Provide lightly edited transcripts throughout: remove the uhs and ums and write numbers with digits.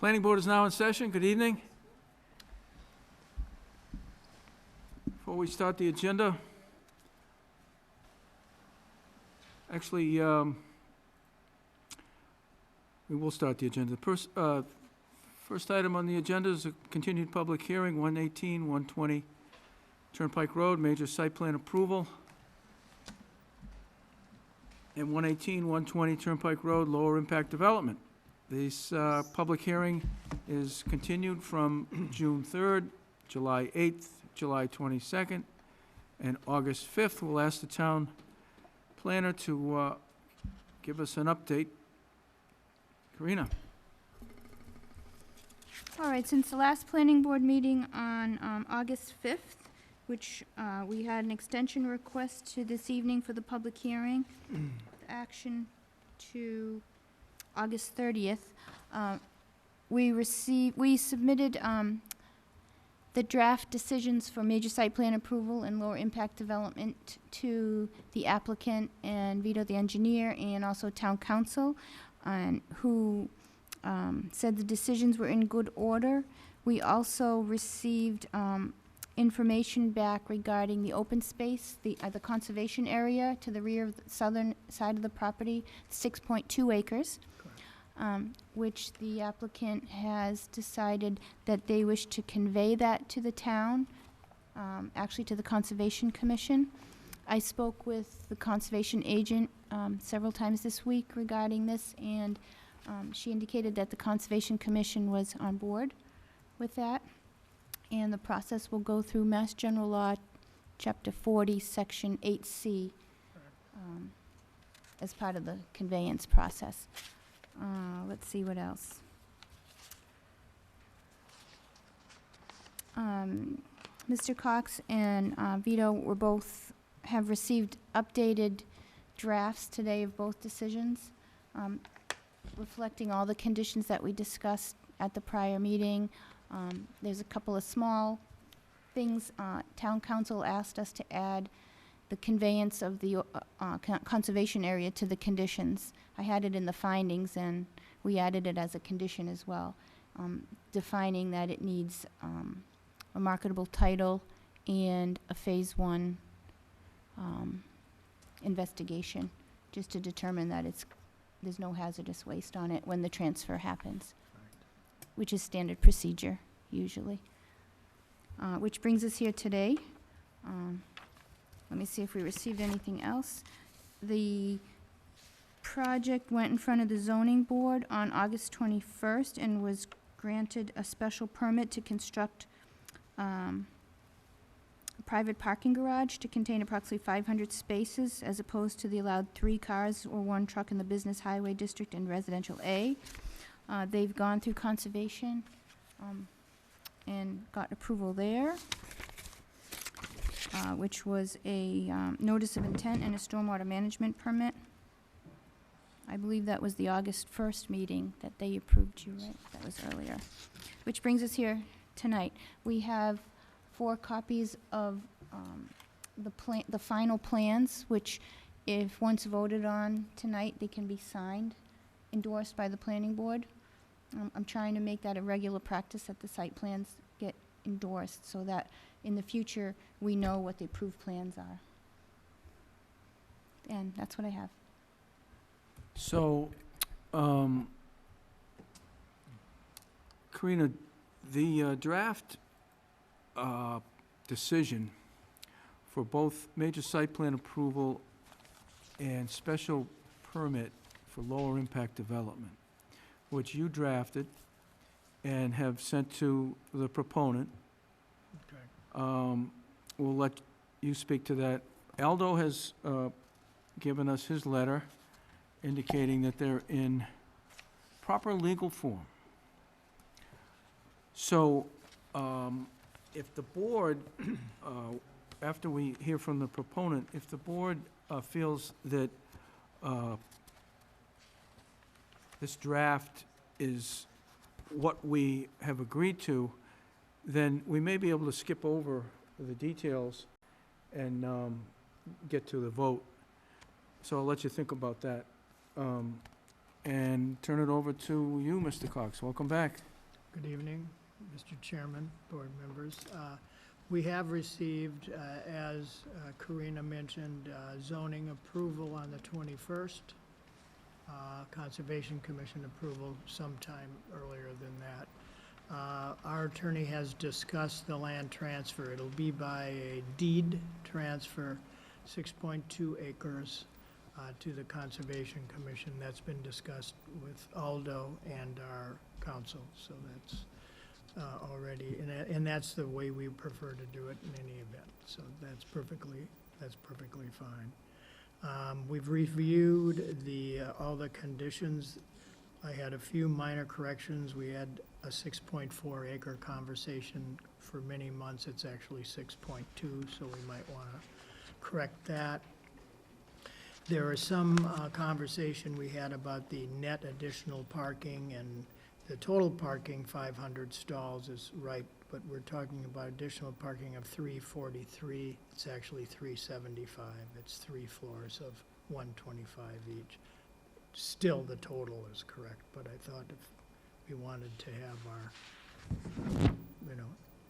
Planning Board is now in session. Good evening. Before we start the agenda, actually, we will start the agenda. The first item on the agenda is a continued public hearing, 118, 120 Turnpike Road, major site plan approval. And 118, 120 Turnpike Road, lower impact development. This public hearing is continued from June 3rd, July 8th, July 22nd, and August 5th. We'll ask the town planner to give us an update. Karina. All right, since the last planning board meeting on August 5th, which we had an extension request to this evening for the public hearing, action to August 30th, we submitted the draft decisions for major site plan approval and lower impact development to the applicant and Vito the engineer and also town council, who said the decisions were in good order. We also received information back regarding the open space, the conservation area to the rear of the southern side of the property, 6.2 acres, which the applicant has decided that they wish to convey that to the town, actually to the Conservation Commission. I spoke with the conservation agent several times this week regarding this, and she indicated that the Conservation Commission was on board with that. And the process will go through Mass General Law, Chapter 40, Section 8C, as part of the conveyance process. Let's see what else. Mr. Cox and Vito have received updated drafts today of both decisions, reflecting all the conditions that we discussed at the prior meeting. There's a couple of small things. Town council asked us to add the conveyance of the conservation area to the conditions. I had it in the findings, and we added it as a condition as well, defining that it needs a marketable title and a phase 1 investigation, just to determine that there's no hazardous waste on it when the transfer happens, which is standard procedure, usually. Which brings us here today. Let me see if we received anything else. The project went in front of the zoning board on August 21st and was granted a special permit to construct a private parking garage to contain approximately 500 spaces, as opposed to the allowed 3 cars or 1 truck in the business highway district and residential A. They've gone through conservation and got approval there, which was a notice of intent and a stormwater management permit. I believe that was the August 1st meeting that they approved you, right? That was earlier. Which brings us here tonight. We have 4 copies of the final plans, which, if once voted on tonight, they can be signed, endorsed by the planning board. I'm trying to make that a regular practice that the site plans get endorsed, so that in the future we know what the approved plans are. And that's what I have. So, Karina, the draft decision for both major site plan approval and special permit for lower impact development, which you drafted and have sent to the proponent. Okay. We'll let you speak to that. Aldo has given us his letter indicating that they're in proper legal form. So, if the board, after we hear from the proponent, if the board feels that this draft is what we have agreed to, then we may be able to skip over the details and get to the vote. So I'll let you think about that. And turn it over to you, Mr. Cox. Welcome back. Good evening, Mr. Chairman, board members. We have received, as Karina mentioned, zoning approval on the 21st, Conservation Commission approval sometime earlier than that. Our attorney has discussed the land transfer. It'll be by a deed transfer, 6.2 acres to the Conservation Commission. That's been discussed with Aldo and our council, so that's already, and that's the way we prefer to do it in any event. So that's perfectly fine. We've reviewed all the conditions. I had a few minor corrections. We had a 6.4 acre conversation for many months. It's actually 6.2, so we might want to correct that. There was some conversation we had about the net additional parking, and the total parking, 500 stalls, is right, but we're talking about additional parking of 343. It's actually 375. It's 3 floors of 125 each. Still, the total is correct, but I thought if we wanted to have our,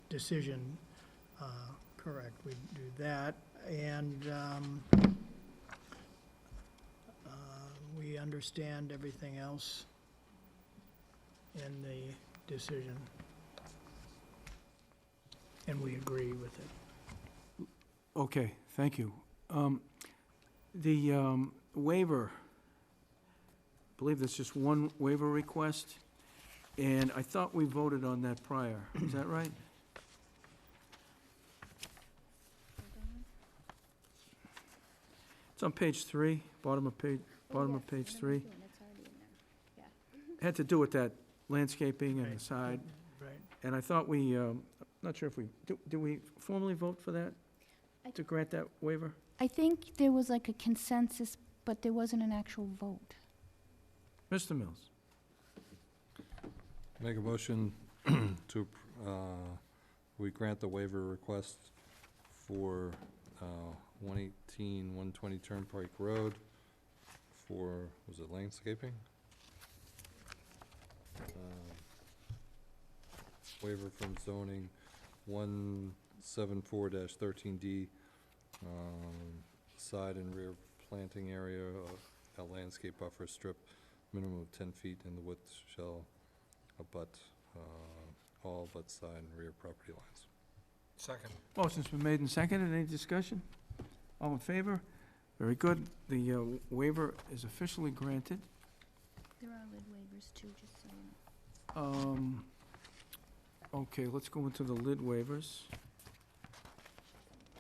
decision correct, we'd do that. And we understand everything else in the decision, and we agree with it. Okay, thank you. The waiver, I believe there's just one waiver request, and I thought we voted on that prior. Is that right? It's on page 3, bottom of page 3. Had to do with that landscaping and Right. the side, Right. and I thought we, not sure if we, did we formally vote for that? To grant that waiver? I think there was like a consensus, but there wasn't an actual vote. Mr. Mills? Make a motion to, we grant the waiver request for 118, 120 Turnpike Road for, was it landscaping? Waiver from zoning 174-13D, side and rear planting area, a landscape buffer strip, minimum of 10 feet, and the width shall abut all but side and rear property lines. Second. Motion's been made and seconded. Any discussion? All in favor? Very good. The waiver is officially granted. There are lid waivers too, just so you know. Okay, let's go into the lid waivers.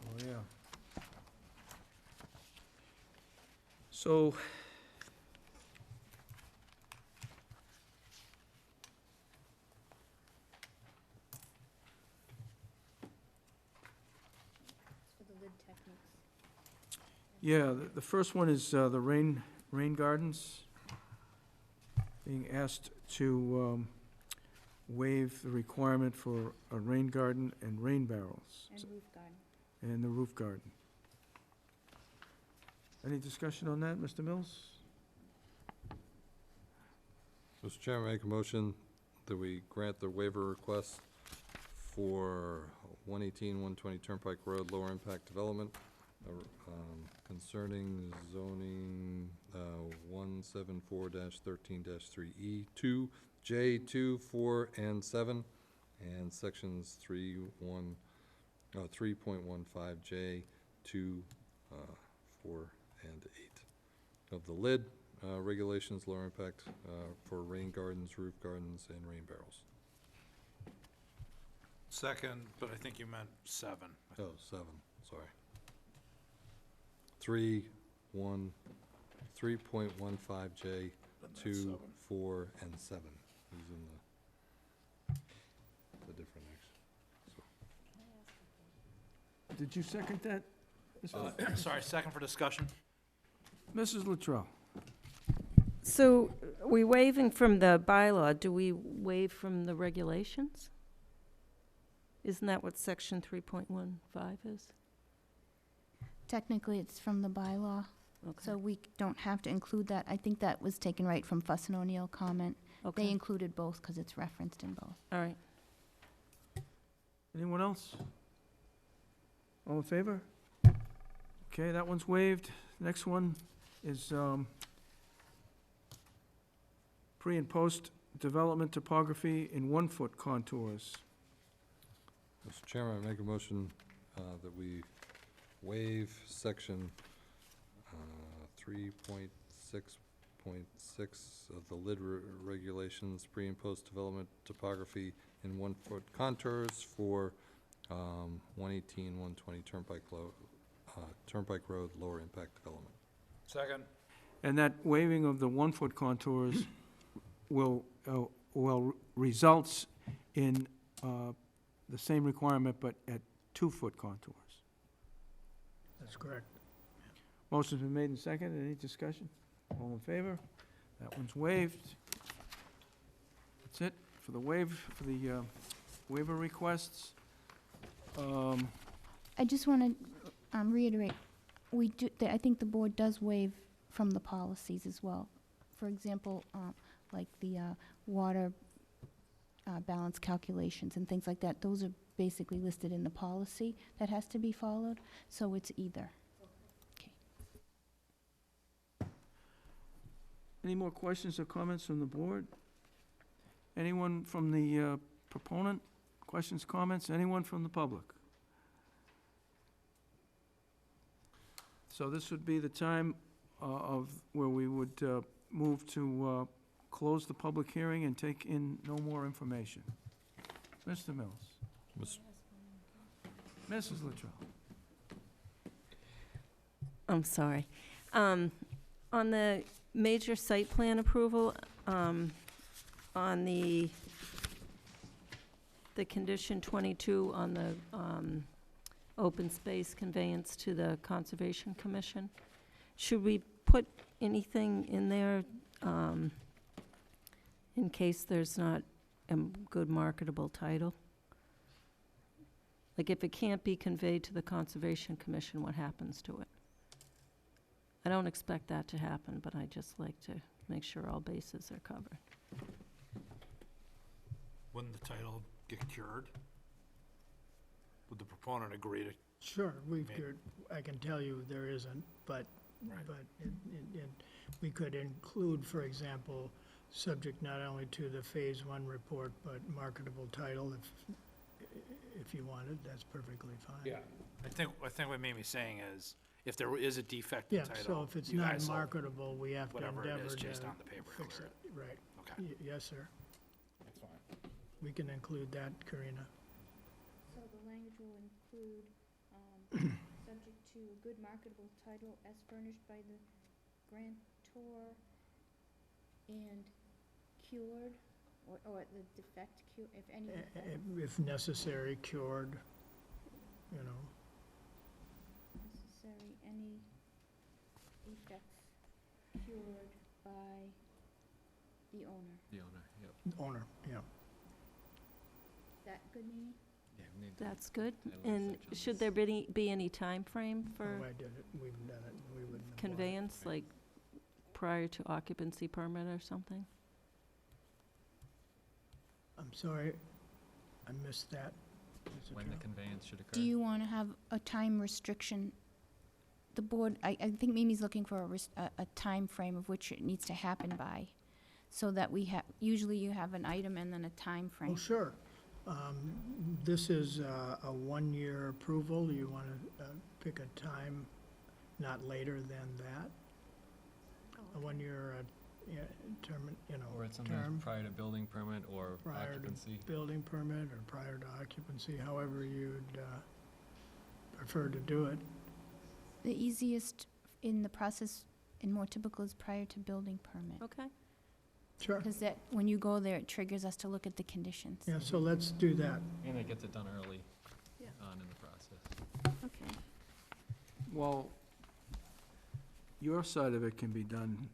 Oh, yeah. So, For the lid techniques. yeah, the first one is the rain gardens, being asked to waive the requirement for a rain garden and rain barrels. And roof garden. And the roof garden. Any discussion on that, Mr. Mills? Mr. Chairman, make a motion that we grant the waiver request for 118, 120 Turnpike Road, lower impact development, concerning zoning 174-13-3E, 2, J, 2, 4, and 7, and sections 3.15J, 2, 4, and 8 of the lid regulations, lower impact for rain gardens, roof gardens, and rain barrels. Second, but I think you meant 7. Oh, 7, sorry. 3.15J, 2, 4, and 7. Using the different Did you second that? Sorry, second for discussion. Mrs. Luttrell? So, we waiving from the bylaw, do we waive from the regulations? Isn't that what section 3.15 is? Technically, it's from the bylaw, Okay. so we don't have to include that. I think that was taken right from Fuss and O'Neill comment, They Okay, included both because it's referenced in both. all right. Anyone else? All in favor? Okay, that one's waived. Next one is pre- and post-development topography in 1-foot contours. Mr. Chairman, I make a motion that we waive section 3.6.6 of the lid regulations, pre- and post-development topography in 1-foot contours for 118, 120 Turnpike Road, lower impact development. Second. And that waiving of the 1-foot contours will results in the same requirement, but at 2-foot contours. That's correct. Motion's been made and seconded. Any discussion? All in favor? That one's waived. That's it for the waiver requests. I just want to reiterate, I think the board does waive from the policies as well. For example, like the water balance calculations and things like that, those are basically listed in the policy that has to be followed, so it's either. Any more questions or comments from the board? Anyone from the proponent? Questions, comments? Anyone from the public? So this would be the time of where we would move to close the public hearing and take in no more information. Mr. Mills. Mrs. Luttrell. I'm sorry. On the major site plan approval, on the condition 22 on the open space conveyance to the Conservation Commission, should we put anything in there in case there's not a good marketable title? Like if it can't be conveyed to the Conservation Commission, what happens to it? I don't expect that to happen, but I just like to make sure all bases are covered. Wouldn't the title get cured? Would the proponent agree to? Sure, Maybe. I can tell you there isn't, but Right. we could include, for example, subject not only to the Phase 1 report, but marketable title if you wanted, that's perfectly fine. I think what Mimi's saying is, if there is a defect in Yeah, the title. so if it's you not guys will- marketable, we have to Whatever it endeavor is, to chase down the paper. to fix clear it. Right. Okay, Yes, sir. that's fine. We can include that, Karina. So the language will include, subject to a good marketable title as furnished by the grantor and cured, or the defect if any defect If necessary, cured, you know. necessary, any defects cured by the owner. The owner, yep. Owner, yeah. Is that good, Mimi? Yeah, we need to That's good. title And section on should this. there be any time frame for Oh, I did it, we've done it, we wouldn't have bought it. conveyance, like prior to occupancy permit or something? I'm sorry, I missed that. Mr. When the Chairman. conveyance should occur? Do you want to have a time restriction? The board, I think Mimi's looking for a time frame of which it needs to happen by, so that we have, usually you have an item and then a time Oh, frame. sure. This is a one-year approval. You want to pick a time not later than that? A one-year term, Or it's something term, prior to building permit or Prior to- occupancy? building permit or prior to occupancy, however you'd prefer to do it. The easiest in the process, and more typical, is prior to building permit. Okay. Sure. Because that, when you go there, it triggers us to look at the conditions. Yeah, so let's do that. And it gets it done early Yeah. on in the process. Okay. Well, your side of it can be done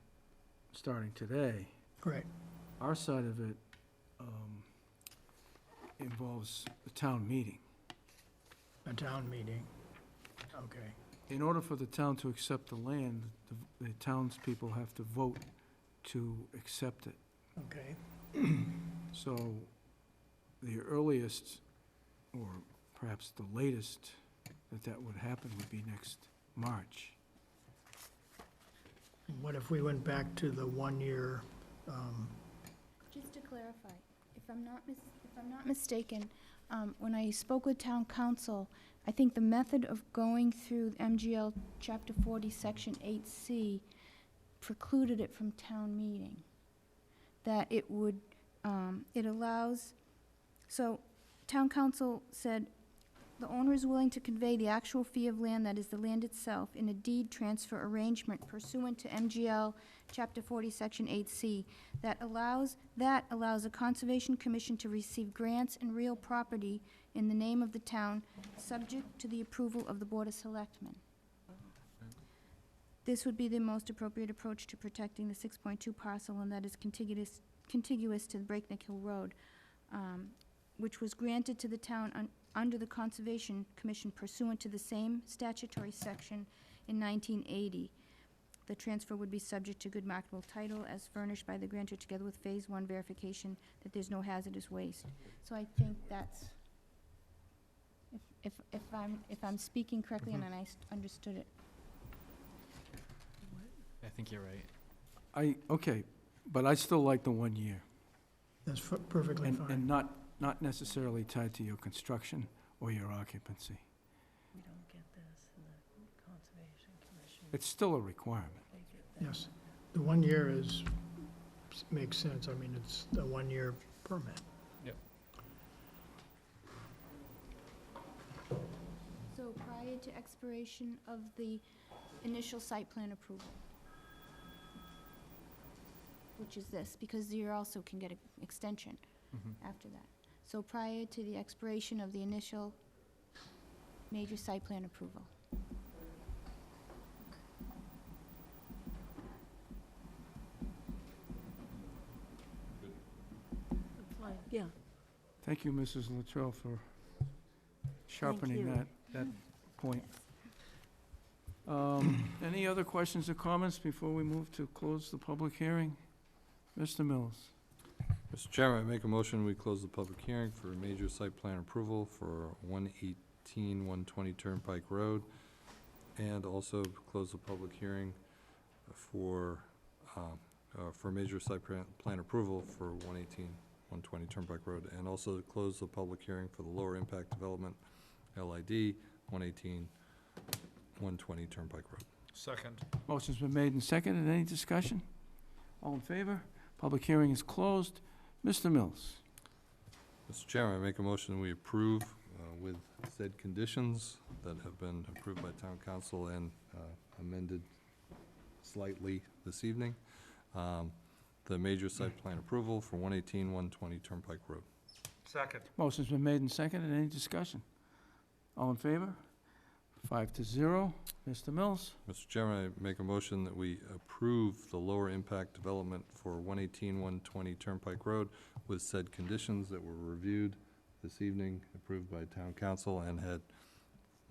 starting today. Great. Our side of it involves the town meeting. A town meeting. Okay. In order for the town to accept the land, the townspeople have to vote to accept it Okay, So the earliest, or perhaps the latest, that would happen would be next March. what if we went back to the 1 year, Just to clarify, if I'm not mistaken, when I spoke with town council, I think the method of going through MGL Chapter 40, Section 8C precluded it from town meeting. That it would, it allows, so town council said, the owner is willing to convey the actual fee of land, that is the land itself, in a deed transfer arrangement pursuant to MGL Chapter 40, Section 8C, that allows a Conservation Commission to receive grants and real property in the name of the town, subject to the approval of the Board of Selectmen. This would be the most appropriate approach to protecting the 6.2 parcel, and that is contiguous to the Breakneck Hill Road, which was granted to the town under the Conservation Commission pursuant to the same statutory section in 1980. The transfer would be subject to good marketable title as furnished by the grantor, together with Phase 1 verification that there's no hazardous waste. So I think that's, if I'm speaking correctly and I understood it. I think you're right. Okay, but I still like the 1 year. that's perfectly fine. And not necessarily tied to your construction or your occupancy. We don't get this in the Conservation Commission. It's still a requirement. Yes, the 1 year makes sense. I mean, it's a 1 year permit. So prior to expiration of the initial site plan approval, which is this, because you also can get an extension after that. So prior to the expiration of the initial major site plan approval. Yeah. Thank you, Mrs. Luttrell, for sharpening you. that point. Any other questions or comments before we move to close the public hearing? Mr. Mills? Mr. Chairman, I make a motion, we close the public hearing for major site plan approval for 118, 120 Turnpike Road, and also close the public hearing for major site plan approval for 118, 120 Turnpike Road, and also close the public hearing for the lower impact development, LID, 118, 120 Turnpike Road. Second. Motion's been made and seconded. Any discussion? All in favor? Public hearing is closed. Mr. Mills? Mr. Chairman, I make a motion we approve with said conditions that have been approved by town council and amended slightly this evening. The major site plan approval for 118, 120 Turnpike Road. Second. Motion's been made and seconded. Any discussion? All in favor? 5-0. Mr. Mills? Mr. Chairman, I make a motion that we approve the lower impact development for 118, 120 Turnpike Road with said conditions that were reviewed this evening, approved by town council, and had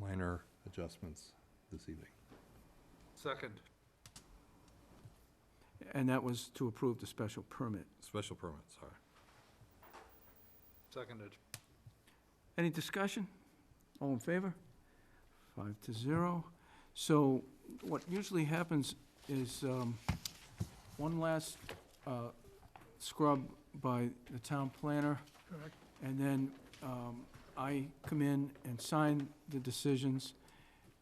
minor adjustments this evening. Second. And that was to approve the special permit. Special permit, sorry. Seconded. Any discussion? All in favor? 5-0. So what usually happens is one last scrub by the town planner, Correct. and then I come in and sign the decisions,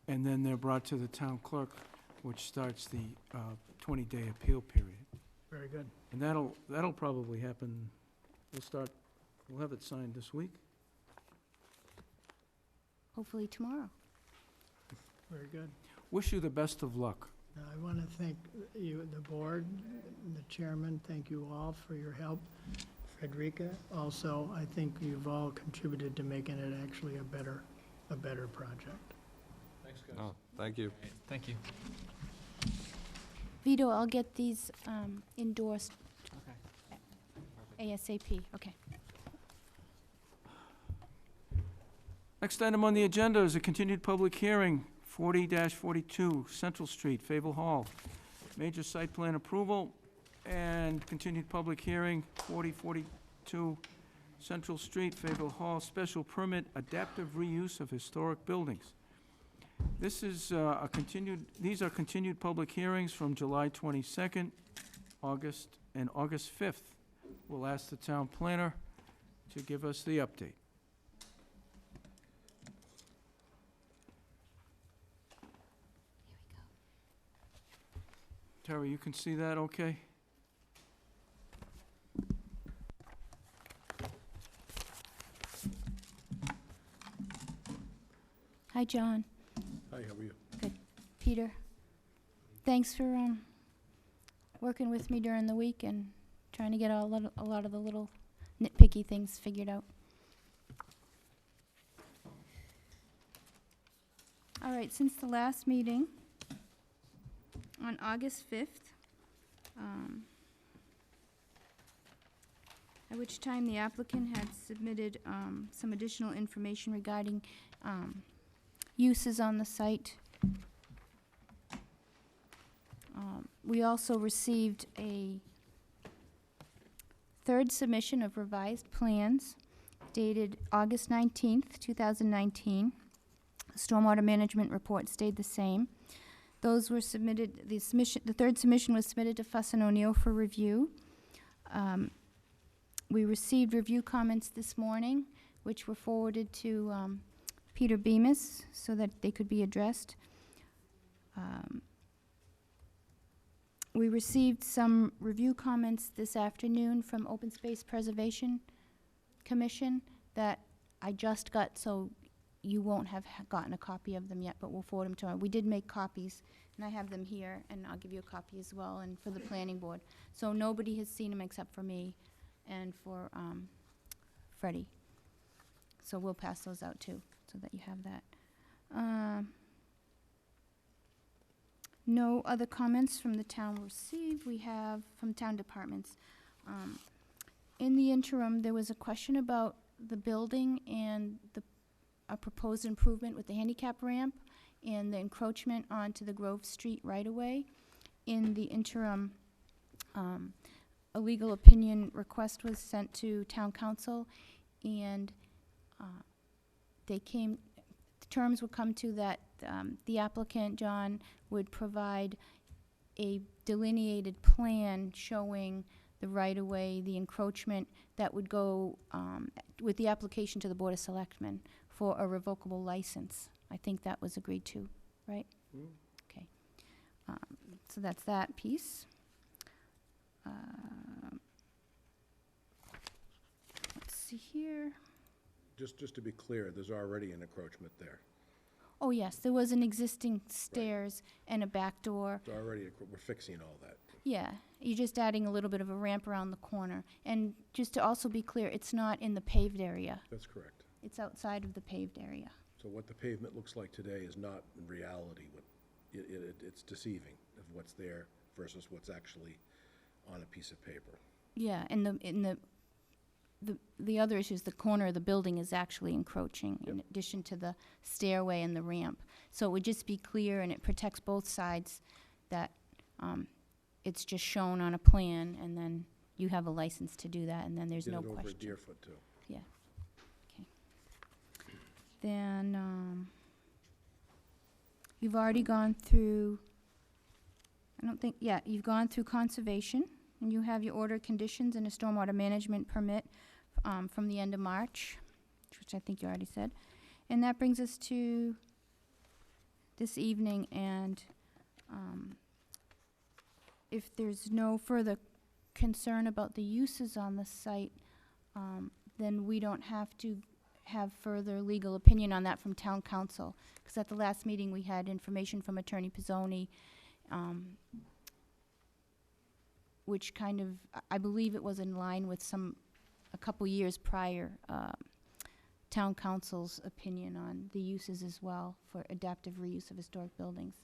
and then they're brought to the town clerk, which starts the 20-day appeal period. Very good. And that'll probably happen, we'll have it signed this week. Hopefully tomorrow. Very good. Wish you the best of luck. Now, I want to thank you, the board, the chairman, thank you all for your help. Frederica, also, I think you've all contributed to making it actually a better project. Thanks, guys. Oh, thank you. Right, thank you. Vito, I'll get these endorsed Okay. Perfect. ASAP. Okay. Next item on the agenda is a continued public hearing, 40-42 Central Street, Fable Hall. Major site plan approval, And continued public hearing, 4042 Central Street, Fayetteville Hall, special permit, adaptive reuse of historic buildings. This is these are continued public hearings from July 22nd, August, and August 5th. We'll ask the town planner to give us the update. Terry, you can see that okay? Hi, John. Hi, how are you? Peter. Thanks for working with me during the week and trying to get a lot of the little nitpicky things figured out. All right, since the last meeting on August 5th, at which time the applicant had submitted some additional information regarding uses on the site. We also received a third submission of revised plans dated August 19th, 2019. Stormwater management report stayed the same. Those were submitted, the third submission was submitted to Fuss and O'Neill for review. We received review comments this morning, which were forwarded to Peter Bemis so that they could be addressed. We received some review comments this afternoon from Open Space Preservation Commission that I just got, so you won't have gotten a copy of them yet, but we'll forward them tomorrow. We did make copies, and I have them here, and I'll give you a copy as well, and for the planning board. So nobody has seen them except for me and for Freddie. So we'll pass those out too, so that you have that. No other comments from the town received. We have from town departments. In the interim, there was a question about the building and a proposed improvement with the handicap ramp and the encroachment onto the Grove Street right-of-way. In the interim, a legal opinion request was sent to town council, and the terms would come to that the applicant, John, would provide a delineated plan showing the right-of-way, the encroachment that would go with the application to the Board of Selectmen for a revocable license. I think that was agreed to, right? Mm. Okay. So that's that piece. Let's see here. Just to be clear, there's already an encroachment there. Oh, yes, there was an existing stairs and a back door. It's already, we're fixing all that. Yeah, you're just adding a little bit of a ramp around the corner. And just to also be clear, it's not in the paved area. That's correct. It's outside of the paved area. So what the pavement looks like today is not in reality what, it's deceiving of what's there versus what's actually on a piece of paper. Yeah, and the other issue is the corner of the building is actually encroaching in addition to the stairway and the ramp. So it would just be clear, and it protects both sides, that it's just shown on a plan, and then you have a license to do that, and then there's no Did it over question. a Deerfoot too. Yeah. Okay. Then you've already gone through, you've gone through conservation, and you have your order of conditions and a stormwater management permit from the end of March, which I think you already said. And that brings us to this evening, and if there's no further concern about the uses on the site, then we don't have to have further legal opinion on that from town council. Because at the last meeting, we had information from Attorney Pizzoni, which kind of, I believe it was in line with a couple years prior, town council's opinion on the uses as well for adaptive reuse of historic buildings.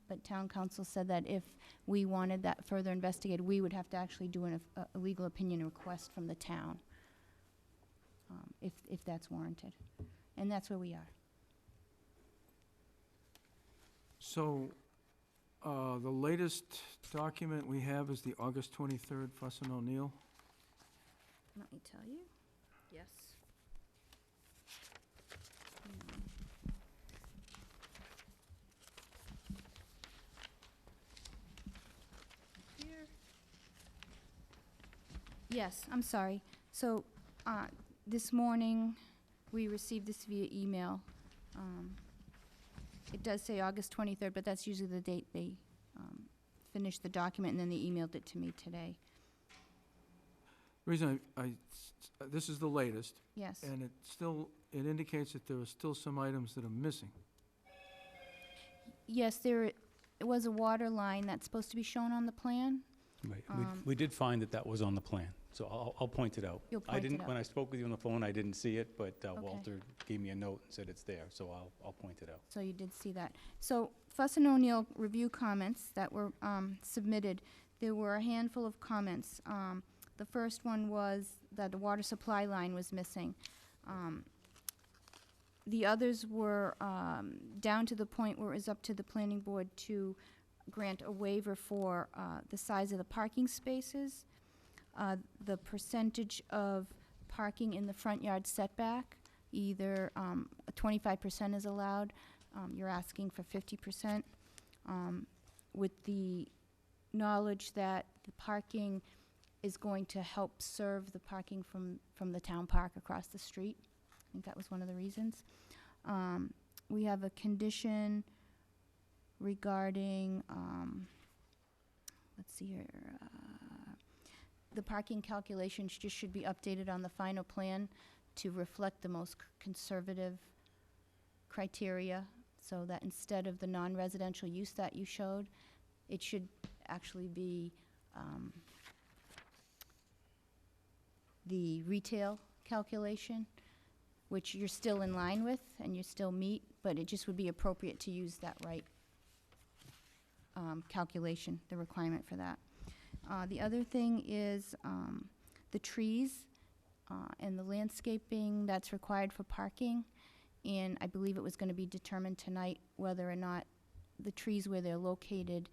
But town council said that if we wanted that further investigated, we would have to actually do a legal opinion request from the town, if that's warranted. And that's where we are. So, The latest document we have is the August 23rd Fuss and O'Neill. Let me tell you. Yes. Here. Yes, I'm sorry. So, this morning, we received this via email. It does say August 23rd, but that's usually the date they finished the document, and then they emailed it to me today. Reason this is the latest, Yes. and it indicates that there are still some items that are missing. Yes, it was a water line that's supposed to be shown on the plan. Right. We did find that was on the plan, so I'll point it out. You'll I point it didn't, out. when I spoke with you on the phone, I didn't see it, but Okay. Walter gave me a note and said it's there, so I'll point it out. So you did see that. So Fuss and O'Neill review comments that were submitted, there were a handful of comments. The first one was that the water supply line was missing. The others were down to the point where it was up to the planning board to grant a waiver for the size of the parking spaces, the percentage of parking in the front yard setback, either 25% is allowed, you're asking for 50%, with the knowledge that the parking is going to help serve the parking from the town park across the street. I think that was one of the reasons. We have a condition regarding, let's see here, the parking calculations just should be updated on the final plan to reflect the most conservative criteria, so that instead of the non-residential use that you showed, it should actually be the retail calculation, which you're still in line with and you still meet, but it just would be appropriate to use that right calculation, the requirement for that. The other thing is the trees and the landscaping that's required for parking. And I believe it was going to be determined tonight whether or not the trees where they're located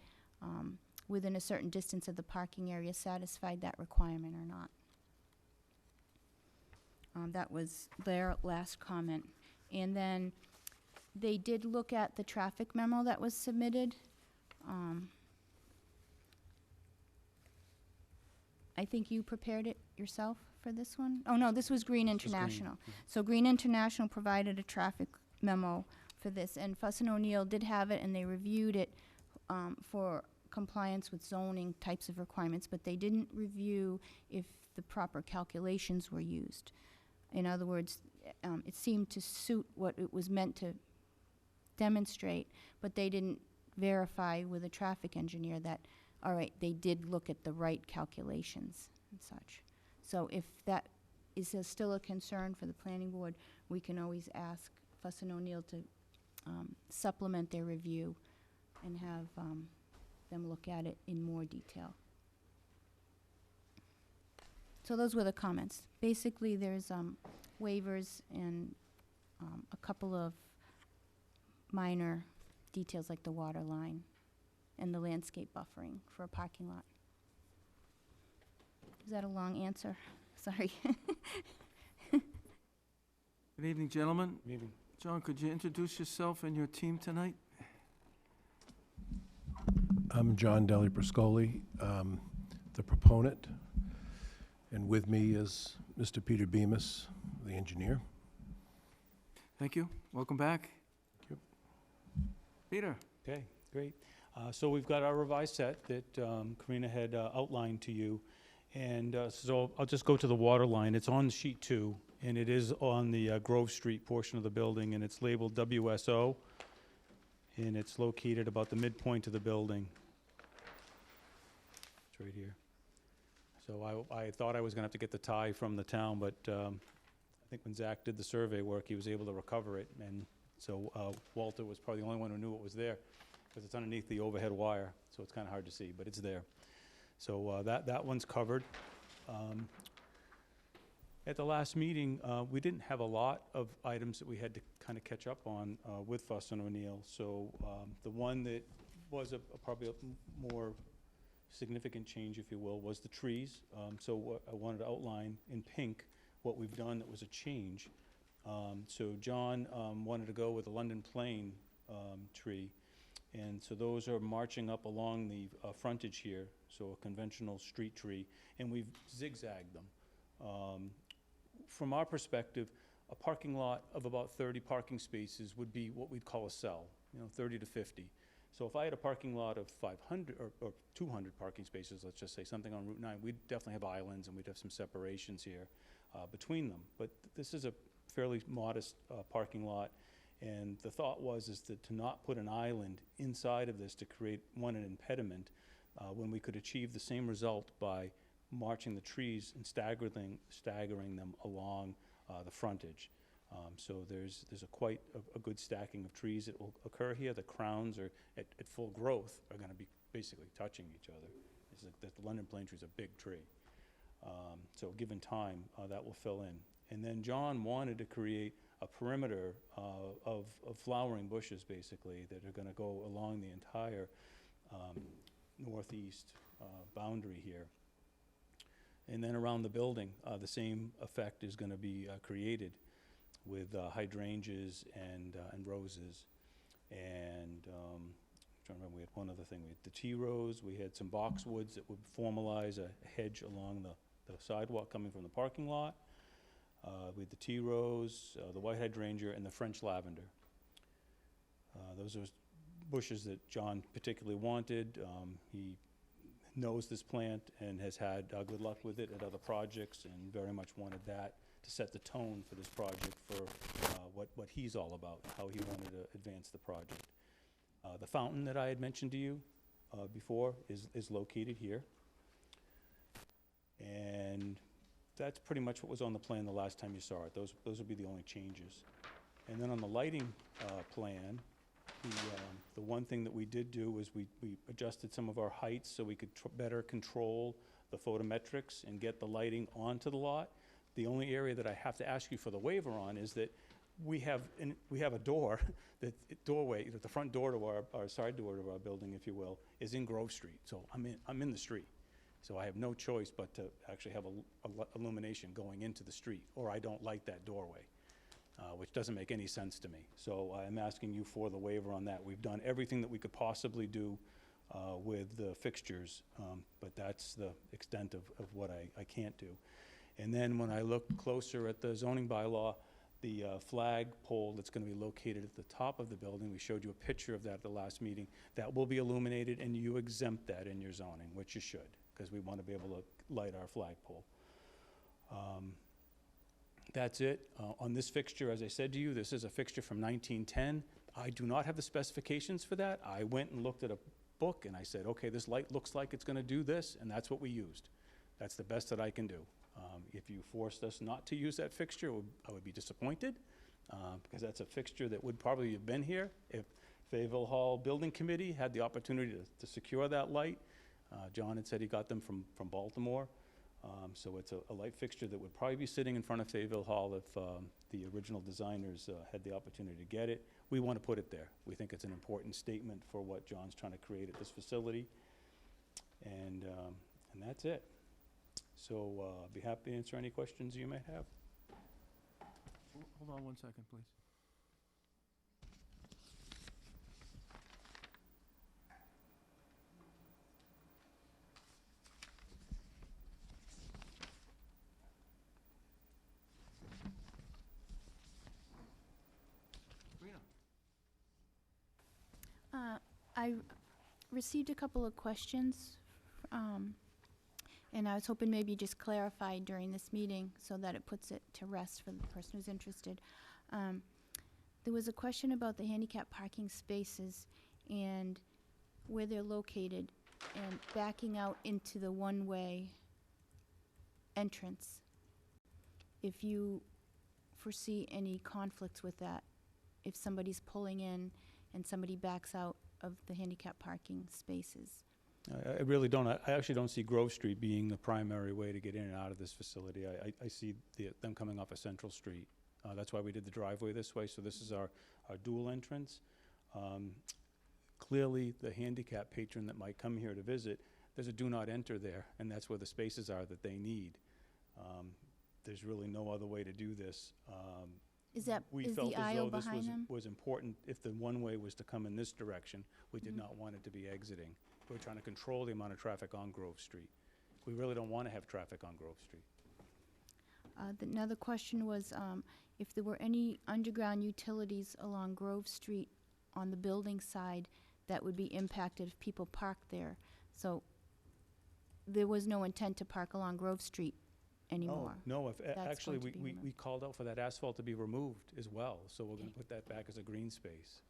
within a certain distance of the parking area satisfied that requirement or not. That was their last comment. And then they did look at the traffic memo that was submitted. I think you prepared it yourself for this one? Oh, no, this was Green International. So Green International provided a traffic memo for this, and Fuss and O'Neill did have it, and they reviewed it for compliance with zoning types of requirements, but they didn't review if the proper calculations were used. In other words, it seemed to suit what it was meant to demonstrate, but they didn't verify with a traffic engineer that, all right, they did look at the right calculations and such. So if that is still a concern for the planning board, we can always ask Fuss and O'Neill to supplement their review and have them look at it in more detail. So those were the comments. Basically, there's waivers and a couple of minor details like the water line and the landscape buffering for a parking lot. Is that a long answer? Sorry. Good evening, gentlemen. Good evening. John, could you introduce yourself and your team tonight? I'm John Deli Brascoli, the proponent, and with me is Mr. Peter Bemis, the engineer. Thank you. Welcome back. Thank you. Peter. Okay, great. So we've got our revised set that Karina had outlined to you. And so I'll just go to the water line. It's on sheet 2, and it is on the Grove Street portion of the building, and it's labeled WSO, and it's located about the midpoint of the building. It's right here. So I thought I was going to have to get the tie from the town, but I think when Zach did the survey work, he was able to recover it, and so Walter was probably the only one who knew it was there, because it's underneath the overhead wire, so it's kind of hard to see, but it's there. So that one's covered. At the last meeting, we didn't have a lot of items that we had to kind of catch up on with Fuss and O'Neill. So the one that was probably a more significant change, if you will, was the trees. So what I wanted to outline in pink what we've done that was a change. So John wanted to go with a London plane tree, and so those are marching up along the frontage here, so a conventional street tree, and we've zigzagged them. From our perspective, a parking lot of about 30 parking spaces would be what we'd call a cell, 30 to 50. So if I had a parking lot of 500 or 200 parking spaces, let's just say, something on Route 9, we'd definitely have islands and we'd have some separations here between them. But this is a fairly modest parking lot, and the thought is to not put an island inside of this to create, an impediment, when we could achieve the same result by marching the trees and staggering them along the frontage. So there's quite a good stacking of trees that will occur here. The crowns are at full growth are going to be basically touching each other. It's like the London plane tree is a big tree. So given time, that will fill in. And then John wanted to create a perimeter of flowering bushes, basically, that are going to go along the entire northeast boundary here. And then around the building, the same effect is going to be created with hydrangeas and roses. And I'm trying to remember, we had one other thing. We had the tea rose. We had some boxwoods that would formalize a hedge along the sidewalk coming from the parking lot. We had the tea rose, the white hydrangea, and the French lavender. Those are bushes that John particularly wanted. He knows this plant and has had good luck with it at other projects, and very much wanted that to set the tone for this project, for what he's all about, and how he wanted to advance the project. The fountain that I had mentioned to you before is located here. And that's pretty much what was on the plan the last time you saw it. Those would be the only changes. And then on the lighting plan, the one thing that we did do was we adjusted some of our heights so we could better control the photometrics and get the lighting onto the lot. The only area that I have to ask you for the waiver on is that we have a door, the front door to our side door to our building, if you will, is in Grove Street. So I'm in the street. So I have no choice but to actually have illumination going into the street, or I don't like that doorway, which doesn't make any sense to me. So I'm asking you for the waiver on that. We've done everything that we could possibly do with the fixtures, but that's the extent of what I can't do. And then when I look closer at the zoning bylaw, the flag pole that's going to be located at the top of the building, we showed you a picture of that at the last meeting, that will be illuminated, and you exempt that in your zoning, which you should, because we want to be able to light our flagpole. That's it. On this fixture, as I said to you, this is a fixture from 1910. I do not have the specifications for that. I went and looked at a book, and I said, okay, this light looks like it's going to do this, and that's what we used. That's the best that I can do. If you forced us not to use that fixture, I would be disappointed, because that's a fixture that would probably have been here if Fayetteville Hall Building Committee had the opportunity to secure that light. John had said he got them from Baltimore. So it's a light fixture that would probably be sitting in front of Fayetteville Hall if the original designers had the opportunity to get it. We want to put it there. We think it's an important statement for what John's trying to create at this facility. And that's it. So I'd be happy to answer any questions you may have. Hold on one second, please. I received a couple of questions, and I was hoping maybe just clarify during this meeting so that it puts it to rest for the person who's interested. There was a question about the handicap parking spaces and where they're located and backing out into the one-way entrance. If you foresee any conflicts with that, if somebody's pulling in and somebody backs out of the handicap parking spaces. I really don't. I actually don't see Grove Street being the primary way to get in and out of this facility. I see them coming off of Central Street. That's why we did the driveway this way. So this is our dual entrance. clearly the handicap patron that might come here to visit, there's a do not enter there, and that's where the spaces are that they need. There's really no other way to do this. Is that, We is felt the as aisle though this behind them? was important. If the one-way was to come in this direction, we did Mhm. not want it to be exiting. We're trying to control the amount of traffic on Grove Street. We really don't want to have traffic on Grove Street. Another question was, if there were any underground utilities along Grove Street on the building side that would be impacted if people parked there. So there was no intent to park along Grove Street anymore. No, That's actually, going to be we removed. called out for that asphalt to be removed as well, so we're going Okay. to put that back as a green space.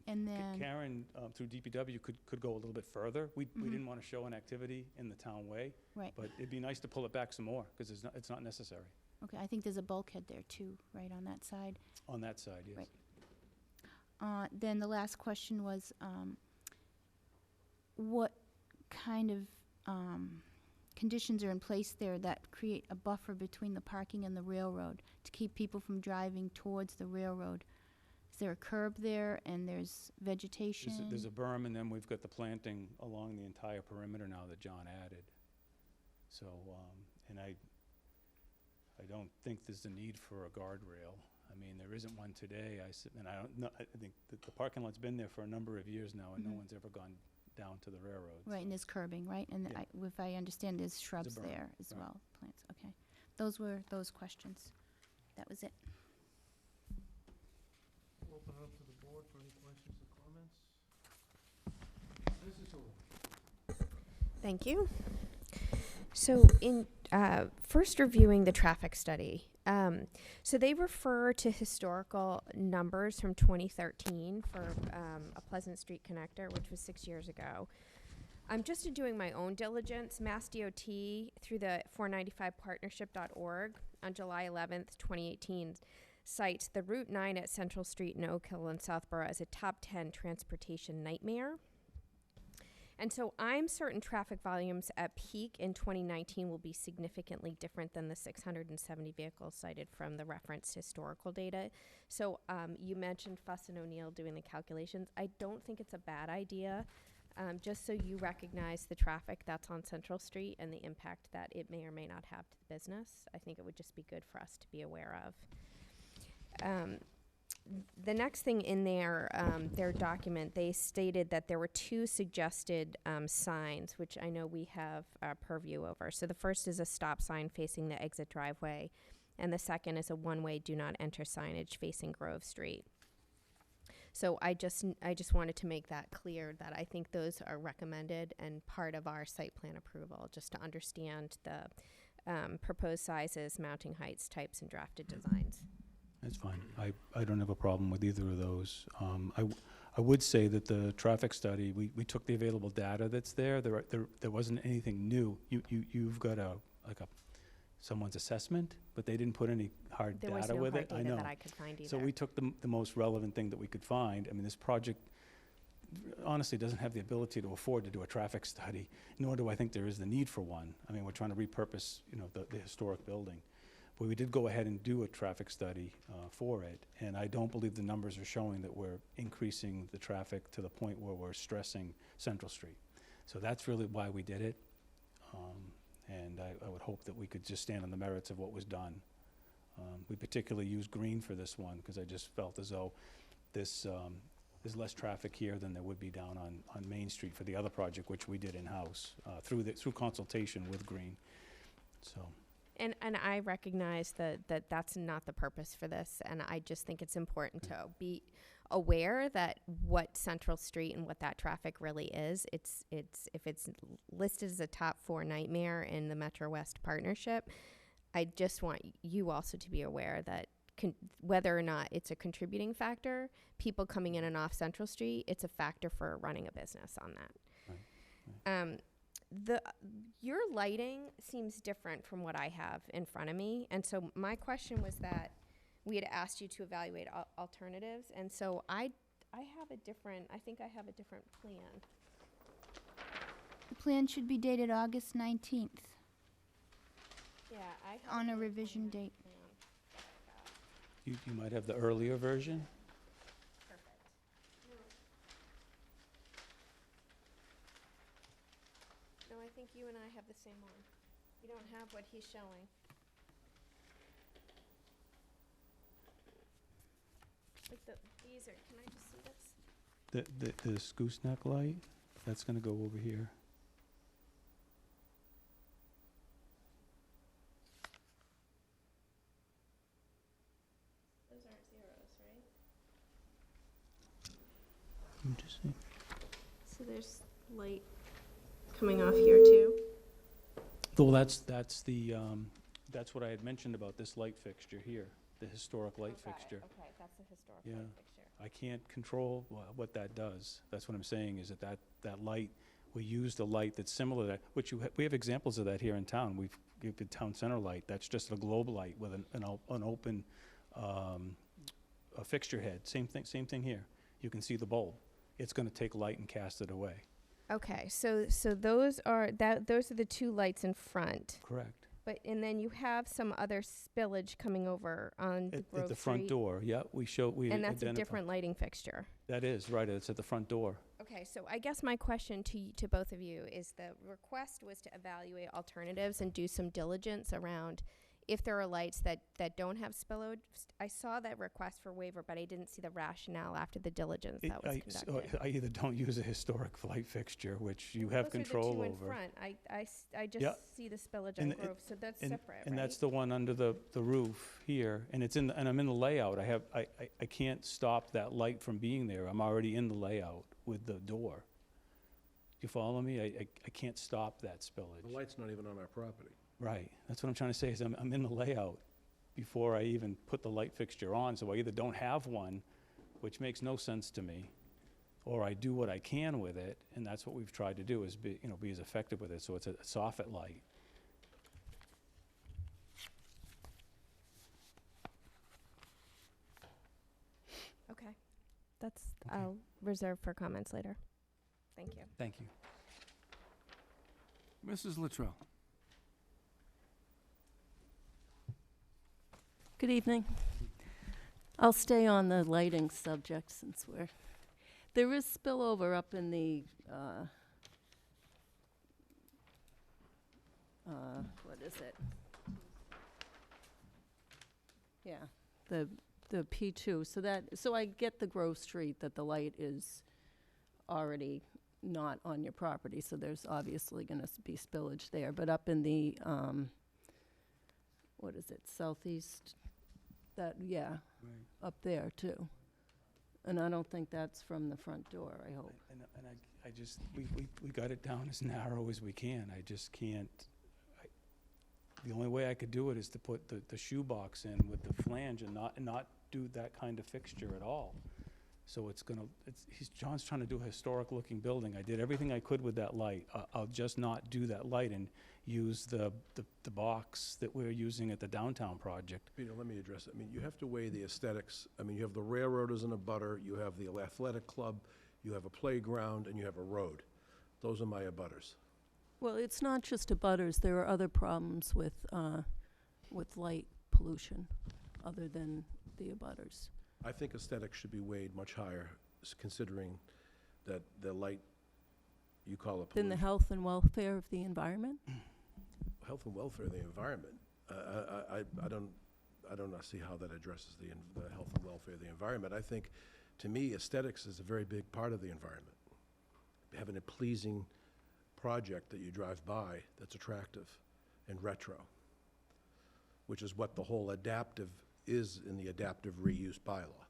And then, Karen, through DPW, could go a little bit further. We Mhm. didn't want to show an activity in the town way, right, but it'd be nice to pull it back some more, because it's not necessary okay, I think there's a bulkhead there too, right on that side. on that side, yes. Right. Then the last question was, what kind of conditions are in place there that create a buffer between the parking and the railroad to keep people from driving towards the railroad? Is there a curb there and there's vegetation? There's a berm, and then we've got the planting along the entire perimeter now that John added. So, and I don't think there's a need for a guardrail. I mean, there isn't one today. And I don't know, I think that the parking lot's been there for a number of years now, and no Mhm. one's ever gone down to the railroad. Right, and there's curbing, right? And Yeah. if I understand, there's shrubs berm, there as right. well, plants, okay. Those were those questions. That was it. Open it up to the board for any questions or comments. Mrs. O'Rourke. Thank you. So in first reviewing the traffic study, so they refer to historical numbers from 2013 for a Pleasant Street connector, which was 6 years ago. Just in doing my own diligence, Mass DOT through the 495partnership.org on July 11th, 2018, cites the Route 9 at Central Street in Oak Hill and Southborough as a top 10 transportation nightmare. And so I'm certain traffic volumes at peak in 2019 will be significantly different than the 670 vehicles cited from the referenced historical data. So you mentioned Fuss and O'Neill doing the calculations. I don't think it's a bad idea, just so you recognize the traffic that's on Central Street and the impact that it may or may not have to the business. I think it would just be good for us to be aware of. The next thing in their document, they stated that there were two suggested signs, which I know we have purview over. So the first is a stop sign facing the exit driveway, and the second is a one-way do not enter signage facing Grove Street. So I just wanted to make that clear that I think those are recommended and part of our site plan approval, just to understand the proposed sizes, mounting heights, types, and drafted designs. That's fine. I don't have a problem with either of those. I would say that the traffic study, we took the available data that's there. There wasn't anything new. You've got someone's assessment, but they didn't put any hard There data was no with hard it. I data know. that I could find either. So we took the most relevant thing that we could find. I mean, this project honestly doesn't have the ability to afford to do a traffic study, nor do I think there is the need for one. I mean, we're trying to repurpose, the historic building. But we did go ahead and do a traffic study for it, and I don't believe the numbers are showing that we're increasing the traffic to the point where we're stressing Central Street. So that's really why we did it, and I would hope that we could just stand on the merits of what was done. We particularly used green for this one, because I just felt as though there's less traffic here than there would be down on Main Street for the other project, which we did in-house, through consultation with green, so. And I recognize that that's not the purpose for this, and I just think it's important to be aware that what Central Street and what that traffic really is. It's if it's listed as a top 4 nightmare in the Metro West partnership, I just want you also to be aware that whether or not it's a contributing factor, people coming in and off Central Street, it's a factor for running a business on that. Right. Your lighting seems different from what I have in front of me, and so my question was that we had asked you to evaluate alternatives, and so I think I have a different plan. The plan should be dated August 19th Yeah, I have on a different revision plan. date. You might have the earlier version? Perfect. think you and I have the same one. You don't have what he's showing. Like these are, can I just see this? This gooseneck light, that's gonna go over here. Those aren't zeros, right? Let me just see. So there's light coming off here too. Well, that's what I had mentioned about this light fixture here, the historic light fixture. Okay, that's a historic Yeah. light fixture. I can't control what that does. That's what I'm saying, is that light, we used a light that's similar to that, which we have examples of that here in town. We've given the town center light, that's just a globe light with an open a fixture head. Same thing here. You can see the bulb. It's gonna take light and cast it away. Okay, so those are the two lights in front. Correct. And then you have some other spillage coming over on the Grove At the front Street, door, yeah, we and that's a identify- different lighting fixture. That is, right, it's at the front door. Okay, so I guess my question to both of you is, the request was to evaluate alternatives and do some diligence around if there are lights that don't have spillage. I saw that request for waiver, but I didn't see the rationale after the diligence that was conducted. I either don't use a historic light fixture, which you have control Those are the two over. in front. I just Yeah. see the spillage And on Grove, so that's And separate, and right? that's the one under the roof here, and and I'm in the layout. I can't stop that light from being there. I'm already in the layout with the door. You follow me? I can't stop that spillage. The light's not even on our property. Right, that's what I'm trying to say, is I'm in the layout before I even put the light fixture on, so I either don't have one, which makes no sense to me, or I do what I can with it, and that's what we've tried to do, is be as effective with it, so it's a soffit light. Okay, I'll reserve for comments later. Thank you. Thank you. Mrs. Luttrell. Good evening. I'll stay on the lighting subject since there is spillover up in the, what is it? Yeah, the P2. So I get the Grove Street, that the light is already not on your property, so there's obviously going to be spillage there. But up in the, what is it, southeast? Right. Up there too. And I don't think that's from the front door, I hope. And I just, we got it down as narrow as we can. I just can't, the only way I could do it is to put the shoebox in with the flange and not do that kind of fixture at all. So John's trying to do a historic looking building. I did everything I could with that light. I'll just not do that light and use the box that we're using at the downtown project. Peter, let me address it. I mean, you have to weigh the aesthetics. I mean, you have the railroaders in a butter, you have the athletic club, you have a playground, and you have a road. Those are my abutters. Well, it's not just abutters. There are other problems with light pollution other than the abutters. I think aesthetics should be weighed much higher, considering that the light you call a pollution. Then the health and welfare of the environment? Health and welfare of the environment. I don't see how that addresses the health and welfare of the environment. I think, to me, aesthetics is a very big part of the environment. Having a pleasing project that you drive by that's attractive and retro, which is what the whole adaptive is in the adaptive reuse bylaw.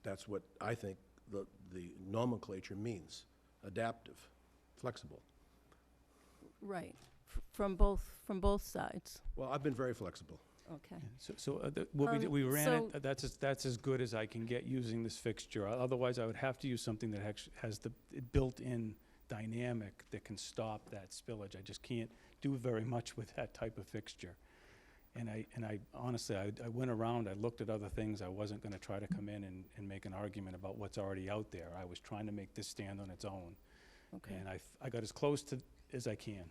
That's what I think the nomenclature means, adaptive, flexible. Right, from both sides. Well, I've been very flexible. Okay. What we did, we ran so- it, that's as good as I can get using this fixture. Otherwise, I would have to use something that actually has the built-in dynamic that can stop that spillage. I just can't do very much with that type of fixture. And I honestly, I went around, I looked at other things. I wasn't gonna try to come in and make an argument about what's already out there. I was trying to make this stand on its own. Okay. And I got as close to as I can.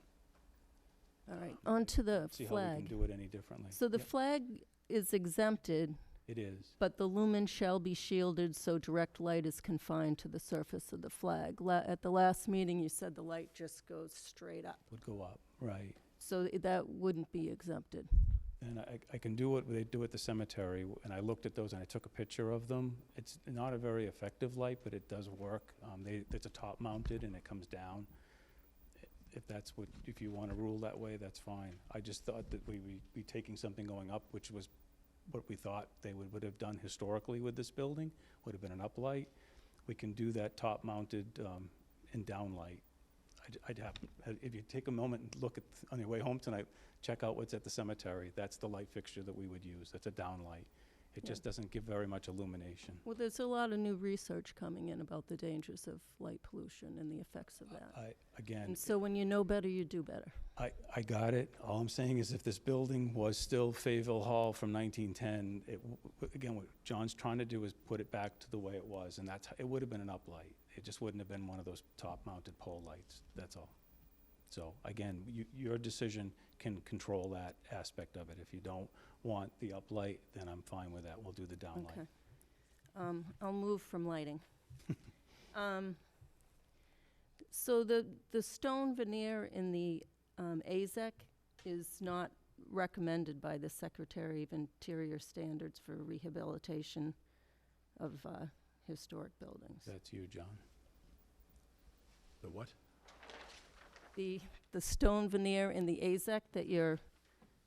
All right, on to the See how we flag. can do it any differently. So the Yep. flag is exempted It is. But the lumen shall be shielded so direct light is confined to the surface of the flag. At the last meeting, you said the light just goes straight up. Would go up, right. So that wouldn't be exempted. And I can do what they do at the cemetery, and I looked at those and I took a picture of them. It's not a very effective light, but it does work. It's a top mounted and it comes down. If you want to rule that way, that's fine. I just thought that we'd be taking something going up, which was what we thought they would have done historically with this building, would have been an uplight. We can do that top mounted and downlight. If you take a moment and look on your way home tonight, check out what's at the cemetery. That's the light fixture that we would use. That's a downlight. It just doesn't give very much illumination. Well, there's a lot of new research coming in about the dangers of light pollution and the effects of that. And so when you know better, you do better. I got it. All I'm saying is if this building was still Fayetteville Hall from 1910, again, what John's trying to do is put it back to the way it was, and it would have been an uplight. It just wouldn't have been one of those top-mounted pole lights, that's all. So again, your decision can control that aspect of it. If you don't want the uplight, then I'm fine with that. We'll do the downlight. Okay. I'll move from lighting. So the stone veneer in the AZEC is not recommended by the Secretary of Interior Standards for rehabilitation of historic buildings. That's you, John. The what? The stone veneer in the AZEC that you're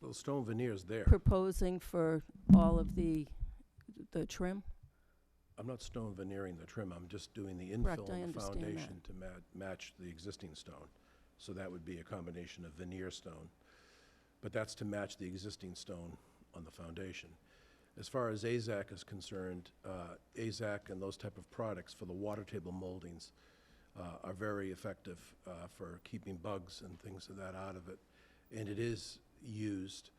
Well, stone veneer's there. proposing for all of the trim? I'm not stone veneering the trim, I'm just doing the Correct, infill I in the understand foundation to match the existing stone. So that would be a combination of veneer stone. But that's to match the existing stone on the foundation. As far as AZAC is concerned, AZAC and those type of products for the water table moldings are very effective for keeping bugs and things of that out of it. And it is used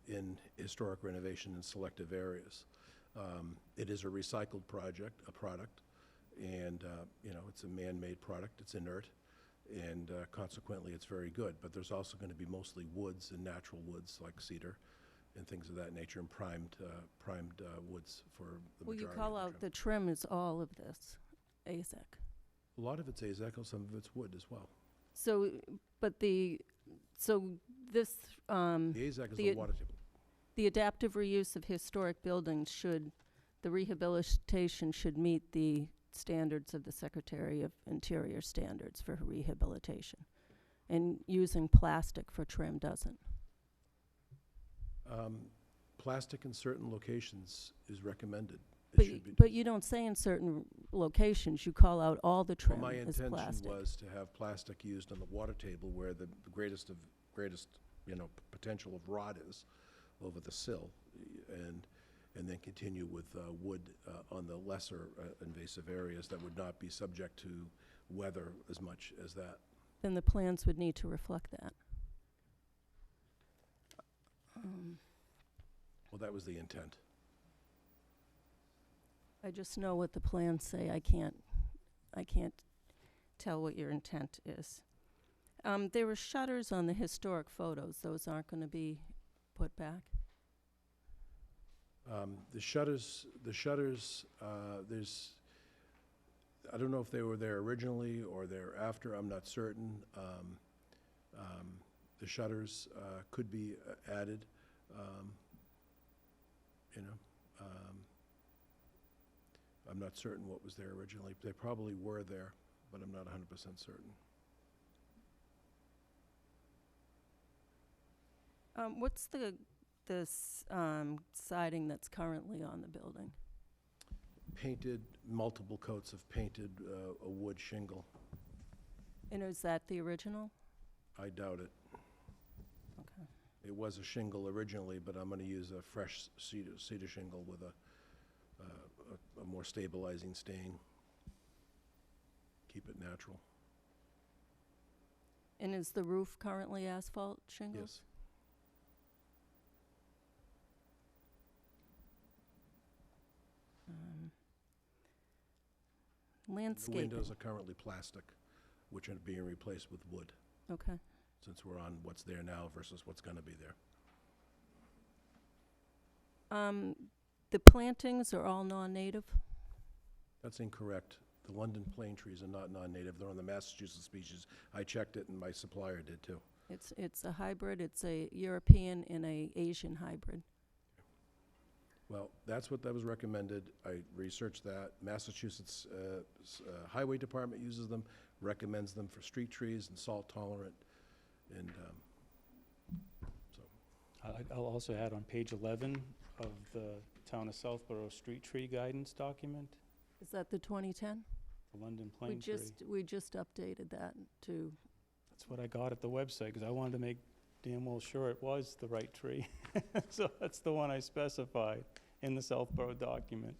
in historic renovation in selective areas. It is a recycled product, and it's a man-made product. It's inert, and consequently, it's very good. But there's also going to be mostly woods and natural woods like cedar and things of that nature, and primed woods for the Well, majority you of call the out trim. the trim is all of this, AZEC. A lot of it's AZEC, some of it's wood as well. So, this, The AZEC is the water table. the adaptive reuse of historic buildings the rehabilitation should meet the standards of the Secretary of Interior standards for rehabilitation. And using plastic for trim doesn't. Plastic in certain locations is recommended. It But, should be. but you don't say in certain locations, you call out all the trim Well, my as intention plastic. was to have plastic used on the water table where the greatest potential of rot is over the sill, and then continue with wood on the lesser invasive areas that would not be subject to weather as much as that. Then the plans would need to reflect that. Well, that was the intent. I just know what the plans say. I can't tell what your intent is. There were shutters on the historic photos. Those aren't going to be put back? The shutters, I don't know if they were there originally or they're after, I'm not certain. The shutters could be added, I'm not certain what was there originally. They probably were there, but I'm not 100% certain. What's the siding that's currently on the building? Painted, multiple coats of painted a wood shingle. And is that the original? I doubt it. Okay. It was a shingle originally, but I'm going to use a fresh cedar shingle with a more stabilizing stain. Keep it natural. And is the roof currently asphalt shingles? Yes. Landscaping. The windows are currently plastic, which are being replaced with wood, Okay. since we're on what's there now versus what's going to be there. The plantings are all non-native? That's incorrect. The London plane trees are not non-native. They're on the Massachusetts species. I checked it, and my supplier did too. It's a hybrid, it's a European and a Asian hybrid. Well, that's what that was recommended. I researched that. Massachusetts Highway Department uses them, recommends them for street trees and salt tolerant. And so, I'll also add on page 11 of the Town of Southborough Street Tree Guidance document, Is that the 2010? the London plane tree. We just updated that to, That's what I got at the website, because I wanted to make damn well sure it was the right tree. So that's the one I specified in the Southborough document.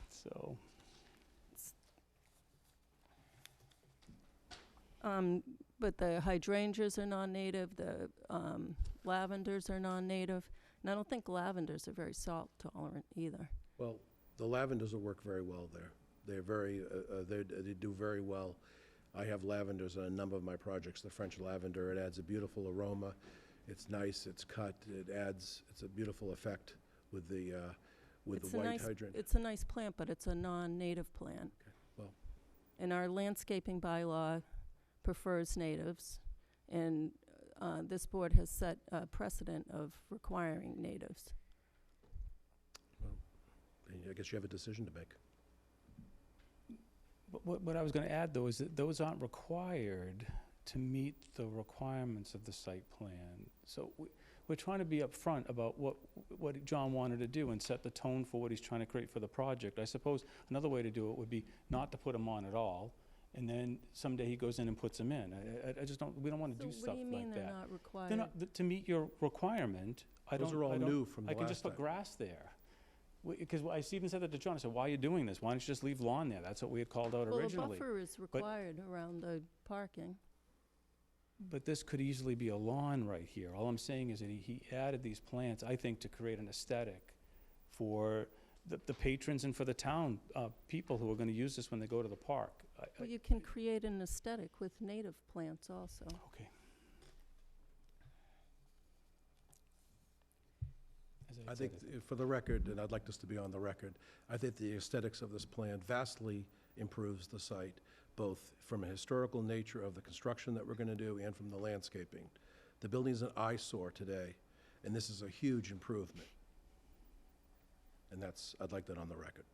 So, but the hydrangeas are non-native, the lavenders are non-native, and I don't think lavenders are very salt tolerant either. well, the lavenders will work very well there. They're very, they do very well. I have lavenders on a number of my projects. The French lavender, it adds a beautiful aroma. It's nice, it's cut, it's a beautiful effect with the white hydrant. It's a nice plant, but it's a non-native plant. Okay, well. And our landscaping bylaw prefers natives, and this board has set a precedent of requiring natives. I guess you have a decision to make. but what I was going to add, though, is that those aren't required to meet the requirements of the site plan. So we're trying to be upfront about what John wanted to do and set the tone for what he's trying to create for the project. I suppose another way to do it would be not to put them on at all, and then someday he goes in and puts them in. I just don't, we don't want to do stuff like that. What do you mean they're not required? They're not, to meet your requirement, Those are all new from the I can last just put time. grass there. Because I even said that to John, I said, why are you doing this? Why don't you just leave lawn there? That's what we had called out Well, a originally. buffer is required around the parking. But this could easily be a lawn right here. All I'm saying is that he added these plants, I think, to create an aesthetic for the patrons and for the town people who are going to use this when they go to the park. Well, you can create an aesthetic with native plants also. Okay. As I said, think, for the record, and I'd like this to be on the record, I think the aesthetics of this plan vastly improves the site, both from a historical nature of the construction that we're going to do and from the landscaping. The building's an eyesore today, and this is a huge improvement. And that's, I'd like that on the record.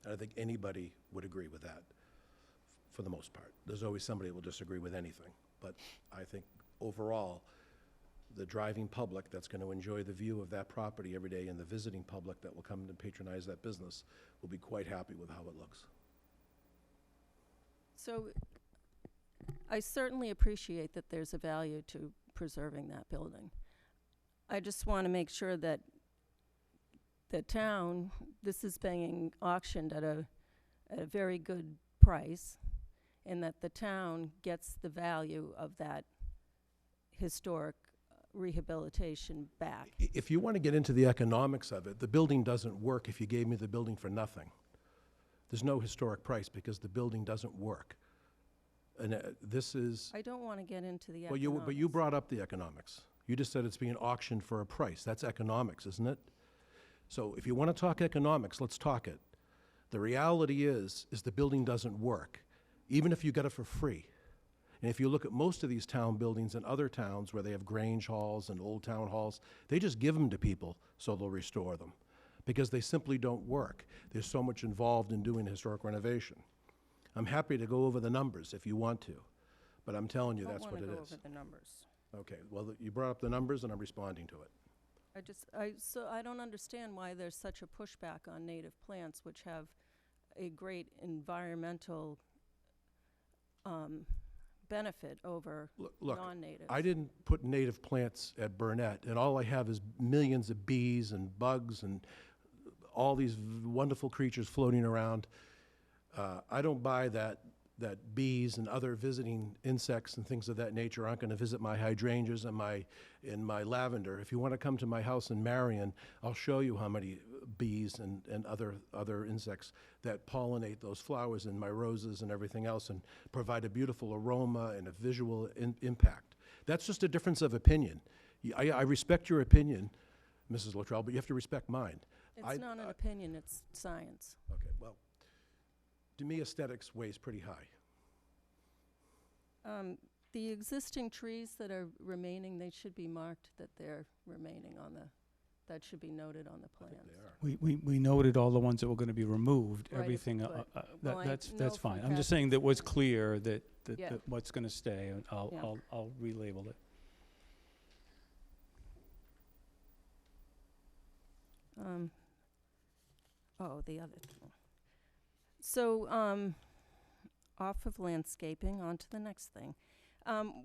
And I think anybody would agree with that, for the most part. There's always somebody who will disagree with anything, but I think overall, the driving public that's going to enjoy the view of that property every day and the visiting public that will come and patronize that business will be quite happy with how it looks. So I certainly appreciate that there's a value to preserving that building. I just want to make sure that the town, this is being auctioned at a very good price, and that the town gets the value of that historic rehabilitation back. If you want to get into the economics of it, the building doesn't work if you gave me the building for nothing. There's no historic price because the building doesn't work. And this is, I don't want to get into the well, economics. but you brought up the economics. You just said it's being auctioned for a price. That's economics, isn't it? So if you want to talk economics, let's talk it. The reality is the building doesn't work, even if you get it for free. And if you look at most of these town buildings in other towns where they have Grange halls and old town halls, they just give them to people so they'll restore them because they simply don't work. There's so much involved in doing historic renovation. I'm happy to go over the numbers if you want to, but I'm telling you that's what it I don't want is. to go over the numbers. Okay, well, you brought up the numbers and I'm responding to it. So I don't understand why there's such a pushback on native plants, which have a great environmental benefit over Look, non-natives. I didn't put native plants at Burnett, and all I have is millions of bees and bugs and all these wonderful creatures floating around. I don't buy that bees and other visiting insects and things of that nature aren't going to visit my hydrangeas and my lavender. If you want to come to my house in Marion, I'll show you how many bees and other insects that pollinate those flowers and my roses and everything else and provide a beautiful aroma and a visual impact. That's just a difference of opinion. I respect your opinion, Mrs. Luttrell, but you have to respect mine. It's not an opinion, it's science. Okay, well, to me, aesthetics weighs pretty high. The existing trees that are remaining, they should be marked that they're remaining on the, that should be noted on the I think plans. they are. We noted all the ones that were gonna be removed, Right, everything, but- well, I that's know from fine. I'm just past saying that was clear that Yeah. that what's gonna stay, and Yeah. I'll relabel it. The other. So, off of landscaping, on to the next thing.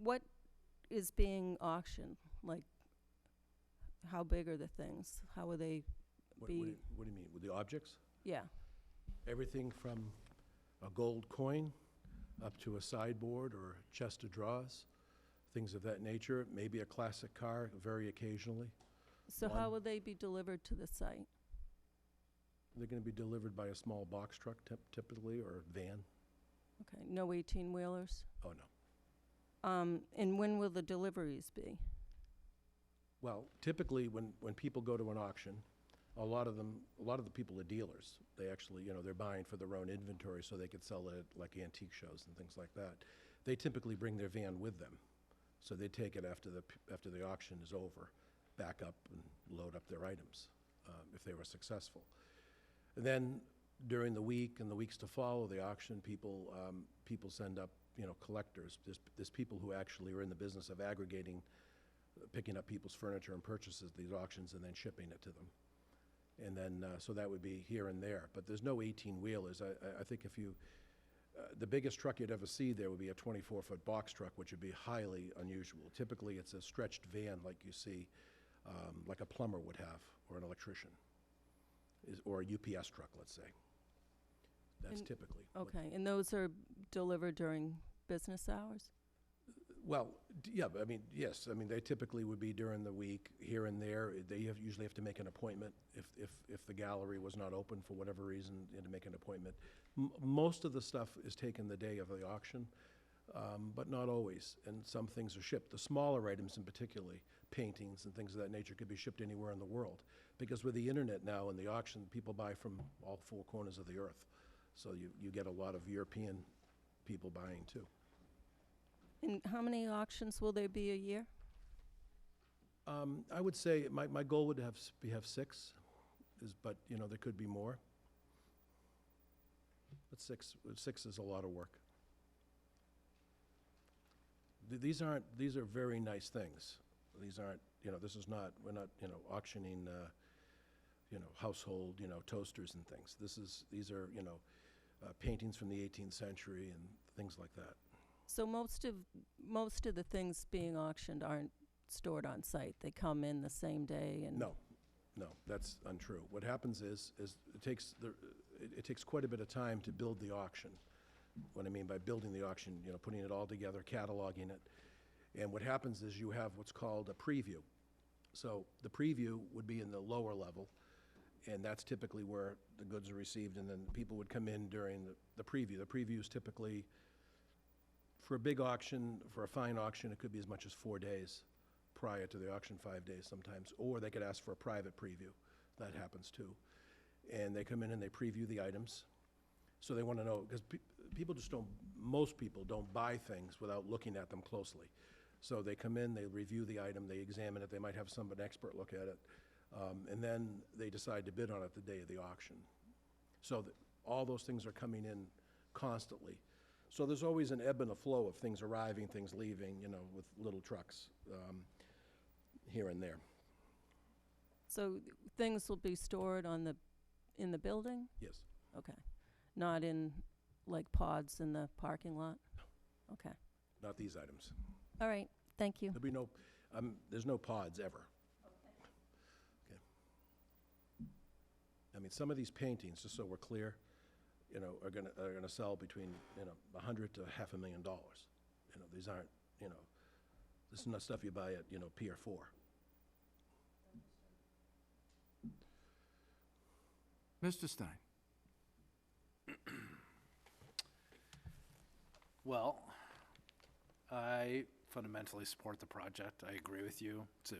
What is being auctioned? Like, how big are the things? How will they What be? do you mean, with the objects? Yeah, Everything from a gold coin up to a sideboard or a chest of drawers, things of that nature, maybe a classic car very occasionally. so how One. will they be delivered to the site? They're going to be delivered by a small box truck typically, or van. Okay, no 18-wheelers? Oh, no. And when will the deliveries be? Well, typically, when people go to an auction, a lot of the people are dealers. They actually, they're buying for their own inventory so they could sell it at like antique shows and things like that. They typically bring their van with them. So they take it after the auction is over, back up and load up their items, if they were successful. And then during the week and the weeks to follow the auction, people send up, collectors. There's people who actually are in the business of aggregating, picking up people's furniture and purchases at these auctions and then shipping it to them. And then, so that would be here and there. But there's no 18-wheelers. I think if you, the biggest truck you'd ever see there would be a 24-foot box truck, which would be highly unusual. Typically, it's a stretched van like you see, like a plumber would have, or an electrician, or a UPS truck, let's say. That's And- typically. what- Okay, and those are delivered during business hours? Well, yeah, I mean, yes, I mean, they typically would be during the week, here and there. They usually have to make an appointment if the gallery was not open for whatever reason, you had to make an appointment. Most of the stuff is taken the day of the auction, but not always, and some things are shipped. The smaller items in particular, paintings and things of that nature, could be shipped anywhere in the world. Because with the internet now and the auction, people buy from all four corners of the earth. So you get a lot of European people buying too. And how many auctions will there be a year? I would say my goal would have 6, but there could be more. But six is a lot of work. These are very nice things. These aren't, this is not, we're not, auctioning, household, toasters and things. These are, paintings from the 18th century and things like that. So most of the things being auctioned aren't stored on site. They come in the same day and. No, that's untrue. What happens is it takes quite a bit of time to build the auction. What I mean by building the auction, putting it all together, cataloging it. And what happens is you have what's called a preview. So the preview would be in the lower level, and that's typically where the goods are received, and then people would come in during the preview. The preview is typically, for a big auction, for a fine auction, it could be as much as 4 days prior to the auction, 5 days sometimes, or they could ask for a private preview. That happens too. And they come in and they preview the items. So they want to know, because most people don't buy things without looking at them closely. So they come in, they review the item, they examine it, they might have an expert look at it, and then they decide to bid on it the day of the auction. So all those things are coming in constantly. So there's always an ebb and a flow of things arriving, things leaving, with little trucks here and there. So things will be stored in the building? Yes. Okay. Not in, like, pods in the parking lot? Okay. Not these items. All right, thank you. There'll be there's no pods ever. Okay. I mean, some of these paintings, just so we're clear, are gonna sell between, $100,000 to $500,000. These aren't, this is not stuff you buy at, Pier 4. Mr. Stein? Well, I fundamentally support the project. I agree with you. It's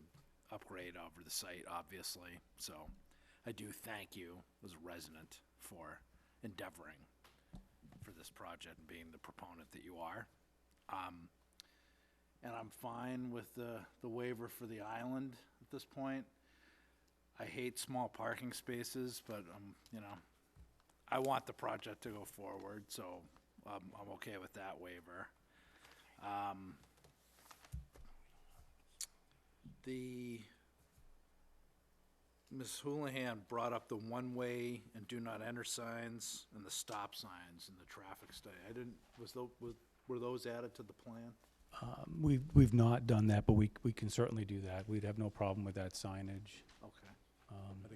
upgrade over the site, obviously. So I do thank you as a resident for endeavoring for this project and being the proponent that you are. And I'm fine with the waiver for the island at this point. I hate small parking spaces, but, you know, I want the project to go forward, so I'm okay with that waiver. Ms. Houlihan brought up the one-way and do not enter signs and the stop signs in the traffic study. I didn't, were those added to the plan? We've not done that, but we can certainly do that. We'd have no problem with that signage. Okay.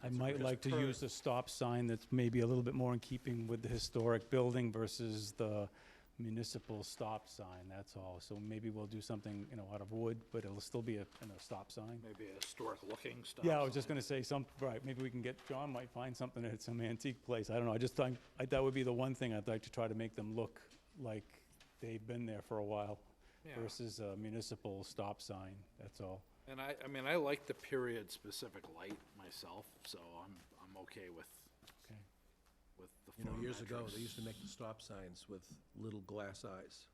think I it's might just like to use a stop sign that's maybe a little bit more in keeping with the historic building versus the municipal stop sign, that's all. So maybe we'll do something, you know, out of wood, but it'll still be a stop sign. Maybe a historic-looking stop Yeah, I was just sign. gonna say right, maybe we can John might find something at some antique place, I don't know, I just think, that would be the one thing I'd like to try to make them look like they've been there for a while Yeah. versus a municipal stop sign, that's all. And I mean, I like the period-specific light myself, so I'm okay with Okay. the You know, years ago, photometrics. they used to make the stop signs with little glass eyes,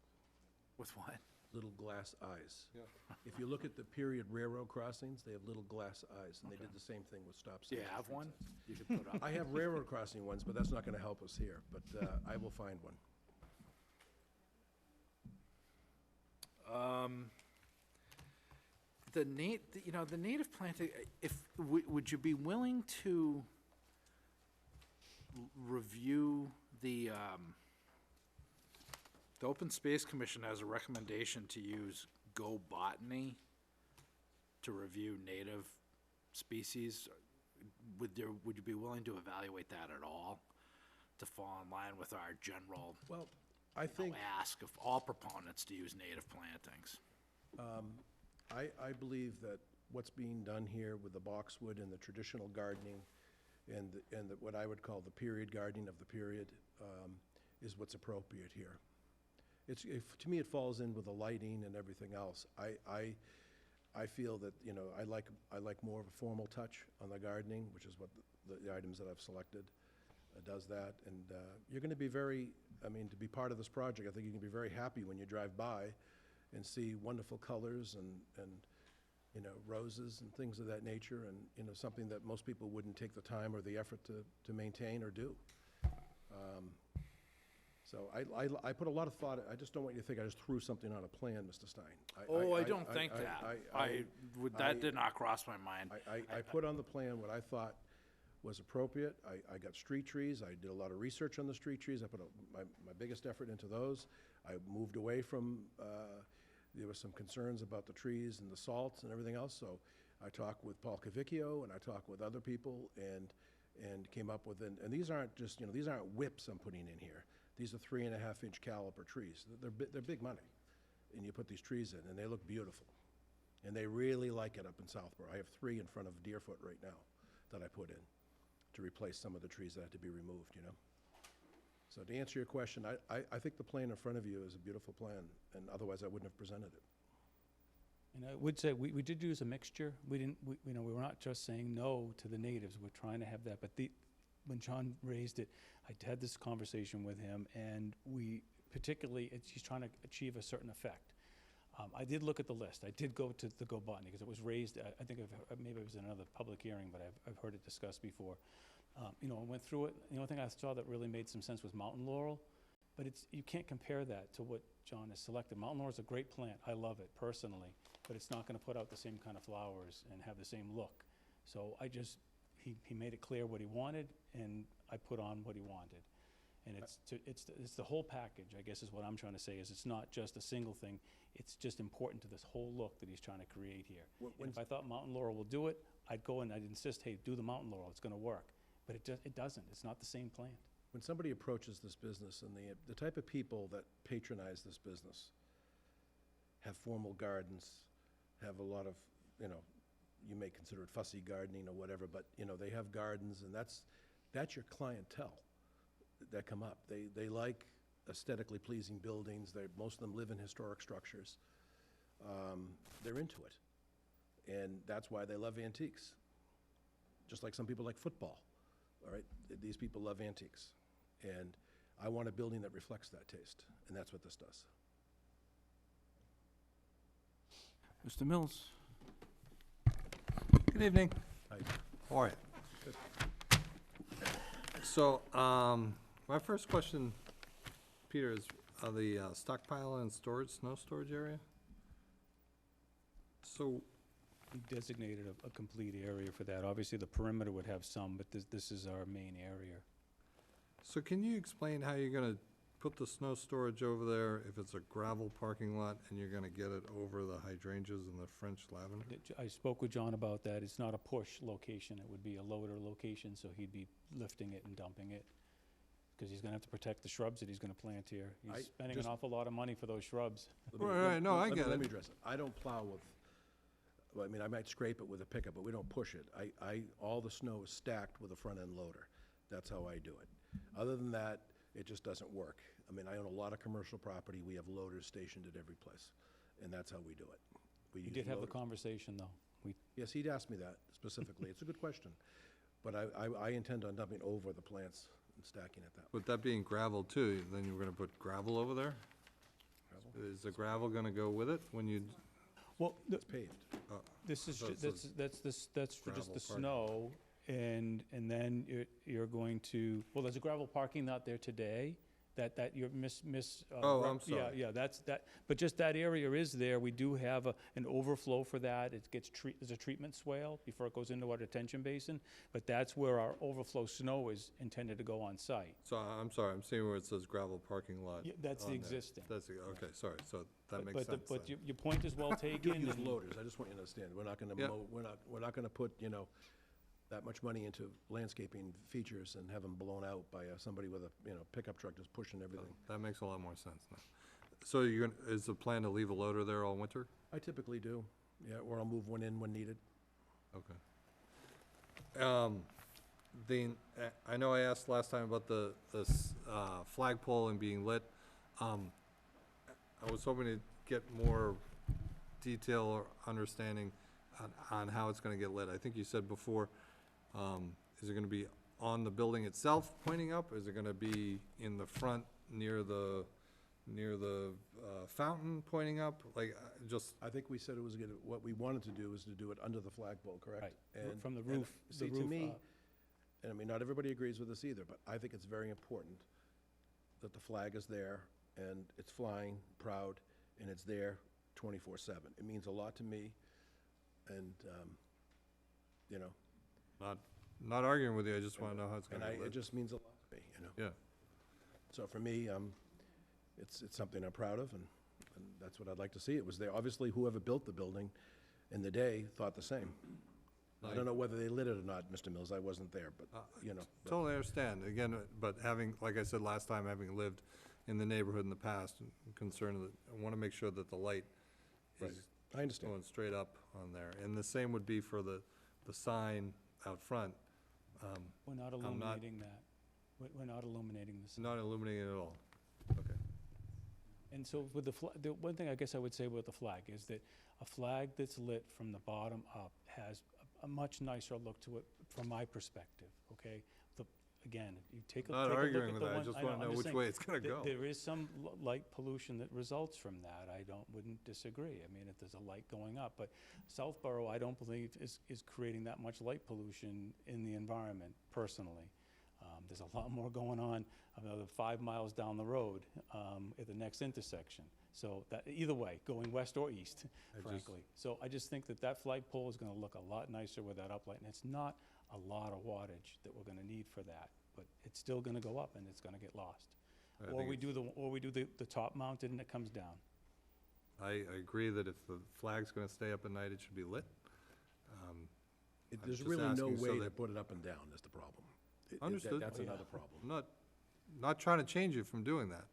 With what? little glass eyes. Yeah. If you look at the period railroad crossings, they have little glass eyes, and they did Okay. the same thing with stop Do signs. you and have street one? signs. You could put up? I have railroad crossing ones, but that's not gonna help us here, but, I will find one. The native planting, would you be willing to review the Open Space Commission has a recommendation to use Go Botany to review native species. Would you be willing to evaluate that at all, to fall in line with our general Well, I think, ask of all proponents to use native plantings? I believe that what's being done here with the boxwood and the traditional gardening and what I would call the period gardening of the period, is what's appropriate here. To me, it falls in with the lighting and everything else. I feel that, you know, I like more of a formal touch on the gardening, which is what the items that I've selected does that. And you're gonna be to be part of this project, I think you're gonna be very happy when you drive by and see wonderful colors and you know, roses and things of that nature, and, you know, something that most people wouldn't take the time or the effort to maintain or do. So I put a lot of thought, I just don't want you to think I just threw something on a plan, Mr. Stein. I don't think that. That did not cross my mind. I put on the plan what I thought was appropriate. I got street trees. I did a lot of research on the street trees. I put my biggest effort into those. I moved away from, there were some concerns about the trees and the salts and everything else. So I talked with Paul Cavicchio and I talked with other people and came up with, and these aren't just, you know, these aren't whips I'm putting in here. These are 3.5-inch caliber trees. They're big money. And you put these trees in and they look beautiful. And they really like it up in Southborough. I have 3 in front of Deerfoot right now that I put in to replace some of the trees that had to be removed, you know? So to answer your question, I think the plan in front of you is a beautiful plan, and otherwise I wouldn't have presented it. And I would say, we did use a mixture. We were not just saying no to the natives, we're trying to have that. But when John raised it, I had this conversation with him, and he's trying to achieve a certain effect. I did look at the list. I did go to the Go Botany, because it was raised, I think maybe it was in another public hearing, but I've heard it discussed before. I went through it. The only thing I saw that really made some sense was mountain laurel, but you can't compare that to what John has selected. Mountain laurel is a great plant. I love it personally, but it's not going to put out the same kind of flowers and have the same look. So he made it clear what he wanted, and I put on what he wanted. And it's the whole package, I guess, is what I'm trying to say, is it's not just a single thing. It's just important to this whole look that he's trying to create here. And if I thought mountain laurel will do it, I'd go and I'd insist, hey, do the mountain laurel, it's going to work. But it doesn't. It's not the same plant. When somebody approaches this business, and the type of people that patronize this business have formal gardens, have a lot of, you know, you may consider it fussy gardening or whatever, but, you know, they have gardens, and that's your clientele that come up. They like aesthetically pleasing buildings. Most of them live in historic structures. They're into it. And that's why they love antiques. Just like some people like football, all right? These people love antiques. And I want a building that reflects that taste, and that's what this does. Mr. Mills? Good evening. Hi. How are you? So, my first question, Peter, is the stockpile and storage, snow storage area? So, We designated a complete area for that. Obviously, the perimeter would have some, but this is our main area. so can you explain how you're gonna put the snow storage over there if it's a gravel parking lot and you're gonna get it over the hydrangeas and the French lavender? I spoke with John about that. It's not a push location. It would be a loader location, so he'd be lifting it and dumping it. Because he's gonna have to protect the shrubs that he's gonna plant here. I He's spending an just- awful lot of money for those shrubs. Right, no, I get Let it. me address it. I don't plow with, well, I mean, I might scrape it with a pickup, but we don't push it. All the snow is stacked with a front-end loader. That's how I do it. Other than that, it just doesn't work. I mean, I own a lot of commercial property. We have loaders stationed at every place, and that's how we do it. We We use did have the loaders. conversation, though. Yes, he'd asked me that specifically. It's a good question. But I intend on dumping over the plants and stacking it that way. With that being gravel too, then you're gonna put gravel over there? Gravel? Is the gravel gonna go with it when you, Well, It's paved. this is, So ju- it's that's for just gravel the parking. snow, and then you're going to, well, there's a gravel parking lot there today, that you're Oh, I'm sorry. Yeah, that, but just that area is there. We do have an overflow for that. It gets there's a treatment swale before it goes into our detention basin, but that's where our overflow snow is intended to go on site. so I'm sorry, I'm seeing where it says gravel parking lot. Yeah, that's the on there. existing. That's the, okay, sorry, so that But- makes but the- sense But then. your point is well We taken. do use and- loaders. I just want you to understand. We're not gonna Yeah. mow, we're not gonna put, that much money into landscaping features and have them blown out by somebody with a, pickup truck just pushing everything. That makes a lot more sense now. So you're gonna, is the plan to leave a loader there all winter? I typically do, yeah, or I'll move one in when needed. Okay. I know I asked last time about the flagpole and being lit. I was hoping to get more detail or understanding on how it's gonna get lit. I think you said before, is it gonna be on the building itself pointing up? Is it gonna be in the front near the fountain pointing up? Like, just, I think we said it was what we wanted to do was to do it under the flagpole, correct? Right, And- from the and roof, See, the to roof me, up. and I mean, not everybody agrees with this either, but I think it's very important that the flag is there and it's flying proud and it's there 24/7. It means a lot to me and, not arguing with you, I just wanna know how it's and gonna get it lit. just means a lot to me, Yeah. So for me, it's something I'm proud of and that's what I'd like to see. It was there. Obviously, whoever built the building in the day thought the same. I don't know whether they lit it or not, Mr. Mills. I wasn't there, but, but- Totally understand, again, but having, like I said last time, having lived in the neighborhood in the past, I'm concerned that, I wanna make sure that the light Right. is I understand. going straight up on there. And the same would be for the sign out front, We're not not- illuminating that. We're not illuminating the sign. not illuminating at all. Okay. And so with the one thing I guess I would say with the flag is that a flag that's lit from the bottom up has a much nicer look to it from my perspective, okay? Again, you take a Not look arguing at with the that, I one. just know, wanna I'm know just which saying way it's gonna go. There is some light pollution that results from that. I wouldn't disagree. I mean, if there's a light going up, but Southborough, I don't believe is creating that much light pollution in the environment personally. There's a lot more going on another 5 miles down the road at the next intersection. So that, either way, going west or east, frankly. So I just think that flagpole is gonna look a lot nicer with that uplight, and it's not a lot of wattage that we're gonna need for that, but it's still gonna go up and it's gonna get lost. I Or think we it's- do the top mounted and it comes down. I agree that if the flag's gonna stay up at night, it should be lit. I'm There's just really no asking so way to that- put it up and down, is the problem. Understood. That's Oh, yeah. another problem. I'm not trying to change you from doing that.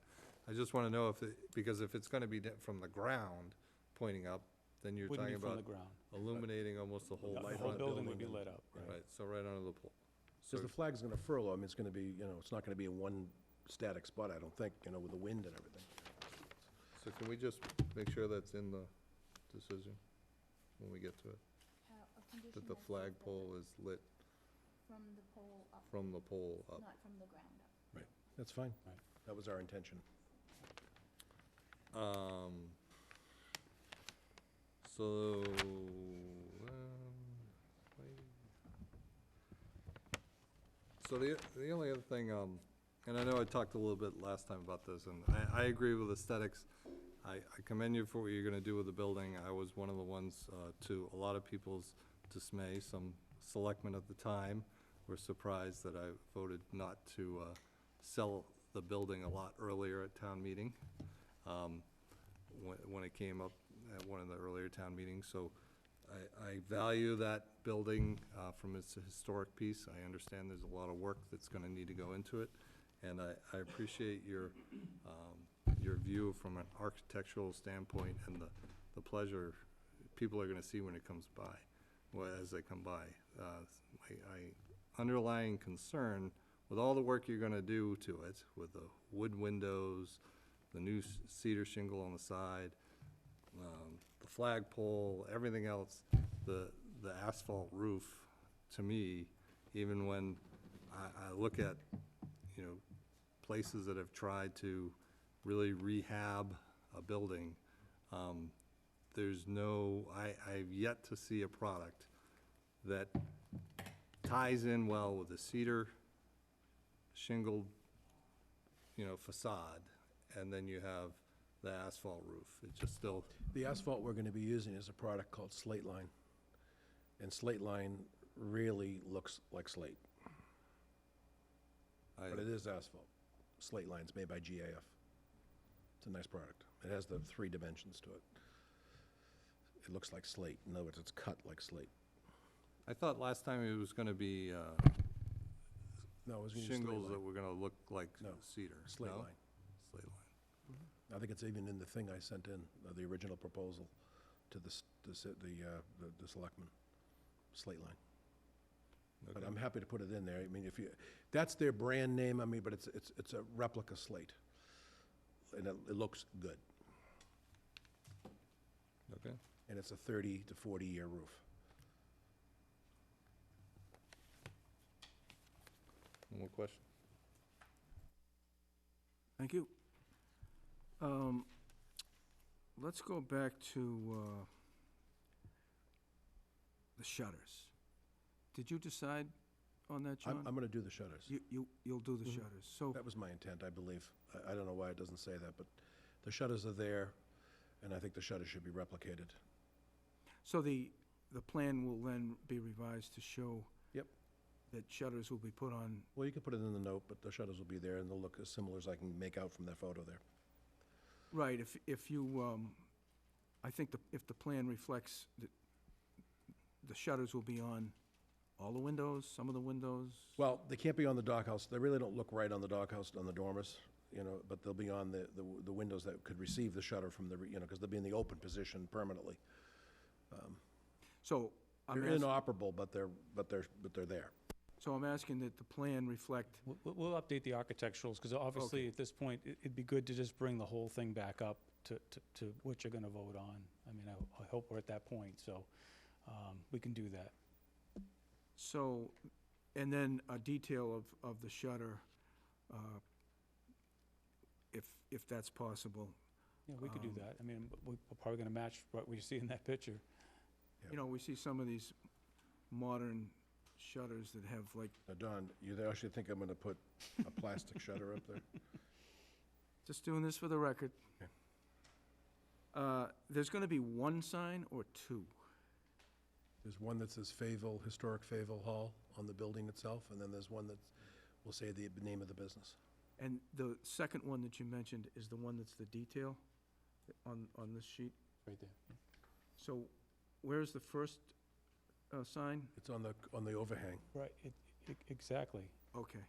I just wanna know because if it's gonna be from the ground pointing up, then you're Wouldn't talking be from the about ground. illuminating almost the whole The light whole on the building would be building lit up. Right, so right under the pole. Because the flag's gonna furlough, I mean, it's gonna be, it's not gonna be in one static spot, I don't think, with the wind and everything. So can we just make sure that's in the decision when we get to it? a condition that the that says flagpole is lit from the pole up, from the pole up. not from the ground up. That's fine. Right. That was our intention. So, so the only other thing, and I know I talked a little bit last time about this, and I agree with aesthetics. I commend you for what you're gonna do with the building. I was one of the ones, to a lot of people's dismay, some selectmen at the time were surprised that I voted not to, sell the building a lot earlier at town meeting, when it came up at one of the earlier town meetings. So I value that building, from its historic piece. I understand there's a lot of work that's gonna need to go into it, and I appreciate your view from an architectural standpoint and the pleasure people are gonna see when it comes by, well, as they come by. My underlying concern, with all the work you're gonna do to it, with the wood windows, the new cedar shingle on the side, the flagpole, everything else, the asphalt roof, to me, even when I look at, you know, places that have tried to really rehab a building, there's no, I've yet to see a product that ties in well with the cedar shingled, you know, facade, and then you have the asphalt roof. It just still, The asphalt we're gonna be using is a product called Slate Line. And Slate Line really looks like slate, but it is asphalt. Slate Line's made by GAF. It's a nice product. It has the 3 dimensions to it. It looks like slate. In other words, it's cut like slate. I thought last time it was gonna be, No, it was gonna be Slate shingles Line. that were gonna look like No, cedar. Slate No? Line. Slate line. I think it's even in the thing I sent in, the original proposal to the selectmen. Slate Line. But Okay. I'm happy to put it in there. I mean, if you, that's their brand name, I mean, but it's a replica slate. And it looks good. Okay. And it's a 30 to 40-year roof. One more question? Thank you. Let's go back to the shutters. Did you decide on that, John? I'm gonna do the shutters. You'll do the Mhm. shutters. So, That was my intent, I believe. I don't know why it doesn't say that, but the shutters are there, and I think the shutters should be replicated. so the plan will then be revised to show Yep. that shutters will be put on, Well, you can put it in the note, but the shutters will be there, and they'll look as similar as I can make out from that photo there. right, if you, I think if the plan reflects that the shutters will be on all the windows, some of the windows? Well, they can't be on the doghouse. They really don't look right on the doghouse, on the dormers, you know, but they'll be on the windows that could receive the shutter from the, you know, because they'll be in the open position permanently. So, I'm They're asking, inoperable, but they're there. so I'm asking that the plan reflect, We'll update the architecturals, because obviously, Okay. at this point, it'd be good to just bring the whole thing back up to what you're gonna vote on. I mean, I hope we're at that point, so we can do that. so, and then a detail of the shutter, if that's possible. Yeah, we could do Um, that. I mean, we're probably gonna match what we see in that picture. You know, we see some of these modern shutters that have like, Now, Don, you actually think I'm gonna put a plastic shutter up there? just doing this for the record. Okay. There's gonna be one sign or two? There's one that says Fayetteville, Historic Fayetteville Hall on the building itself, and then there's one that will say the name of the business. And the second one that you mentioned is the one that's the detail on this sheet? Right there. So where's the first sign? It's on the overhang. Right, exactly. Okay.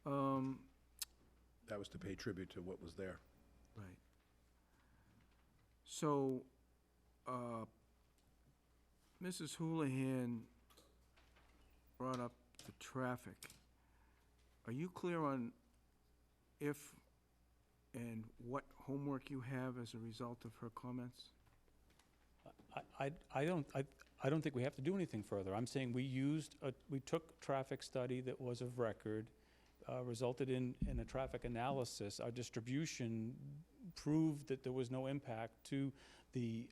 That was to pay tribute to what was there. Right. So, Mrs. Houlihan brought up the traffic. Are you clear on if and what homework you have as a result of her comments? I don't think we have to do anything further. I'm saying we took traffic study that was of record, resulted in a traffic analysis. Our distribution proved that there was no impact to the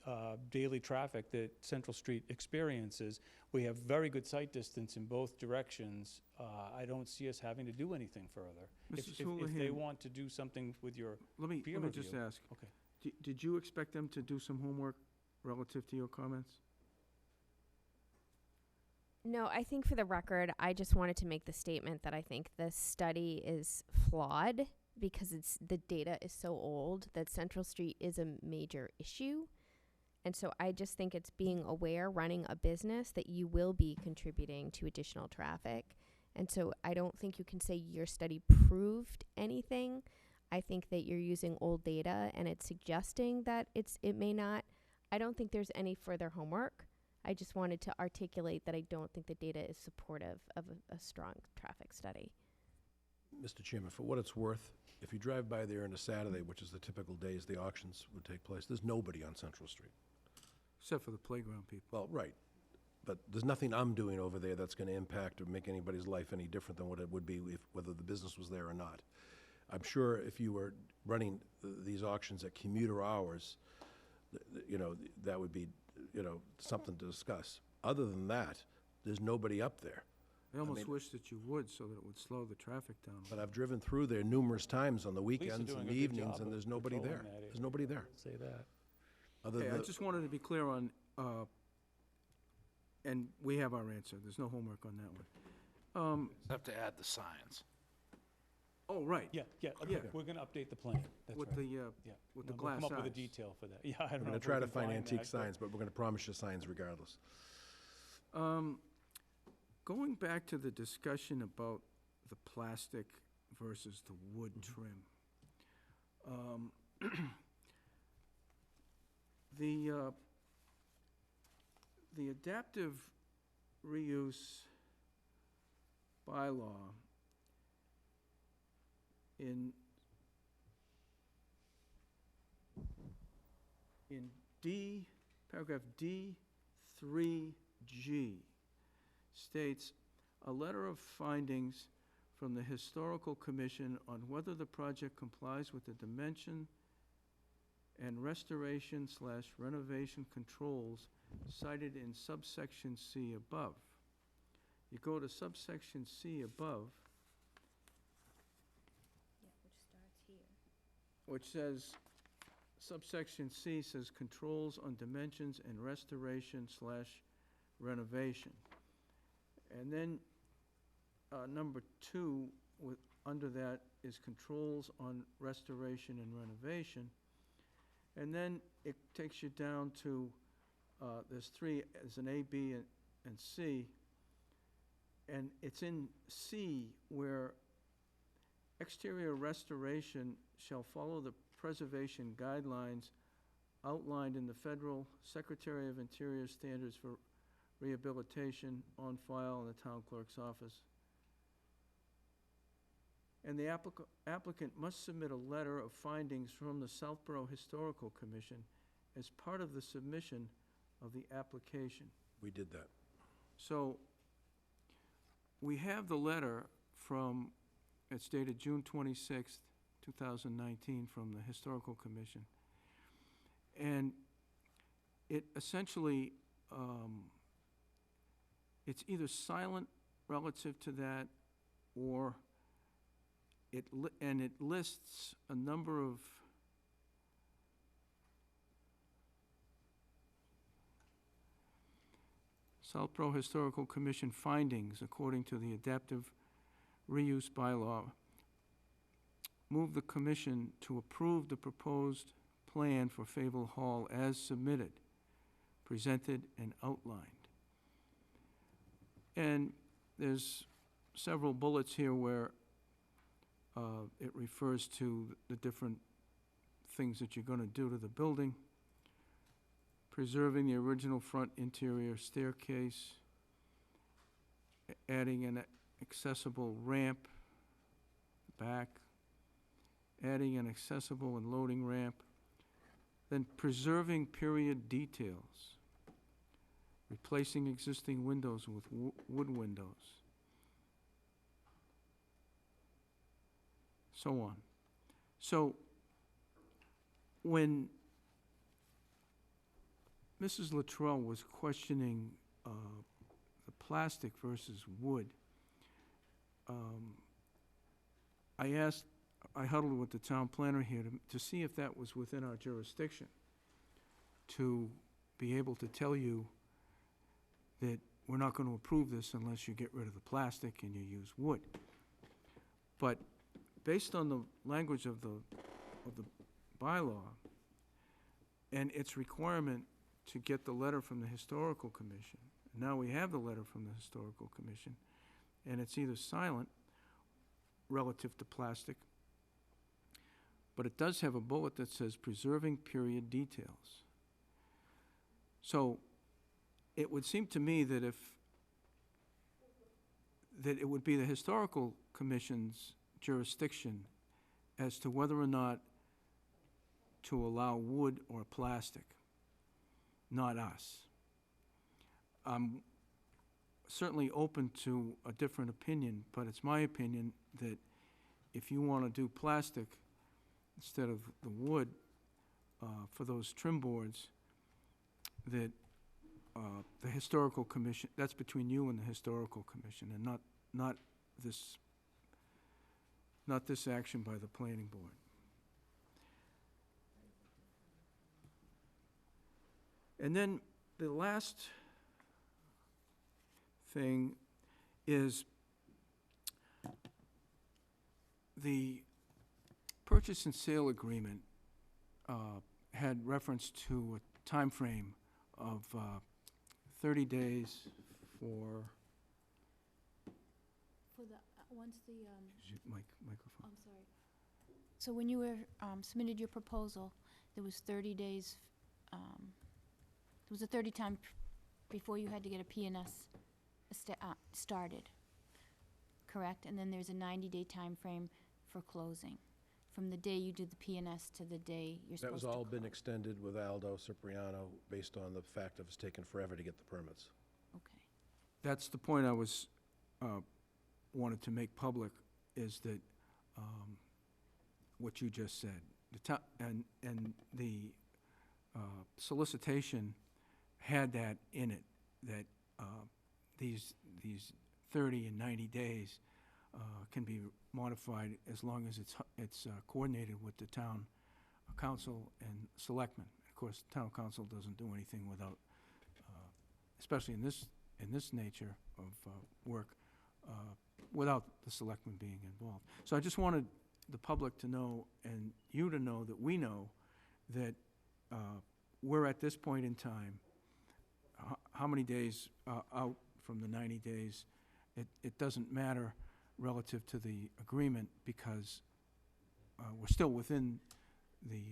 daily traffic that Central Street experiences. We have very good sight distance in both directions. I don't see us having to do anything further. If they Houlihan, want to do something with your let me peer just review. ask. Okay. Did you expect them to do some homework relative to your comments? No, I think for the record, I just wanted to make the statement that I think the study is flawed because the data is so old that Central Street is a major issue. And so I just think it's being aware, running a business, that you will be contributing to additional traffic. And so I don't think you can say your study proved anything. I think that you're using old data and it's suggesting that it may not. I don't think there's any further homework. I just wanted to articulate that I don't think the data is supportive of a strong traffic study. Mr. Chairman, for what it's worth, if you drive by there on a Saturday, which is the typical days the auctions would take place, there's nobody on Central Street. Except for the playground people. Well, right. But there's nothing I'm doing over there that's going to impact or make anybody's life any different than what it would be whether the business was there or not. I'm sure if you were running these auctions at commuter hours, that would be, something to discuss. Other than that, there's nobody up there. I almost wish that you would, so that it would slow the traffic down. But I've driven through there numerous times on the Police are weekends doing and a the good evenings, job and of there's nobody there. patrolling that area. There's nobody there. I'll say that. Other Okay, I than, just wanted to be clear on, and we have our answer. There's no homework on that one. Just have to add the signs. Oh, right. Yeah, Yeah. we're gonna update the plan. That's With right. the, Yeah. with the We'll glass come up with a eyes. detail for that. Yeah, I we're don't know. going to if we try to can find antique that, but- signs, but we're going to promise you signs regardless. Going back to the discussion about the plastic versus the wood trim. The adaptive reuse bylaw in D, paragraph D3G states, a letter of findings from the Historical Commission on whether the project complies with the dimension and restoration/renovation controls cited in subsection C above. You go to subsection C above, which says, subsection C says controls on dimensions and restoration/renovation. And then number 2, under that is controls on restoration and renovation. And then it takes you down to, there's an A, B, and C. And it's in C where exterior restoration shall follow the preservation guidelines outlined in the Federal Secretary of Interior Standards for Rehabilitation on file in the town clerk's office. And the applicant must submit a letter of findings from the Southborough Historical Commission as part of the submission of the application. We did that. So we have the letter from, it's dated June 26th, 2019, from the Historical Commission. And it essentially, it's either silent relative to that, or it lists a number of Southborough Historical Commission findings according to the adaptive reuse bylaw. Move the commission to approve the proposed plan for Fable Hall as submitted, presented, and outlined. And there's several bullets here where it refers to the different things that you're going to do to the building. Preserving the original front interior staircase, adding an accessible ramp back, adding an accessible and loading ramp, then preserving period details, replacing existing windows with wood windows, so on. So when Mrs. Luttrell was questioning the plastic versus wood, I huddled with the town planner here to see if that was within our jurisdiction, to be able to tell you that we're not going to approve this unless you get rid of the plastic and you use wood. But based on the language of the bylaw and its requirement to get the letter from the Historical Commission, and now we have the letter from the Historical Commission, and it's either silent relative to plastic, but it does have a bullet that says preserving period details. So it would seem to me that that it would be the Historical Commission's jurisdiction as to whether or not to allow wood or plastic, not us. I'm certainly open to a different opinion, but it's my opinion that if you want to do plastic instead of the wood for those trim boards, that the Historical Commission, that's between you and the Historical Commission, and not this action by the Planning Board. And then the last thing is the purchase and sale agreement had reference to a time frame of 30 days for the, once the, microphone. I'm sorry. So when you were, submitted your proposal, there was 30 days, there was a 30 time before you had to get a PNS started, correct? And then there's a 90-day time frame for closing, from the day you did the PNS to the day you're supposed to That was close. all been extended with Aldo Cipriano based on the fact of it's taken forever to get the permits. Okay. That's the point I was, wanted to make public, is that what you just said. And the solicitation had that in it, that these 30 and 90 days can be modified as long as it's coordinated with the town council and selectmen. Of course, town council doesn't do anything without, especially in this nature of work, without the selectmen being involved. So I just wanted the public to know, and you to know, that we know that we're at this point in time, how many days out from the 90 days, it doesn't matter relative to the agreement, because we're still within the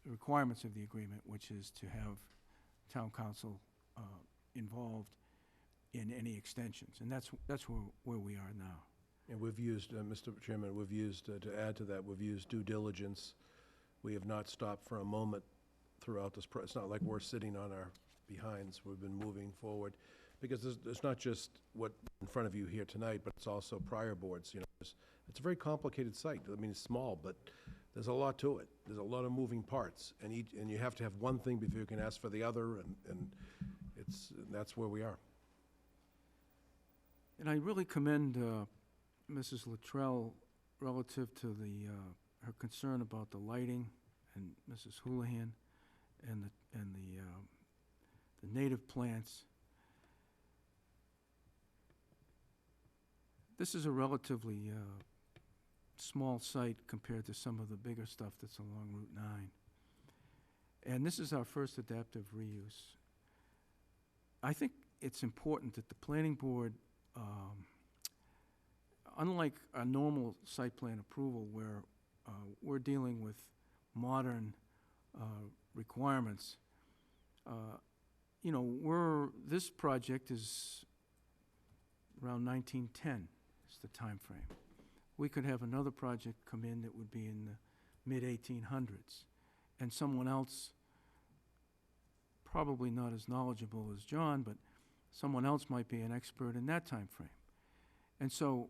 requirements of the agreement, which is to have town council involved in any extensions, and that's where we are now. And we've used, Mr. Chairman, we've used, to add to that, we've used due diligence. We have not stopped for a moment throughout this, it's not like we're sitting on our behinds. We've been moving forward, because there's not just what in front of you here tonight, but it's also prior boards. You know, it's a very complicated site. I mean, it's small, but there's a lot to it. There's a lot of moving parts, and you have to have one thing before you can ask for the other, and that's where we are. And I really commend Mrs. Luttrell relative to her concern about the lighting, and Mrs. Houlihan, and the native plants. This is a relatively small site compared to some of the bigger stuff that's along Route 9. And this is our first adaptive reuse. I think it's important that the planning board, unlike a normal site plan approval where we're dealing with modern requirements, you know, this project is around 1910 is the time frame. We could have another project come in that would be in the mid-1800s, and someone else probably not as knowledgeable as John, but someone else might be an expert in that time frame. And so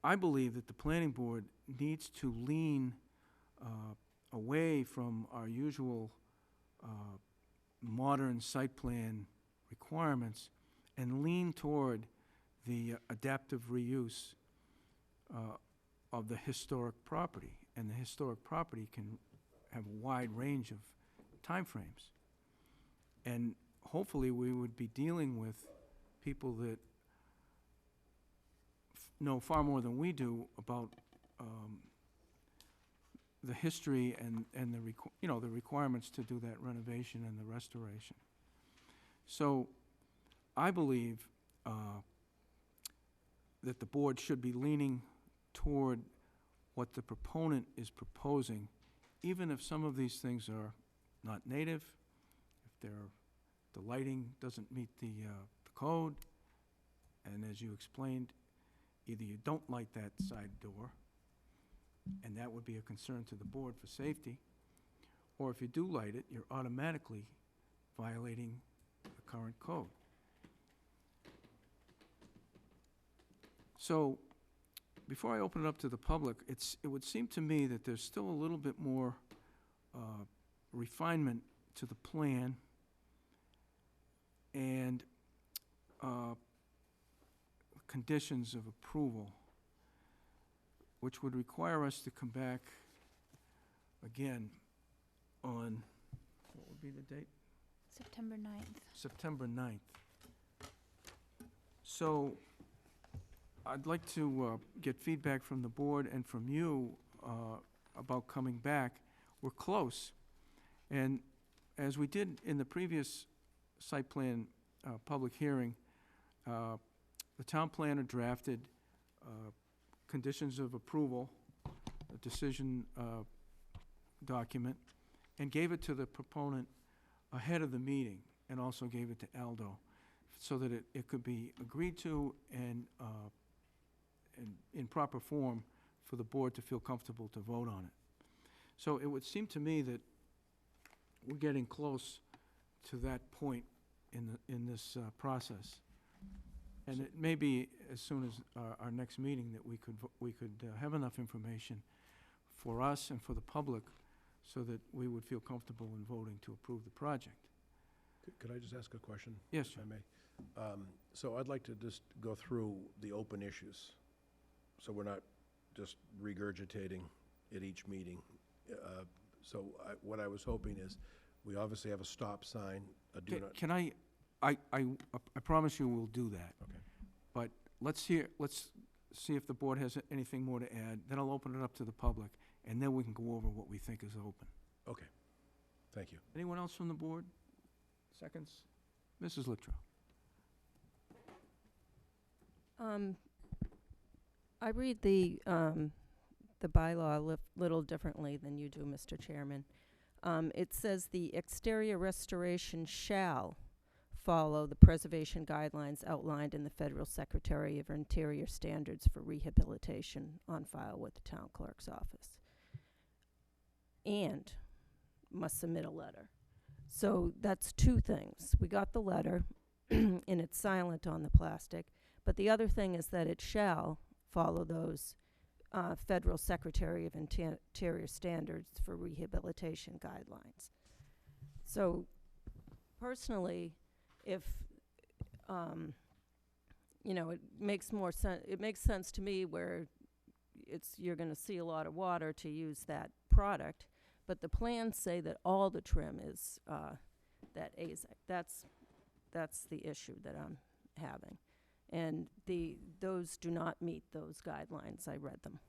I believe that the planning board needs to lean away from our usual modern site plan requirements and lean toward the adaptive reuse of the historic property. And the historic property can have a wide range of timeframes. And hopefully we would be dealing with people that know far more than we do about the history and the requirements to do that renovation and the restoration. So I believe that the board should be leaning toward what the proponent is proposing, even if some of these things are not native, if the lighting doesn't meet the code, and as you explained, either you don't light that side door, and that would be a concern to the board for safety, or if you do light it, you're automatically violating the current code. So, before I open it up to the public, it would seem to me that there's still a little bit more refinement to the plan and conditions of approval, which would require us to come back again on, what would be the date? September 9th. September 9th. So I'd like to get feedback from the board and from you about coming back. We're close. And as we did in the previous site plan public hearing, the town planner drafted conditions of approval, a decision document, and gave it to the proponent ahead of the meeting, and also gave it to Aldo, so that it could be agreed to and in proper form for the board to feel comfortable to vote on it. So it would seem to me that we're getting close to that point in this process. And it may be as soon as our next meeting that we could have enough information for us and for the public so that we would feel comfortable in voting to approve the project. Could I just ask a question? Yes, If sir. I may. So I'd like to just go through the open issues, so we're not just regurgitating at each meeting. So what I was hoping is, we obviously have a stop sign, a do not. Can I promise you we'll do that. Okay. But let's see if the board has anything more to add, then I'll open it up to the public, and then we can go over what we think is open. Okay, thank you. Anyone else from the board? Seconds? Mrs. Littrow. I read the bylaw a little differently than you do, Mr. Chairman. It says the exterior restoration shall follow the preservation guidelines outlined in the Federal Secretary of Interior Standards for Rehabilitation on file with the town clerk's office, and must submit a letter. So that's two things. We got the letter, and it's silent on the plastic, but the other thing is that it shall follow those Federal Secretary of Interior Standards for Rehabilitation guidelines. So personally, if it makes more sense. It makes sense to me where you're going to see a lot of water to use that product, but the plans say that all the trim is that AZEC. That's the issue that I'm having, and those do not meet those guidelines. I read them.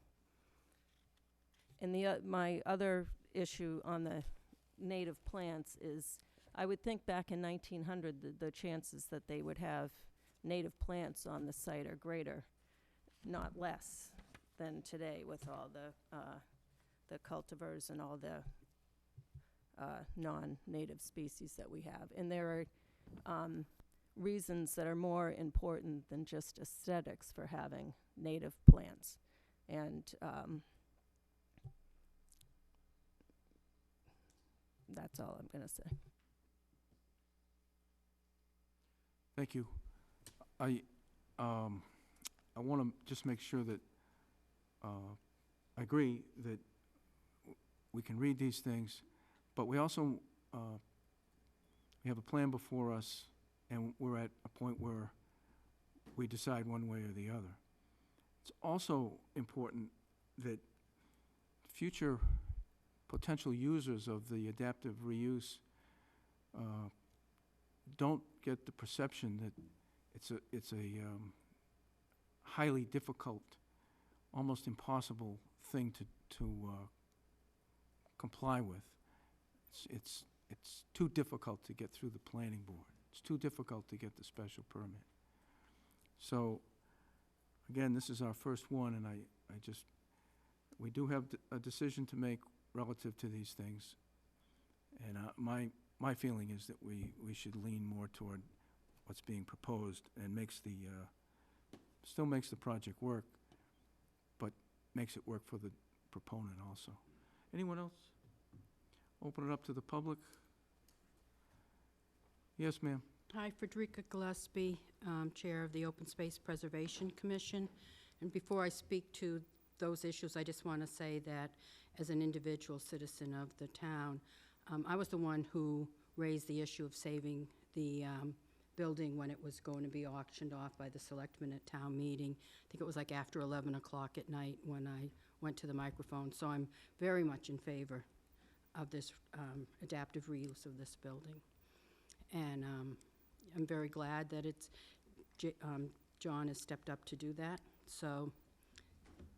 And my other issue on the native plants is, I would think back in 1900, the chances that they would have native plants on the site are greater, not less, than today with all the cultivars and all the non-native species that we have. And there are reasons that are more important than just aesthetics for having native plants. And that's all I'm going to say. Thank you. I want to just make sure that, I agree that we can read these things, but we also, we have a plan before us, and we're at a point where we decide one way or the other. It's also important that future potential users of the adaptive reuse don't get the perception that it's a highly difficult, almost impossible thing to comply with. It's too difficult to get through the planning board. It's too difficult to get the special permit. So, again, this is our first one, and we do have a decision to make relative to these things. And my feeling is that we should lean more toward what's being proposed and still makes the project work, but makes it work for the proponent also. Anyone else? Open it up to the public. Yes, ma'am. Hi, Frederica Gillespie, Chair of the Open Space Preservation Commission. And before I speak to those issues, I just want to say that as an individual citizen of the town, I was the one who raised the issue of saving the building when it was going to be auctioned off by the selectmen at town meeting. I think it was like after 11 o'clock at night when I went to the microphone. So I'm very much in favor of this adaptive reuse of this building. And I'm very glad that John has stepped up to do that. So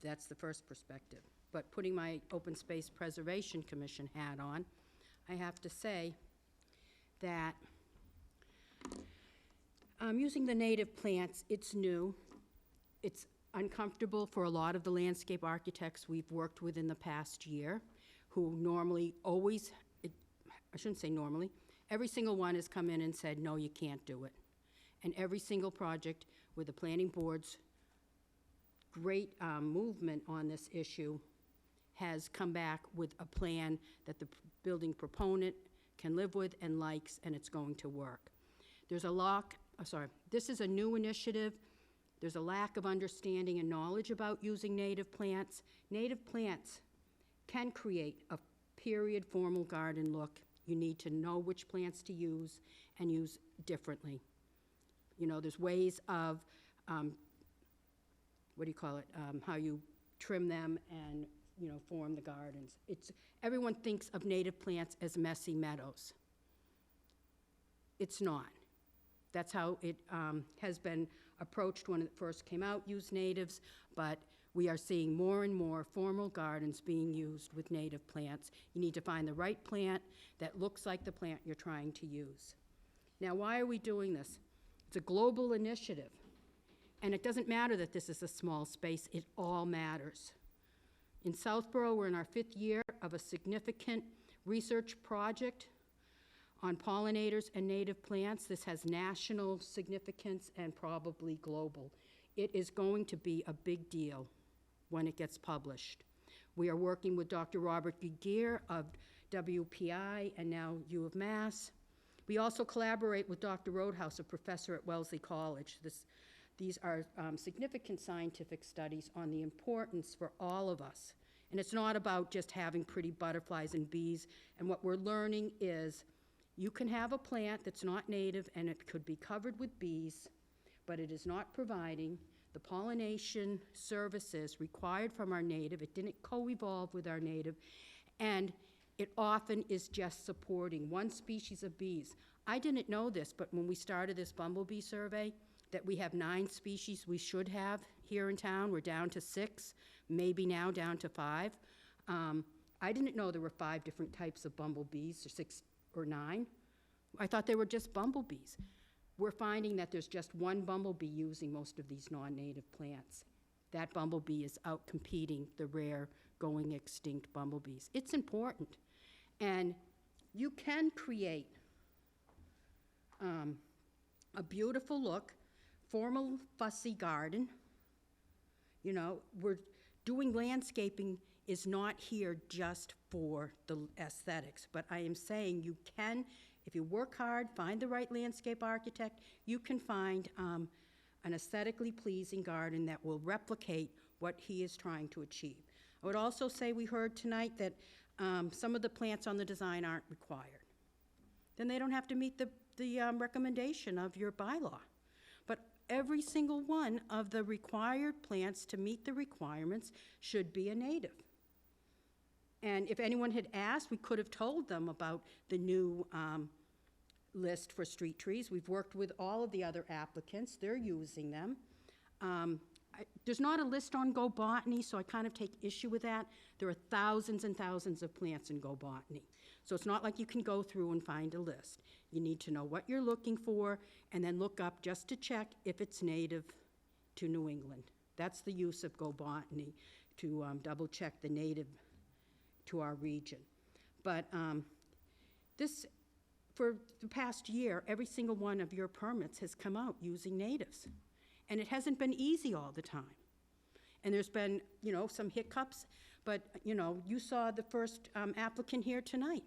that's the first perspective. But putting my Open Space Preservation Commission hat on, I have to say that using the native plants, it's new. It's uncomfortable for a lot of the landscape architects we've worked with in the past year, who normally always, I shouldn't say normally, every single one has come in and said, no, you can't do it. And every single project with the planning board's great movement on this issue has come back with a plan that the building proponent can live with and likes, and it's going to work. There's a this is a new initiative. There's a lack of understanding and knowledge about using native plants. Native plants can create a period formal garden look. You need to know which plants to use and use differently. You know, there's ways of, how you trim them and, you know, form the gardens. Everyone thinks of native plants as messy meadows. It's not. That's how it has been approached when it first came out, use natives, but we are seeing more and more formal gardens being used with native plants. You need to find the right plant that looks like the plant you're trying to use. Now, why are we doing this? It's a global initiative, and it doesn't matter that this is a small space, it all matters. In Southborough, we're in our 5th year of a significant research project on pollinators and native plants. This has national significance and probably global. It is going to be a big deal when it gets published. We are working with Dr. Robert Gegeer of WPI and now U of Mass. We also collaborate with Dr. Roadhouse, a professor at Wellesley College. These are significant scientific studies on the importance for all of us. And it's not about just having pretty butterflies and bees. And what we're learning is you can have a plant that's not native and it could be covered with bees, but it is not providing the pollination services required from our native. It didn't co-evolve with our native, and it often is just supporting one species of bees. I didn't know this, but when we started this bumblebee survey, that we have 9 species we should have here in town. We're down to 6, maybe now down to 5. I didn't know there were 5 different types of bumblebees, or 6 or 9. I thought they were just bumblebees. We're finding that there's just one bumblebee using most of these non-native plants. That bumblebee is out competing the rare, going extinct bumblebees. It's important. And you can create a beautiful look, formal, fussy garden. You know, we're doing landscaping is not here just for the aesthetics, but I am saying you can If you work hard, find the right landscape architect, you can find an aesthetically pleasing garden that will replicate what he is trying to achieve. I would also say we heard tonight that some of the plants on the design aren't required. Then they don't have to meet the recommendation of your bylaw. But every single one of the required plants to meet the requirements should be a native. And if anyone had asked, we could have told them about the new list for street trees. We've worked with all of the other applicants. They're using them. There's not a list on Go Botany, so I kind of take issue with that. There are thousands and thousands of plants in Go Botany. So it's not like you can go through and find a list. You need to know what you're looking for and then look up just to check if it's native to New England. That's the use of Go Botany, to double check the native to our region. But for the past year, every single one of your permits has come out using natives. And it hasn't been easy all the time. And there's been, some hiccups, but, you saw the first applicant here tonight.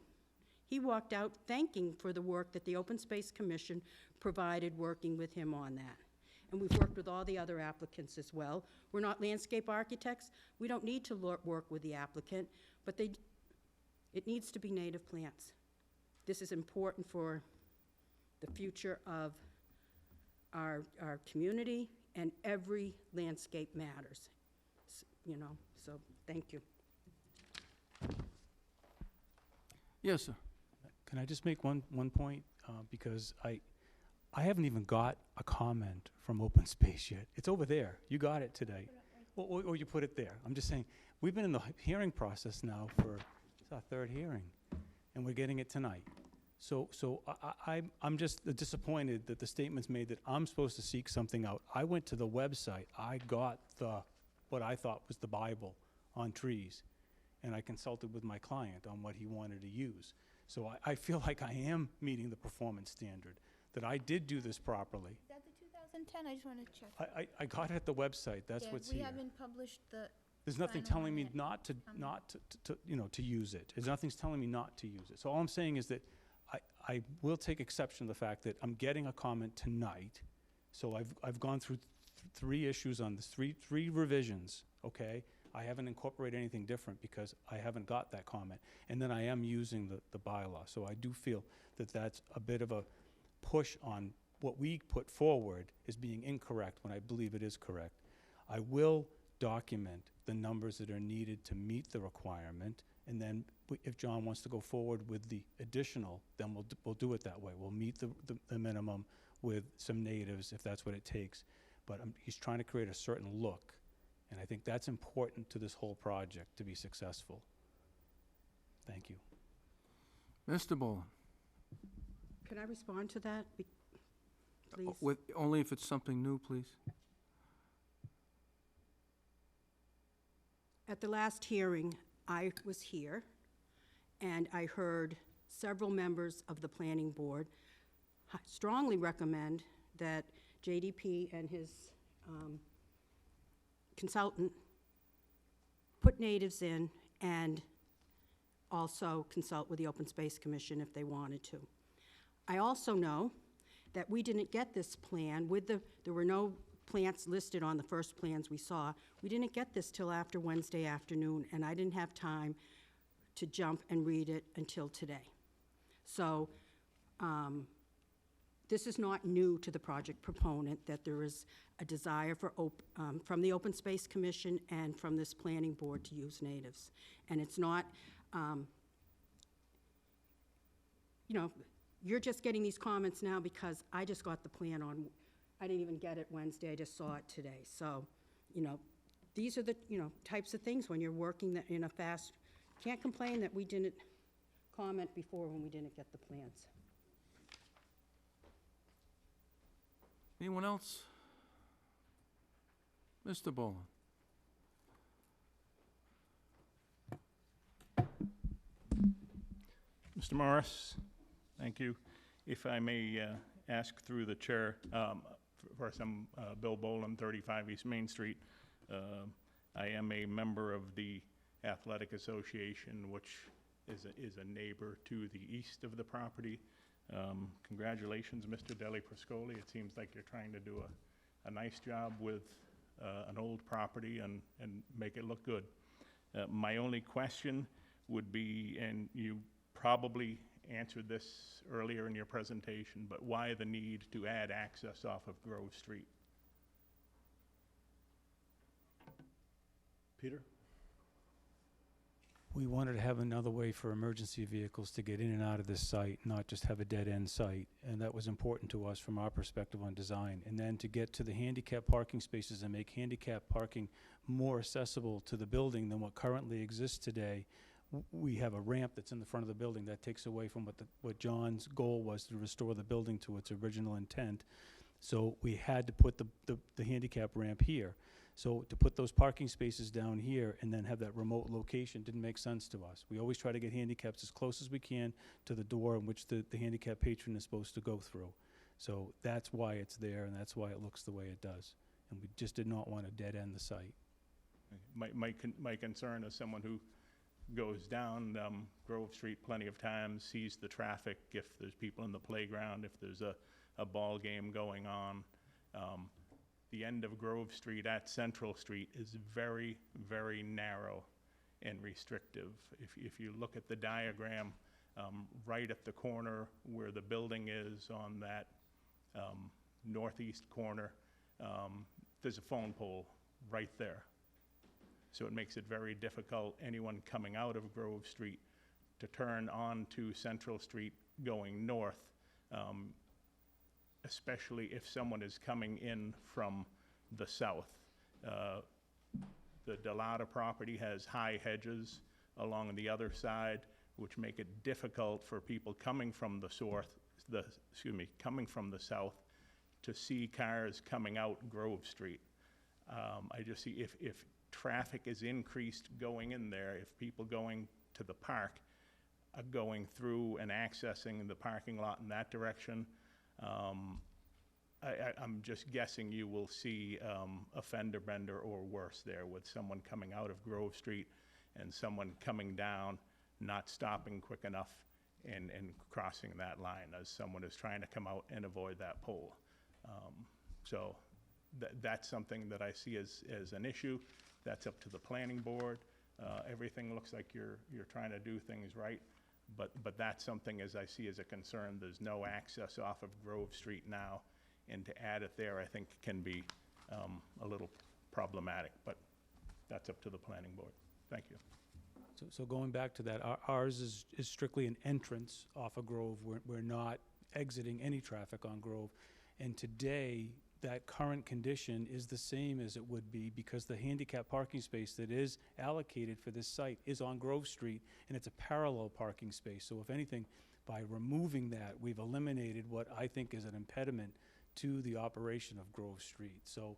He walked out thanking for the work that the Open Space Commission provided working with him on that. And we've worked with all the other applicants as well. We're not landscape architects. We don't need to work with the applicant, but it needs to be native plants. This is important for the future of our community, and every landscape matters, so thank you. Yes, sir. Can I just make one point? Because I haven't even got a comment from Open Space yet. It's over there. You got it today. Or you put it there. I'm just saying, we've been in the hearing process now it's our third hearing, and we're getting it tonight. So I'm just disappointed that the statement's made that I'm supposed to seek something out. I went to the website. I got what I thought was the Bible on trees, and I consulted with my client on what he wanted to use. So I feel like I am meeting the performance standard, that I did do this properly. Is that the 2010? I just want to check. I got it at the website. That's what's we here. haven't published the. There's nothing final telling one me yet. not to use it. There's nothing's telling me not to use it. So all I'm saying is that I will take exception to the fact that I'm getting a comment tonight. So I've gone through three issues on this, three revisions, okay? I haven't incorporated anything different because I haven't got that comment. And then I am using the bylaw. So I do feel that that's a bit of a push on what we put forward as being incorrect when I believe it is correct. I will document the numbers that are needed to meet the requirement, and then if John wants to go forward with the additional, then we'll do it that way. We'll meet the minimum with some natives if that's what it takes. But he's trying to create a certain look, and I think that's important to this whole project to be successful. Thank you. Mr. Boland. Can I respond to that, please? Only if it's something new, please. At the last hearing, I was here, and I heard several members of the planning board strongly recommend that JDP and his consultant put natives in and also consult with the Open Space Commission if they wanted to. I also know that we didn't get this plan there were no plants listed on the first plans we saw. We didn't get this till after Wednesday afternoon, and I didn't have time to jump and read it until today. So this is not new to the project proponent, that there is a desire from the Open Space Commission and from this planning board to use natives. And it's not, you're just getting these comments now because I just got the plan I didn't even get it Wednesday, I just saw it today. So, these are the, types of things when you're working in a fast, can't complain that we didn't comment before when we didn't get the plans. Anyone else? Mr. Boland. Mr. Morris, thank you. If I may ask through the chair, first, I'm Bill Boland, 35 East Main Street. I am a member of the Athletic Association, which is a neighbor to the east of the property. Congratulations, Mr. Deli Proscoli. It seems like you're trying to do a nice job with an old property and make it look good. My only question would be, and you probably answered this earlier in your presentation, but why the need to add access off of Grove Street? Peter? We wanted to have another way for emergency vehicles to get in and out of this site, not just have a dead-end site. And that was important to us from our perspective on design. And then to get to the handicap parking spaces and make handicap parking more accessible to the building than what currently exists today, we have a ramp that's in the front of the building that takes away from what John's goal was, to restore the building to its original intent. So we had to put the handicap ramp here. So to put those parking spaces down here and then have that remote location didn't make sense to us. We always try to get handicaps as close as we can to the door in which the handicap patron is supposed to go through. So that's why it's there, and that's why it looks the way it does. And we just did not want to dead-end the site. My concern as someone who goes down Grove Street plenty of times, sees the traffic, if there's people in the playground, if there's a ball game going on. The end of Grove Street at Central Street is very, very narrow and restrictive. If you look at the diagram, right at the corner where the building is on that northeast corner, there's a phone pole right there. So it makes it very difficult, anyone coming out of Grove Street, to turn onto Central Street going north, especially if someone is coming in from the south. The Delata property has high hedges along the other side, which make it difficult for people coming from coming from the south to see cars coming out Grove Street. I just see if traffic is increased going in there, if people going to the park are going through and accessing the parking lot in that direction, I'm just guessing you will see a fender bender or worse there, with someone coming out of Grove Street and someone coming down, not stopping quick enough and crossing that line as someone is trying to come out and avoid that pole. So that's something that I see as an issue. That's up to the planning board. Everything looks like you're trying to do things right, but that's something as I see as a concern. There's no access off of Grove Street now, and to add it there, I think can be a little problematic, but that's up to the planning board. Thank you. So going back to that, ours is strictly an entrance off of Grove. We're not exiting any traffic on Grove. And today, that current condition is the same as it would be, because the handicap parking space that is allocated for this site is on Grove Street, and it's a parallel parking space. So if anything, by removing that, we've eliminated what I think is an impediment to the operation of Grove Street. So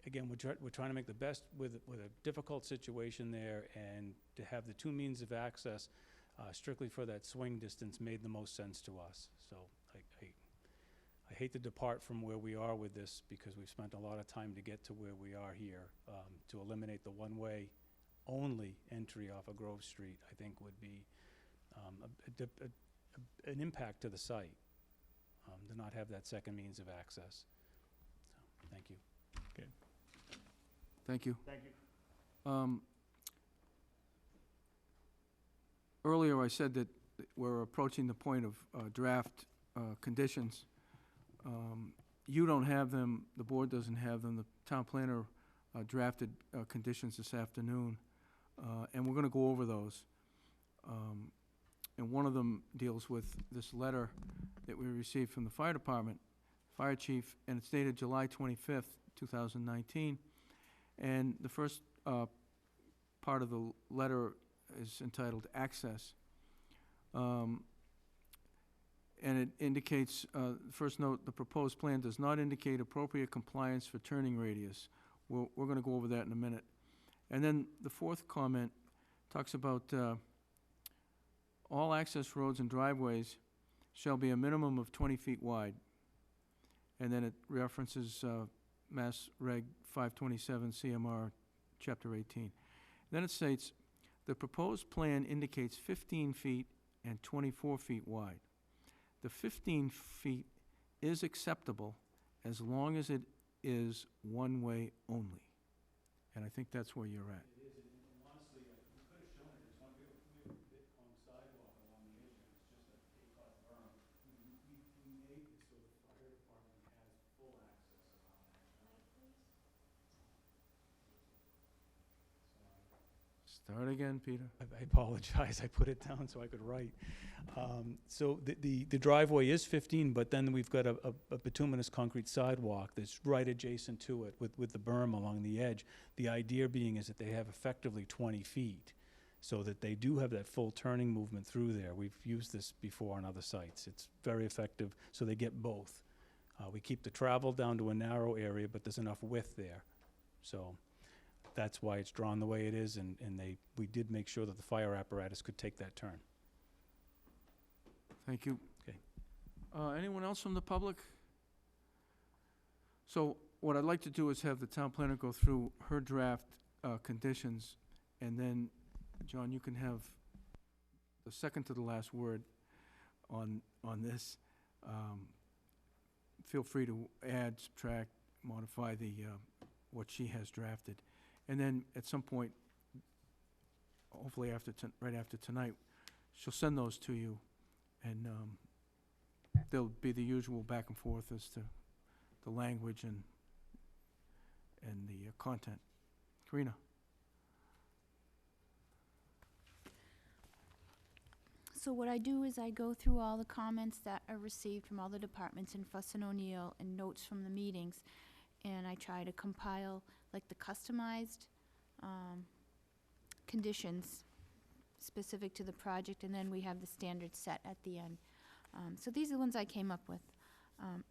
again, we're trying to make the best with a difficult situation there, and to have the two means of access strictly for that swing distance made the most sense to us. So I hate to depart from where we are with this, because we've spent a lot of time to get to where we are here. To eliminate the one-way only entry off of Grove Street, I think would be an impact to the site, to not have that second means of access. So, thank you. Okay. Thank you. Thank you. Earlier, I said that we're approaching the point of draft conditions. You don't have them, the board doesn't have them. The town planner drafted conditions this afternoon, and we're going to go over those. And one of them deals with this letter that we received from the fire department, fire chief, and it's dated July 25th, 2019. And the first part of the letter is entitled Access. And it indicates, first note, the proposed plan does not indicate appropriate compliance for turning radius. We're going to go over that in a minute. And then the fourth comment talks about all access roads and driveways shall be a minimum of 20 feet wide. And then it references Mass Reg 527 CMR Chapter 18. Then it states, the proposed plan indicates 15 feet and 24 feet wide. The 15 feet is acceptable as long as it is one-way only. And I think that's where you're at. It is, and honestly, we could have shown it as one big sidewalk along the edge, and it's just a eight-foot berm. We made it so the fire department has full access around that. Start again, Peter. I apologize, I put it down so I could write. So the driveway is 15, but then we've got a bituminous concrete sidewalk that's right adjacent to it with the berm along the edge. The idea being is that they have effectively 20 feet, so that they do have that full turning movement through there. We've used this before on other sites. It's very effective, so they get both. We keep the travel down to a narrow area, but there's enough width there. So that's why it's drawn the way it is, and we did make sure that the fire apparatus could take that turn. Thank you. Okay. Anyone else from the public? So what I'd like to do is have the town planner go through her draft conditions, and then, John, you can have the second to the last word on this. Feel free to add, subtract, modify what she has drafted. And then at some point, hopefully right after tonight, she'll send those to you, and there'll be the usual back and forth as to the language and the content. Karina? So what I do is I go through all the comments that are received from all the departments in Fuss and O'Neill and notes from the meetings, and I try to compile like the customized conditions specific to the project, and then we have the standard set at the end. So these are the ones I came up with.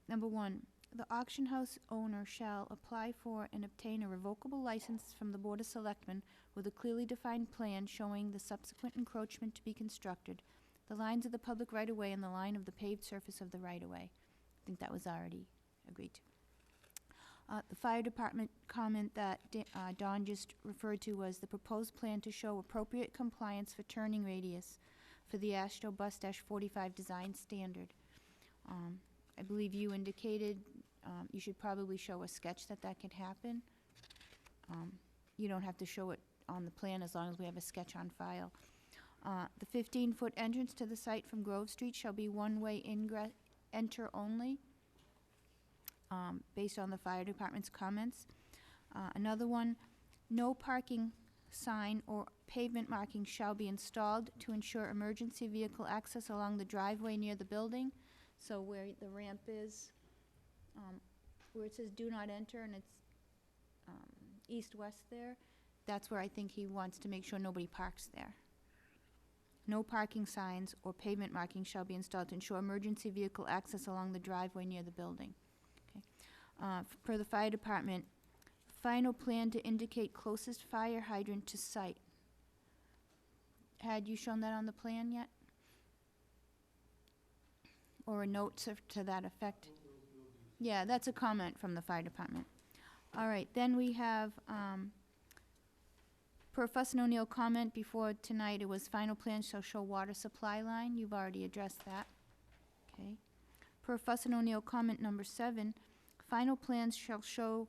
Number 1, the auction house owner shall apply for and obtain a revocable license from the Board of Selectmen with a clearly defined plan showing the subsequent encroachment to be constructed, the lines of the public right-of-way, and the line of the paved surface of the right-of-way. I think that was already agreed to. The fire department comment that Don just referred to was the proposed plan to show appropriate compliance for turning radius for the AASHTO bus-45 design standard. I believe you indicated you should probably show a sketch that could happen. You don't have to show it on the plan as long as we have a sketch on file. The 15-foot entrance to the site from Grove Street shall be one-way enter only, based on the fire department's comments. Another one, no parking sign or pavement marking shall be installed to ensure emergency vehicle access along the driveway near the building. So where the ramp is, where it says do not enter, and it's east-west there, that's where I think he wants to make sure nobody parks there. No parking signs or pavement marking shall be installed to ensure emergency vehicle access along the driveway near the building. Per the fire department, final plan to indicate closest fire hydrant to site. Had you shown that on the plan yet? Or a note to that effect? Yeah, that's a comment from the fire department. All right, then we have, per Fuss and O'Neill comment before tonight, it was final plan shall show water supply line. You've already addressed that. Okay. Per Fuss and O'Neill comment number 7, final plans shall show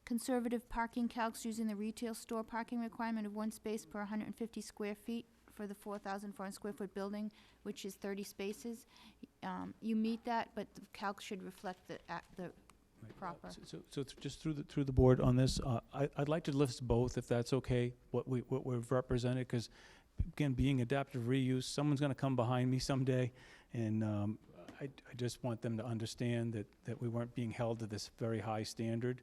conservative parking calcs using the retail store parking requirement of 1 space per 150 square feet for the 4,400 square foot building, which is 30 spaces. You meet that, but the calc should reflect the proper. So just through the board on this, I'd like to list both, if that's okay, what we've represented, because again, being adaptive reuse, someone's going to come behind me someday, and I just want them to understand that we weren't being held to this very high standard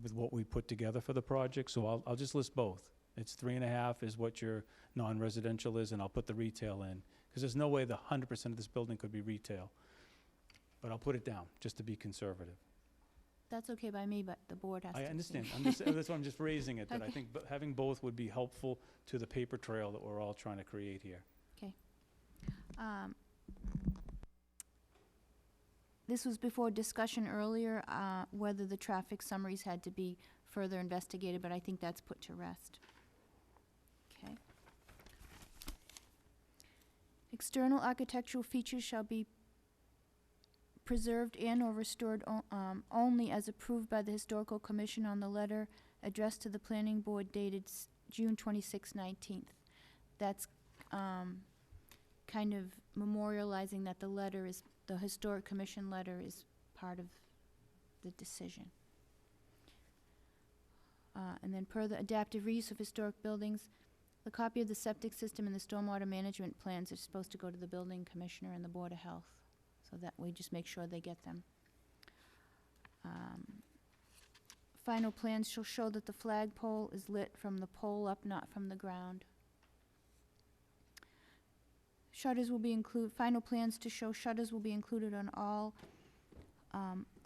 with what we put together for the project. So I'll just list both. It's 3.5 is what your non-residential is, and I'll put the retail in, because there's no way the 100% of this building could be retail. But I'll put it down, just to be conservative. That's okay by me, but the board has to. I see. understand. That's why I'm just raising it, that I Okay. think having both would be helpful to the paper trail that we're all trying to create here. Okay. This was before discussion earlier, whether the traffic summaries had to be further investigated, but I think that's put to rest. Okay. External architectural features shall be preserved and/or restored only as approved by the Historical Commission on the letter addressed to the Planning Board dated June 26, 19th. That's kind of memorializing that the Historic Commission letter is part of the decision. And then per the adaptive reuse of historic buildings, the copy of the septic system and the stormwater management plans are supposed to go to the building commissioner and the Board of Health. So that we just make sure they get them. Final plans shall show that the flagpole is lit from the pole up, not from the ground. Shutters will be final plans to show shutters will be included on all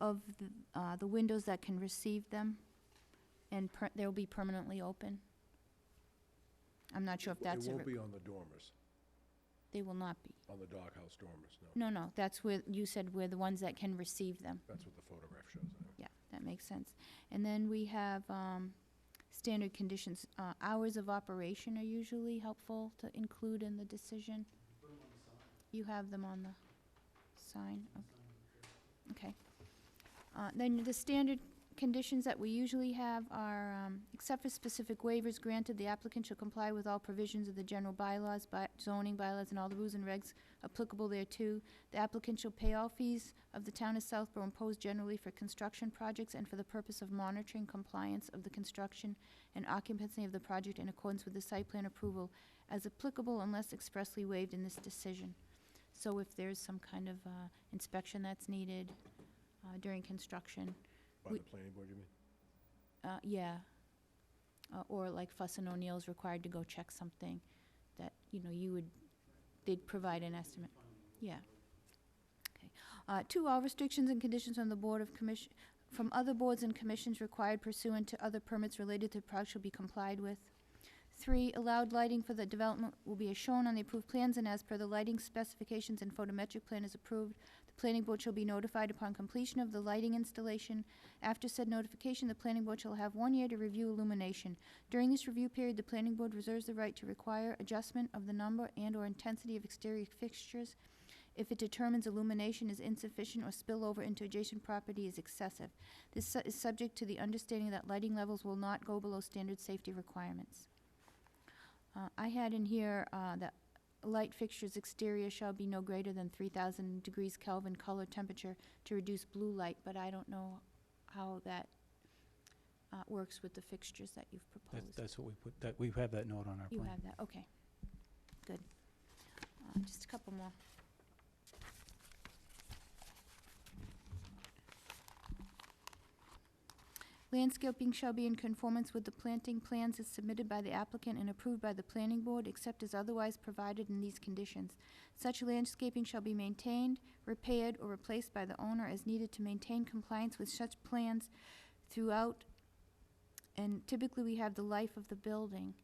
of the windows that can receive them, and they'll be permanently open. I'm not sure if that's It won't be on the dormers, they will not be. on the doghouse dormers, no. No, that's where, you said we're the ones that can receive them. That's what the photograph shows. anyway. Yeah, that makes sense. And then we have standard conditions. Hours of operation are usually helpful to include in the decision. You have them on the sign? Okay. Then the standard conditions that we usually have are, except for specific waivers granted, the applicant shall comply with all provisions of the general bylaws, zoning bylaws, and all the rules and regs applicable thereto. The applicant shall pay all fees of the town of Southborough imposed generally for construction projects and for the purpose of monitoring compliance of the construction and occupancy of the project in accordance with the site plan approval as applicable unless expressly waived in this decision. So if there's some kind of inspection that's needed during construction, By the planning board, you mean? yeah. Or like Fuss and O'Neill's required to go check something that, they'd provide an estimate. Yeah. Okay. 2, all restrictions and conditions on the Board of Commission, from other boards and commissions required pursuant to other permits related to the project shall be complied with. 3, allowed lighting for the development will be as shown on the approved plans and as per the lighting specifications and photometric plan is approved. The planning board shall be notified upon completion of the lighting installation. After said notification, the planning board shall have 1 year to review illumination. During this review period, the planning board reserves the right to require adjustment of the number and/or intensity of exterior fixtures if it determines illumination is insufficient or spillover into adjacent property is excessive. This is subject to the understanding that lighting levels will not go below standard safety requirements. I had in here that light fixtures exterior shall be no greater than 3,000 degrees Kelvin color temperature to reduce blue light, but I don't know how that works with the fixtures that you've proposed. That's what we put, we have that note on our plan. You have that, okay. Good. Just a couple more. Landscaping shall be in conformance with the planting plans as submitted by the applicant and approved by the planning board, except as otherwise provided in these conditions. Such landscaping shall be maintained, repaired, or replaced by the owner as needed to maintain compliance with such plans throughout, and typically we have the life of the building.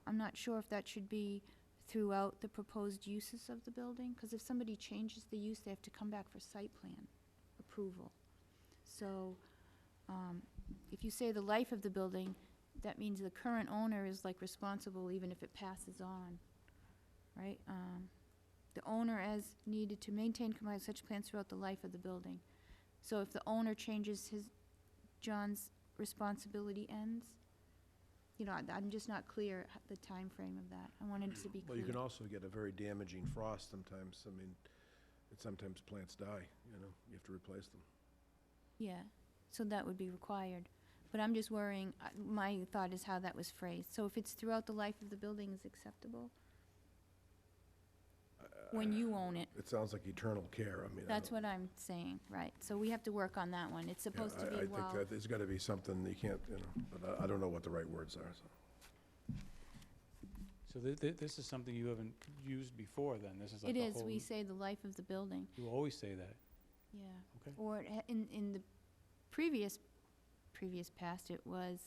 I'm not sure if that should be throughout the proposed uses of the building, because if somebody changes the use, they have to come back for site plan approval. So, if you say the life of the building, that means the current owner is like responsible even if it passes on, right? The owner as needed to maintain compliance with such plans throughout the life of the building. So if the owner changes John's responsibility ends, I'm just not clear the time frame of that. I wanted it to be clear. Well, you can also get a very damaging frost sometimes. I mean, sometimes plants die, you have to replace them. Yeah. So that would be required. But I'm just worrying, my thought is how that was phrased. So if it's throughout the life of the building is acceptable? When you own it. It sounds like eternal care, I mean. That's what I'm saying, right. So we have to work on that one. It's supposed to be, I think that there's gotta be something, you can't, but I don't know what the right words are, so. So this is something you haven't used before, then? This is like it a is, whole... we say the life of the building. You always say that. Yeah. Okay. Or in the previous past, it was,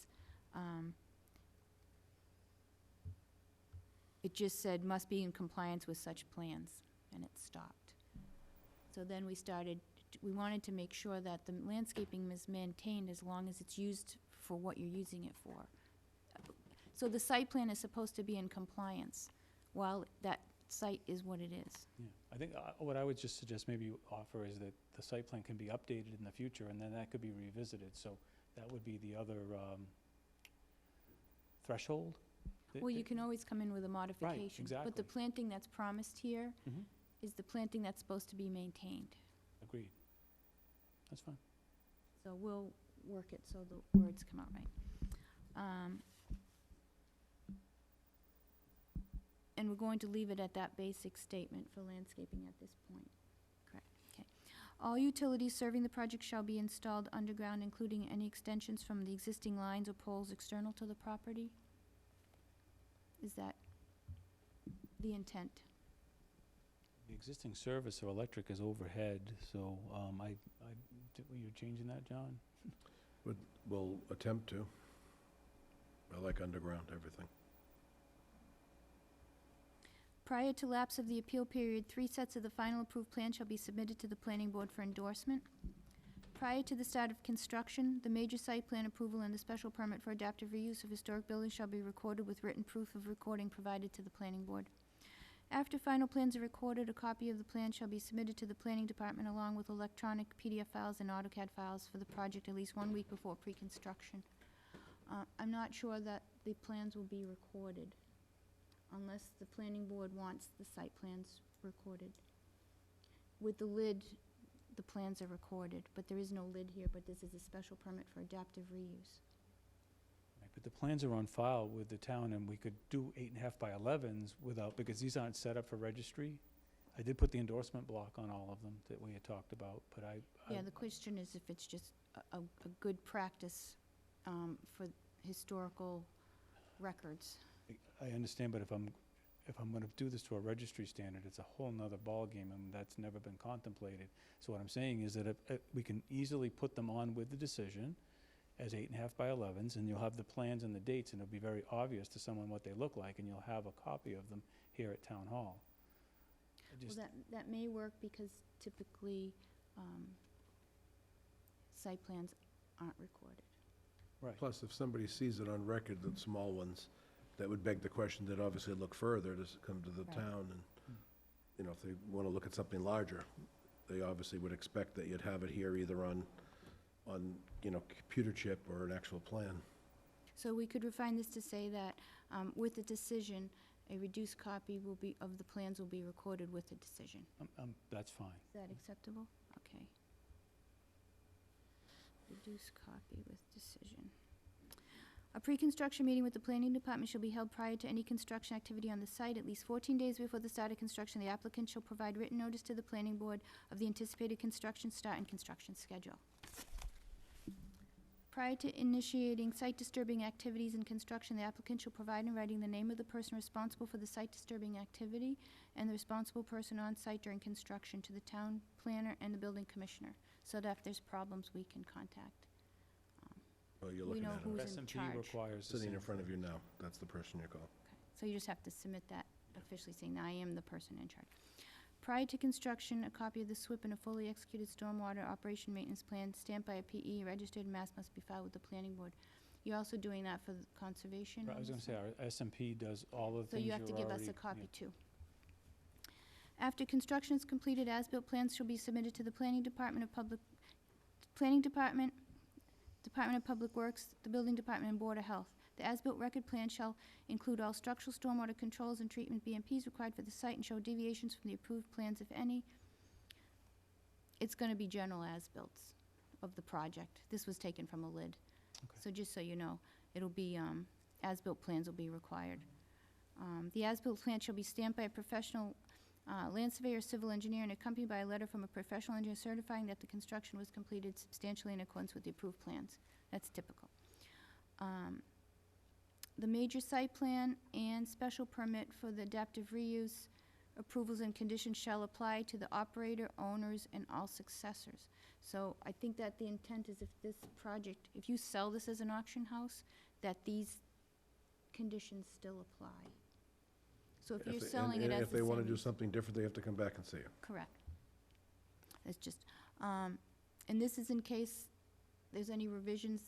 it just said must be in compliance with such plans, and it stopped. So then we wanted to make sure that the landscaping is maintained as long as it's used for what you're using it for. So the site plan is supposed to be in compliance while that site is what it is. Yeah, I think what I would just suggest maybe you offer is that the site plan can be updated in the future, and then that could be revisited, so that would be the other threshold. Well, you can always come in with a modification. But the exactly. planting that's promised here Mhm. is the planting that's supposed to be maintained. Agreed. That's fine. So we'll work it so the words come out right. And we're going to leave it at that basic statement for landscaping at this point. Correct, okay. All utilities serving the project shall be installed underground, including any extensions from the existing lines or poles external to the property? Is that the intent? The existing service or electric is overhead, so were you changing that, John? We'll attempt to. I like underground everything. Prior to lapse of the appeal period, 3 sets of the final approved plan shall be submitted to the planning board for endorsement. Prior to the start of construction, the major site plan approval and the special permit for adaptive reuse of historic buildings shall be recorded with written proof of recording provided to the planning board. After final plans are recorded, a copy of the plan shall be submitted to the planning department along with electronic PDF files and AutoCAD files for the project at least 1 week before pre-construction. I'm not sure that the plans will be recorded unless the planning board wants the site plans recorded. With the lid, the plans are recorded, but there is no lid here, but this is a special permit for adaptive reuse. Right, but the plans are on file with the town, and we could do 8.5 by 11s without, because these aren't set up for registry. I did put the endorsement block on all of them that we had talked about, but Yeah, the question is if it's just a good practice for historical records. I understand, but if I'm gonna do this to a registry standard, it's a whole nother ballgame, and that's never been contemplated. So what I'm saying is that if we can easily put them on with the decision as 8.5 by 11s, and you'll have the plans and the dates, and it'll be very obvious to someone what they look like, and you'll have a copy of them here at Town Hall. Well, that may work because typically site plans aren't recorded. Right. Plus, if somebody sees it on record, the small ones, that would beg the question that obviously look further to come to the Right. town. And, you know, if they want to look at something larger, they obviously would expect that you'd have it here either on, computer chip or an actual plan. So we could refine this to say that with the decision, a reduced copy of the plans will be recorded with the decision. That's fine. Is that acceptable? Okay. Reduced copy with decision. A pre-construction meeting with the planning department shall be held prior to any construction activity on the site. At least 14 days before the start of construction, the applicant shall provide written notice to the planning board of the anticipated construction start and construction schedule. Prior to initiating site disturbing activities and construction, the applicant shall provide in writing the name of the person responsible for the site disturbing activity and the responsible person on site during construction to the town planner and the building commissioner, so that if there's problems, we can contact. Well, you're We looking know at who's it. in S&P charge. requires the Sitting in same front of thing. you now, that's the person you call. Okay. So you just have to submit that officially saying, I am the person in charge. Prior to construction, a copy of the SWIP and a fully executed stormwater operation maintenance plan stamped by a PE registered mass must be filed with the planning board. You're also doing that for the conservation? Right, I was gonna say, our S&P does all the So things you you're have already... to give us a copy yeah. too. After construction is completed, as-built plans shall be submitted to the Department of Public Works, the Building Department, and Board of Health. The as-built record plan shall include all structural stormwater controls and treatment BMPs required for the site and show deviations from the approved plans, if any. It's gonna be general as-builts of the project. This was taken from a lid. Okay. So just so you know, it'll be, as-built plans will be required. The as-built plan shall be stamped by a professional land surveyor or civil engineer and accompanied by a letter from a professional engineer certifying that the construction was completed substantially in accordance with the approved plans. That's typical. The major site plan and special permit for the adaptive reuse approvals and conditions shall apply to the operator, owners, and all successors. So I think that the intent is if this project, if you sell this as an auction house, that these conditions still apply. So if you're selling it as If they the want to same do use- something different, they have to come back and see you. Correct. It's just, and this is in case there's any revisions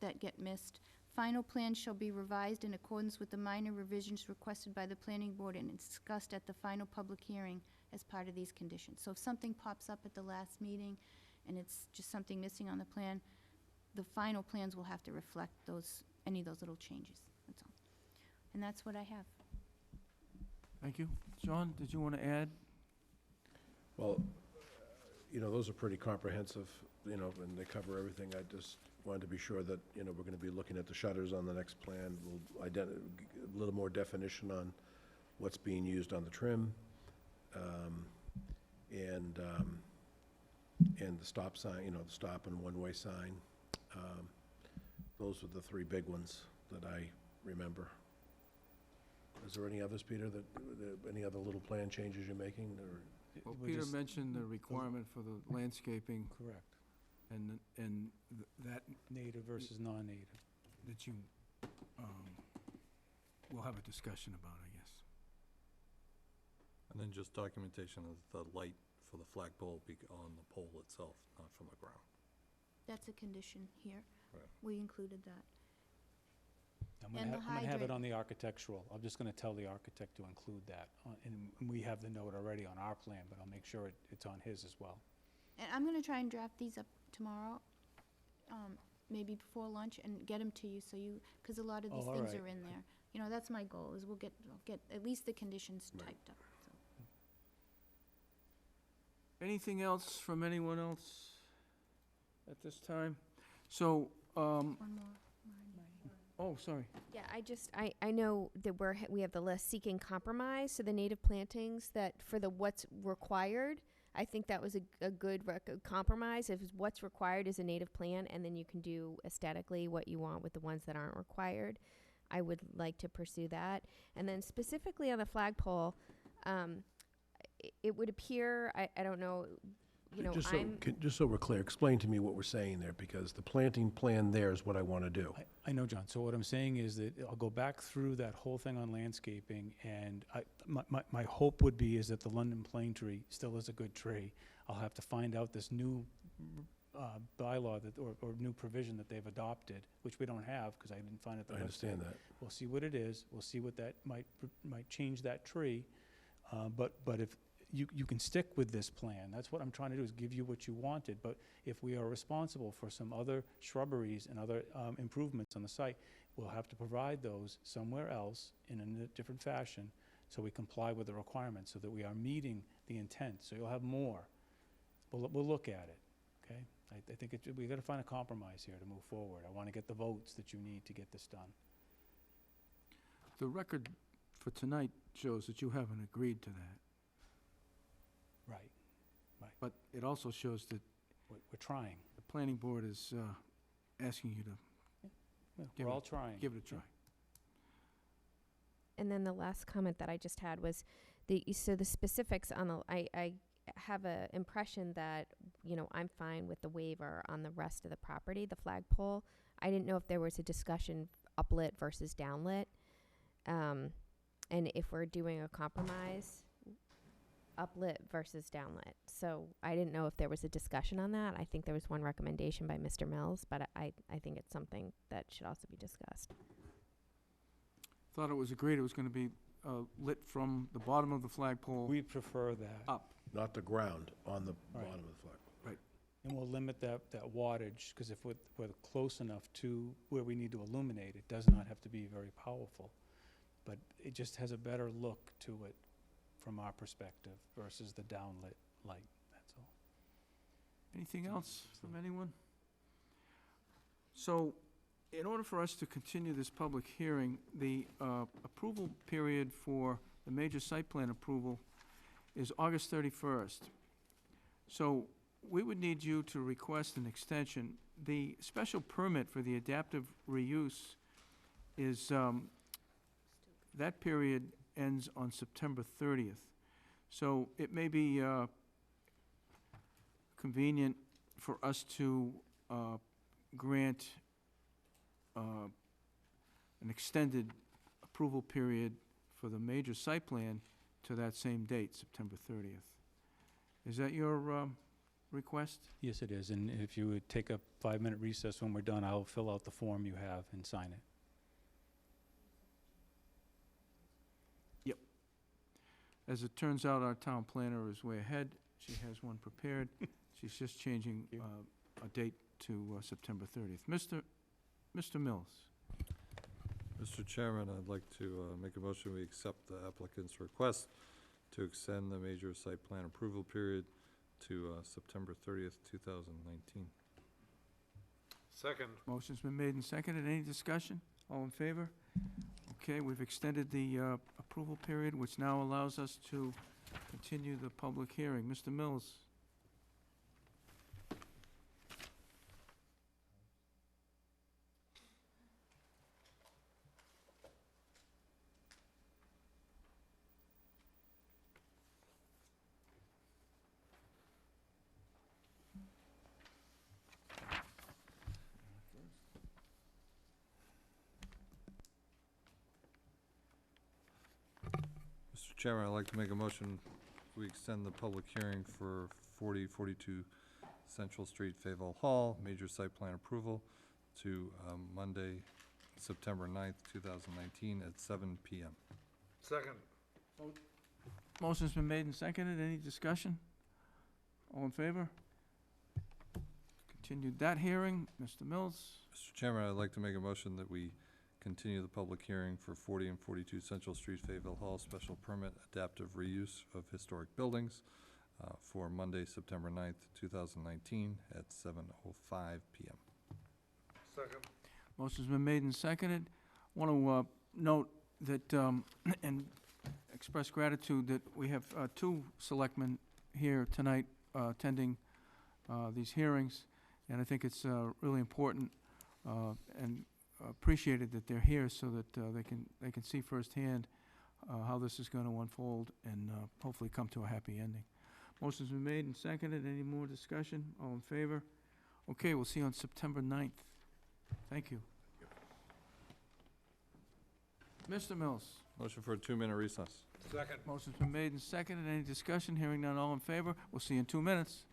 that get missed. Final plans shall be revised in accordance with the minor revisions requested by the planning board and discussed at the final public hearing as part of these conditions. So if something pops up at the last meeting and it's just something missing on the plan, the final plans will have to reflect those, any of those little changes, that's all. And that's what I have. Thank you. John, did you want to add? Well, those are pretty comprehensive, and they cover everything. I just wanted to be sure that, we're gonna be looking at the shutters on the next plan. We'll a little more definition on what's being used on the trim, and the stop sign, the stop and one-way sign. Those were the three big ones that I remember. Is there any others, Peter, any other little plan changes you're making, or? Well, We're Peter just- mentioned the requirement for the landscaping Correct. and that Native versus non-native. that you, we'll have a discussion about, I guess. And then just documentation of the light for the flagpole on the pole itself, not from the ground. That's a condition here. Right. We included that. I'm And the gonna have it hydrant. on the architectural. I'm just gonna tell the architect to include that. And we have the note already on our plan, but I'll make sure it's on his as well. And I'm gonna try and draft these up tomorrow, maybe before lunch, and get them to you, so you, because a lot of these Oh, all things right. are in there. That's my goal, is I'll get at least the conditions Right. typed up, so. Anything else from anyone else at this time? So, One more. oh, sorry. Yeah, I know that we have the list seeking compromise, so the native plantings that for the what's required, I think that was a good compromise. If what's required is a native plant, and then you can do aesthetically what you want with the ones that aren't required, I would like to pursue that. And then specifically on the flagpole, it would appear, I don't know, Just so we're clear, explain to me what we're saying there, because the planting plan there is what I want to do. I know, John. So what I'm saying is that I'll go back through that whole thing on landscaping, and my hope would be is that the London plane tree still is a good tree. I'll have to find out this new bylaw or new provision that they've adopted, which we don't have because I didn't find it at the I website. understand that. We'll see what it is. We'll see what that might change that tree. But if you can stick with this plan. That's what I'm trying to do, is give you what you wanted. But if we are responsible for some other shrubberies and other improvements on the site, we'll have to provide those somewhere else in a different fashion so we comply with the requirements, so that we are meeting the intent. So you'll have more. We'll look at it, okay? I think we got to find a compromise here to move forward. I want to get the votes that you need to get this done. The record for tonight shows that you haven't agreed to that, Right. but it also shows that We're trying. the planning board is asking you to Give We're it- all trying. give it a try. And then the last comment that I just had was the specifics on the, I have a impression that, I'm fine with the waiver on the rest of the property, the flagpole. I didn't know if there was a discussion uplit versus downlit. And if we're doing a compromise, uplit versus downlit. So I didn't know if there was a discussion on that. I think there was one recommendation by Mr. Mills, but I think it's something that should also be discussed. Thought it was agreed it was going to be lit from the bottom of the flagpole We prefer that. up. Not the ground, on the Right. bottom of the flagpole. And we'll limit that wattage, because if we're close enough to where we need to illuminate, it does not have to be very powerful. But it just has a better look to it from our perspective versus the downlit light, that's all. Anything else from anyone? So, in order for us to continue this public hearing, the approval period for the major site plan approval is August 31st. So, we would need you to request an extension. The special permit for the adaptive reuse is, that period ends on September 30th. So it may be convenient for us to grant an extended approval period for the major site plan to that same date, September 30th. Is that your request? Yes, it is, and if you would take a 5-minute recess when we're done, I'll fill out the form you have and sign it. As it turns out, our town planner is way ahead. She has one prepared. She's just changing a date to September 30th. Mr. Mills? Mr. Chairman, I'd like to make a motion, we accept the applicant's request to extend the major site plan approval period to September 30th, 2019. Second. Motion's been made and seconded. Any discussion? All in favor? Okay, we've extended the approval period, which now allows us to continue the public hearing. Mr. Mills? Mr. Chairman, I'd like to make a motion, we extend the public hearing for 4042 Central Street, Fayetteville Hall, major site plan approval to Monday, September 9th, 2019 at 7 PM. Second. Motion's been made and seconded. Any discussion? All in favor? Continued that hearing. Mr. Mills? Mr. Chairman, I'd like to make a motion that we continue the public hearing for 40 and 42 Central Street, Fayetteville Hall, special permit adaptive reuse of historic buildings for Monday, September 9th, 2019 at 7:05 PM. Second. Motion's been made and seconded. Want to note that, and express gratitude that we have two selectmen here tonight attending these hearings, and I think it's really important and appreciated that they're here so that they can see firsthand how this is going to unfold and hopefully come to a happy ending. Motion's been made and seconded. Any more discussion? All in favor? Okay, we'll see you on September 9th. Thank you. Mr. Mills? Motion for a 2-minute recess. Second. Motion's been made and seconded. Any discussion? Hearing none, all in favor? We'll see you in 2 minutes.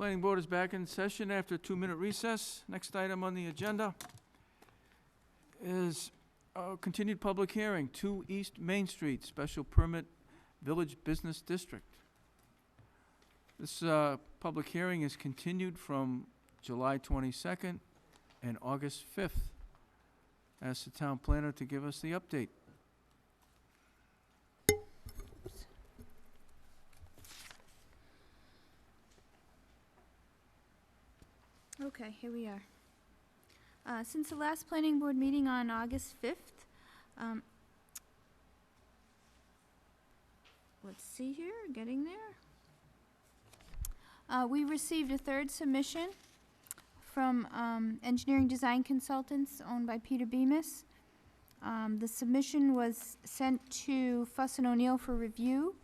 Planning Board is back in session after a 2-minute recess. Next item on the agenda is a continued public hearing, 2 East Main Street, special permit, Village Business District. This public hearing is continued from July 22nd and August 5th. Ask the town planner to give us the update. Okay, here we are. Since the last planning board meeting on August 5th, let's see here, getting there. We received a third submission from engineering design consultants owned by Peter Bemis. The submission was sent to Fuss and O'Neill for review.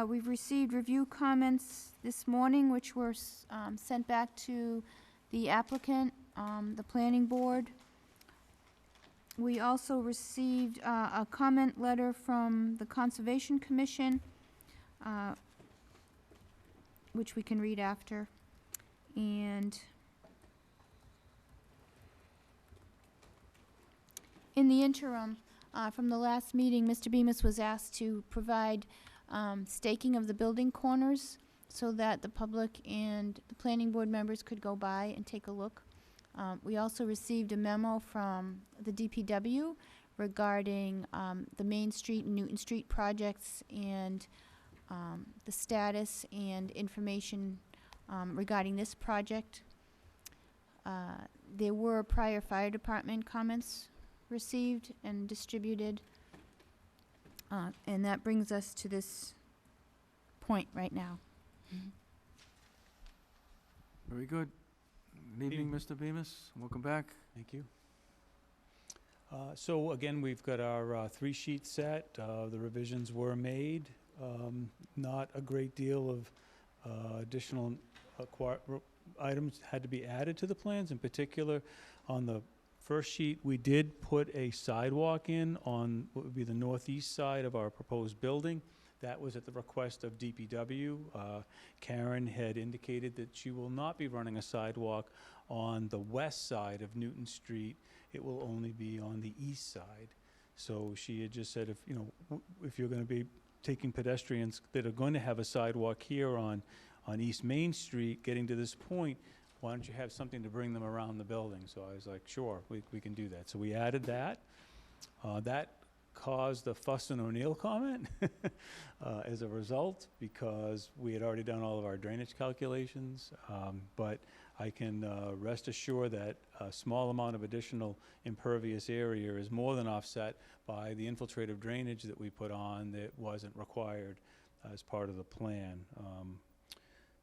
We've received review comments this morning, which were sent back to the applicant, the planning board. We also received a comment letter from the Conservation Commission, which we can read after. And in the interim, from the last meeting, Mr. Bemis was asked to provide staking of the building corners so that the public and the planning board members could go by and take a look. We also received a memo from the DPW regarding the Main Street and Newton Street projects and the status and information regarding this project. There were prior fire department comments received and distributed, and that brings us to this point right now. Very good. Good evening, Mr. Bemis. Welcome back. Thank you. So again, we've got our 3-sheet set. The revisions were made. Not a great deal of additional items had to be added to the plans. In particular, on the first sheet, we did put a sidewalk in on what would be the northeast side of our proposed building. That was at the request of DPW. Karen had indicated that she will not be running a sidewalk on the west side of Newton Street. It will only be on the east side. So she had just said, if you're going to be taking pedestrians that are going to have a sidewalk here on East Main Street, getting to this point, why don't you have something to bring them around the building? So I was like, sure, we can do that. So we added that. That caused a Fuss and O'Neill comment as a result, because we had already done all of our drainage calculations. But I can rest assured that a small amount of additional impervious area is more than offset by the infiltrative drainage that we put on that wasn't required as part of the plan.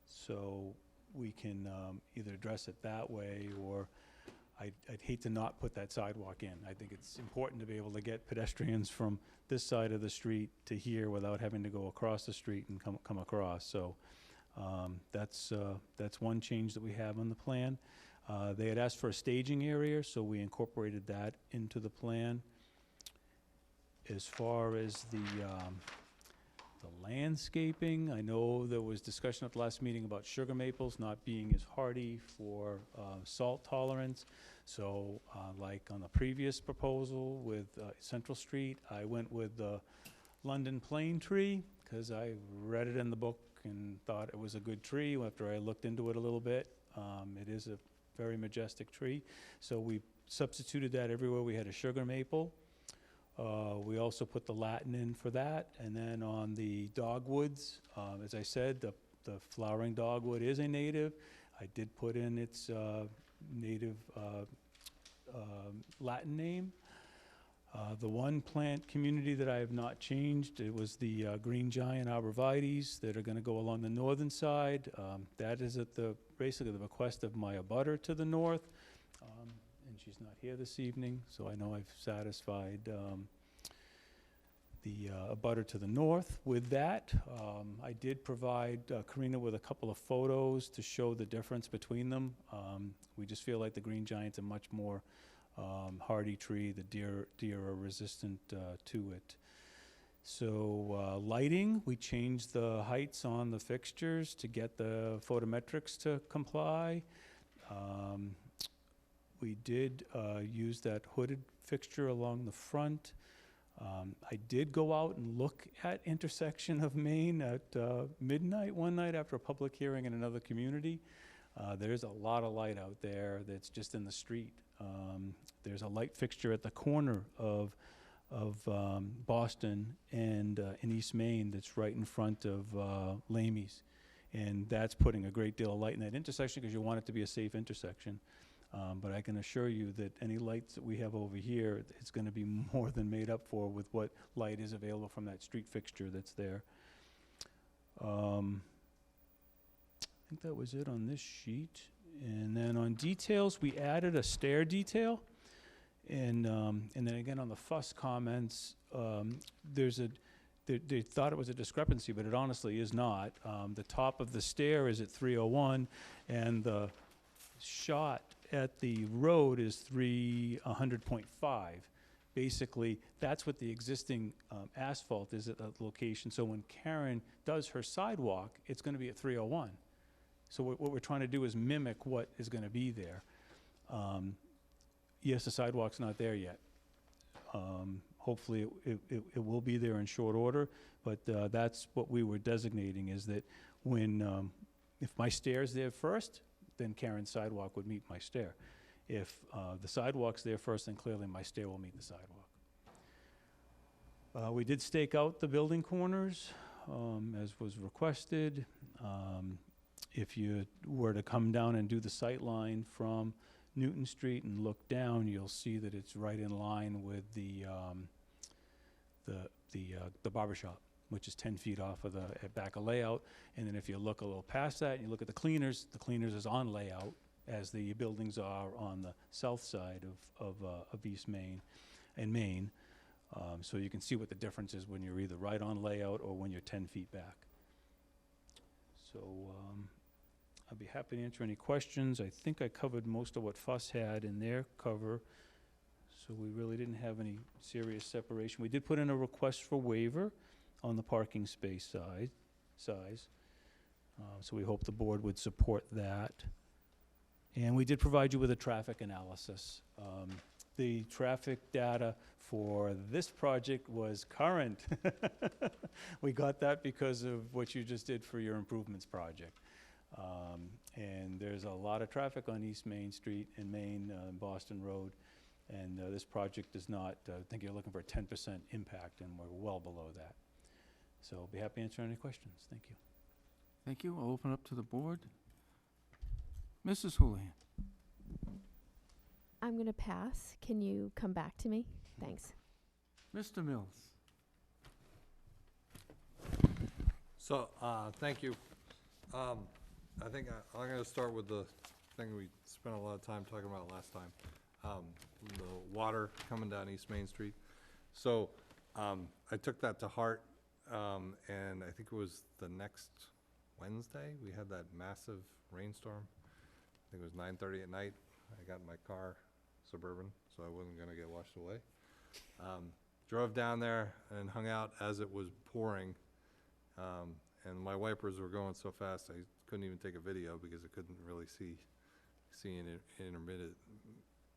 So we can either address it that way, or I'd hate to not put that sidewalk in. I think it's important to be able to get pedestrians from this side of the street to here without having to go across the street and come across. So that's one change that we have on the plan. They had asked for a staging area, so we incorporated that into the plan. As far as the landscaping, I know there was discussion at the last meeting about sugar maples not being as hardy for salt tolerance. So like on the previous proposal with Central Street, I went with the London plane tree because I read it in the book and thought it was a good tree after I looked into it a little bit. It is a very majestic tree. So we substituted that everywhere we had a sugar maple. We also put the Latin in for that. And then on the dogwoods, as I said, the flowering dogwood is a native. I did put in its native Latin name. The one plant community that I have not changed, it was the green giant arborvitaes that are going to go along the northern side. That is at basically the request of my abutter to the north. And she's not here this evening, so I know I've satisfied the abutter to the north with that. I did provide Karina with a couple of photos to show the difference between them. We just feel like the green giant's a much more hardy tree. The deer are resistant to it. So lighting, we changed the heights on the fixtures to get the photometrics to comply. We did use that hooded fixture along the front. I did go out and look at intersection of Main at midnight one night after a public hearing in another community. There's a lot of light out there that's just in the street. There's a light fixture at the corner of Boston and in East Main that's right in front of Lamey's. And that's putting a great deal of light in that intersection because you want it to be a safe intersection. But I can assure you that any lights that we have over here, it's going to be more than made up for with what light is available from that street fixture that's there. I think that was it on this sheet. And then on details, we added a stair detail. And then again, on the fuss comments, they thought it was a discrepancy, but it honestly is not. The top of the stair is at 301, and the shot at the road is 100.5. Basically, that's what the existing asphalt is at that location. So when Karen does her sidewalk, it's going to be at 301. So what we're trying to do is mimic what is going to be there. Yes, the sidewalk's not there yet. Hopefully it will be there in short order, but that's what we were designating, is that when, if my stair's there first, then Karen's sidewalk would meet my stair. If the sidewalk's there first, then clearly my stair will meet the sidewalk. We did stake out the building corners, as was requested. If you were to come down and do the sight line from Newton Street and look down, you'll see that it's right in line with the barber shop, which is 10 feet off of the back of layout. And then if you look a little past that and you look at the cleaners is on layout, as the buildings are on the south side of East Main and Main. So you can see what the difference is when you're either right on layout or when you're 10 feet back. So I'd be happy to answer any questions. I think I covered most of what Fuss had in their cover, so we really didn't have any serious separation. We did put in a request for waiver on the parking space size. So we hope the board would support that. And we did provide you with a traffic analysis. The traffic data for this project was current. We got that because of what you just did for your improvements project. And there's a lot of traffic on East Main Street in Main, Boston Road. And this project does not, I think you're looking for a 10% impact, and we're well below that. So I'll be happy to answer any questions. Thank you. Thank you. I'll open up to the board. Mrs. Houlihan. I'm going to pass. Can you come back to me? Thanks. Mr. Mills. So, thank you. I think I'm going to start with the thing we spent a lot of time talking about last time, the water coming down East Main Street. So I took that to heart, and I think it was the next Wednesday, we had that massive rainstorm. I think it was 9:30 at night. I got in my car, Suburban, so I wasn't going to get washed away. Drove down there and hung out as it was pouring. And my wipers were going so fast I couldn't even take a video because I couldn't really see it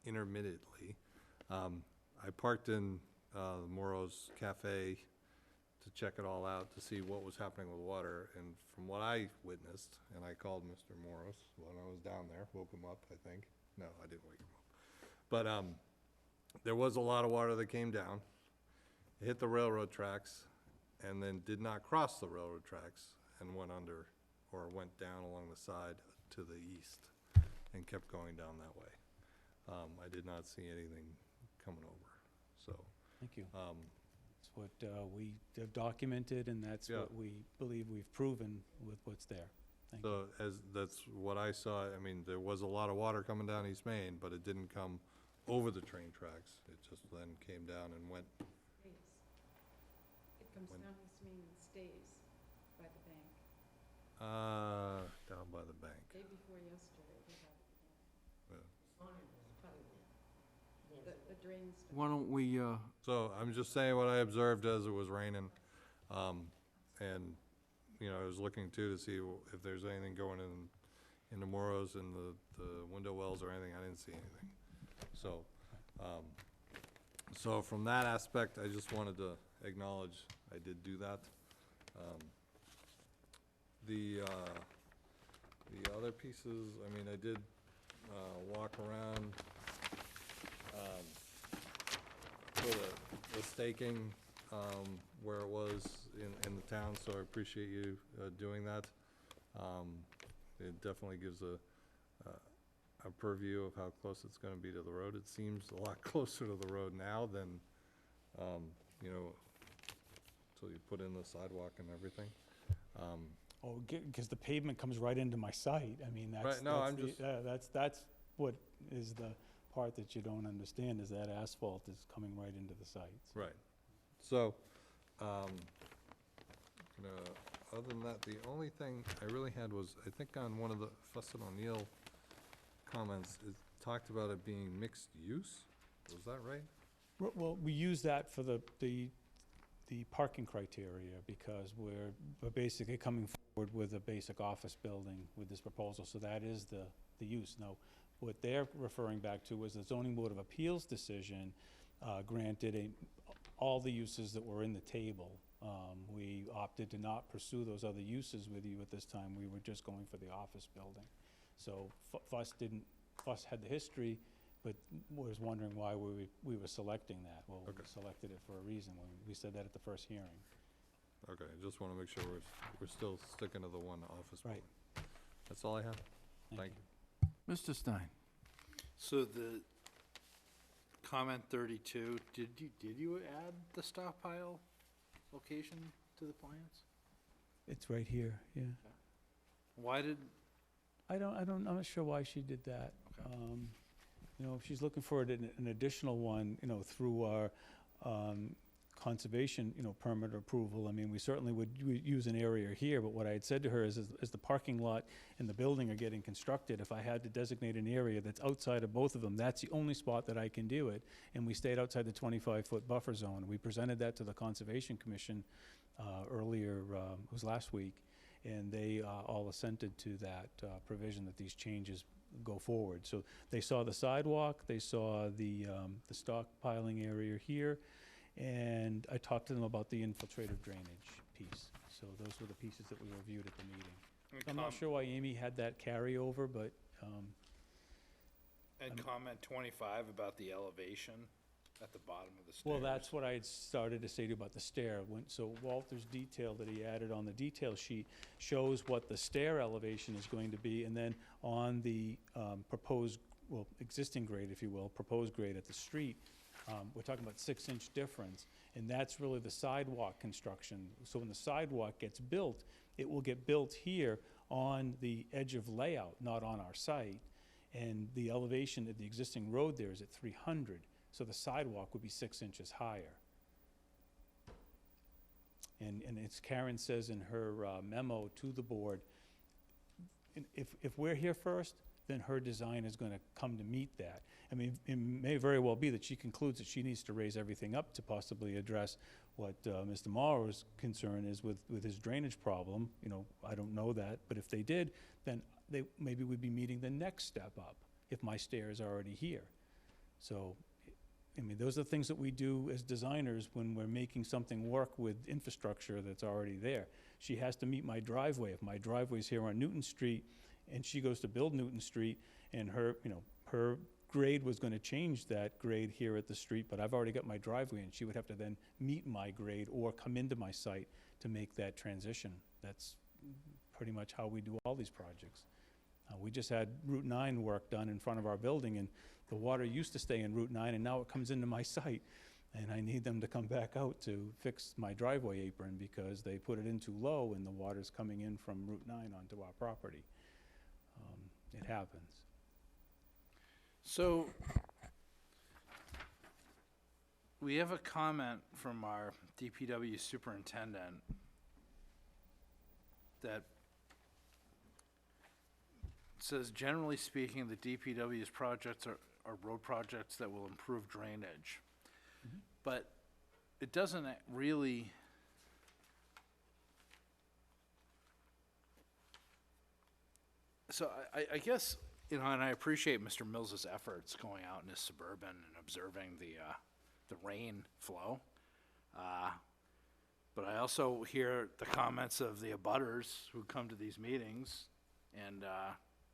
intermittently. I parked in the Moro's Cafe to check it all out to see what was happening with water. And from what I witnessed, and I called Mr. Moros when I was down there, woke him up, I think. No, I didn't wake him up. But there was a lot of water that came down. It hit the railroad tracks, and then did not cross the railroad tracks and went under, or went down along the side to the east and kept going down that way. I did not see anything coming over, so. Thank you. That's what we have documented, and that's Yeah. what we believe we've proven with what's there. Thank you. So that's what I saw. I mean, there was a lot of water coming down East Main, but it didn't come over the train tracks. It just then came down and went. It comes down East Main and stays by the bank. Down by the bank. Day before yesterday, they had it. Yeah. Probably The drains. Why don't we, So I'm just saying what I observed as it was raining. And, you know, I was looking too to see if there's anything going in the Moros and the window wells or anything. I didn't see anything. So, so from that aspect, I just wanted to acknowledge I did do that. The other pieces, I mean, I did walk around for the staking where it was in the town, so I appreciate you doing that. It definitely gives a purview of how close it's gonna be to the road. It seems a lot closer to the road now than, you know, until you put in the sidewalk and everything. Oh, because the pavement comes right into my site. I mean, that's, Right, no, I'm that's just- that's what is the part that you don't understand, is that asphalt is coming right into the sites. Right. So, other than that, the only thing I really had was, I think on one of the Fussin O'Neill comments, it talked about it being mixed use. Was that right? Well, we use that for the parking criteria, because we're basically coming forward with a basic office building with this proposal, so that is the use. Now, what they're referring back to was the zoning board of appeals decision granted all the uses that were in the table. We opted to not pursue those other uses with you at this time. We were just going for the office building. So Fuss had the history, but was wondering why we were selecting that. Well, we Okay. selected it for a reason. We said that at the first hearing. Okay, I just want to make sure we're still sticking to the one office Right. building. That's all I have. Thank you. Mr. Stein? So the comment 32, did you add the stockpile location to the plans? It's right here, yeah. Why did, I'm not sure why she did that. Okay. You know, if she's looking for an additional one, you know, through our conservation, you know, permit approval, I mean, we certainly would use an area here, but what I had said to her is, as the parking lot and the building are getting constructed, if I had to designate an area that's outside of both of them, that's the only spot that I can do it, and we stayed outside the 25-foot buffer zone. We presented that to the Conservation Commission earlier, it was last week, and they all assented to that provision that these changes go forward. So they saw the sidewalk, they saw the stockpiling area here, and I talked to them about the infiltrative drainage piece. So those were the pieces that we reviewed at the meeting. I'm not sure why Amy had that carryover, but and comment 25 about the elevation at the bottom of the stairs? well, that's what I had started to say to you about the stair. So Walter's detail that he added on the detail sheet shows what the stair elevation is going to be, and then on the proposed, well, existing grade, if you will, proposed grade at the street, we're talking about 6-inch difference, and that's really the sidewalk construction. So when the sidewalk gets built, it will get built here on the edge of layout, not on our site, and the elevation of the existing road there is at 300. So the sidewalk would be 6 inches higher. And as Karen says in her memo to the board, if we're here first, then her design is going to come to meet that. I mean, it may very well be that she concludes that she needs to raise everything up to possibly address what Mr. Morrow's concern is with his drainage problem. You know, I don't know that, but if they did, then they maybe would be meeting the next step up if my stair is already here. So, I mean, those are the things that we do as designers when we're making something work with infrastructure that's already there. She has to meet my driveway. If my driveway's here on Newton Street and she goes to build Newton Street and her grade was going to change that grade here at the street, but I've already got my driveway and she would have to then meet my grade or come into my site to make that transition. That's pretty much how we do all these projects. We just had Route 9 work done in front of our building, and the water used to stay in Route 9, and now it comes into my site. And I need them to come back out to fix my driveway apron because they put it in too low and the water's coming in from Route 9 onto our property. It happens. So, we have a comment from our DPW superintendent that says, generally speaking, the DPW's projects are road projects that will improve drainage. But it doesn't really, so I guess, you know, and I appreciate Mr. Mills's efforts going out in his Suburban and observing the rain flow. But I also hear the comments of the abutters who come to these meetings and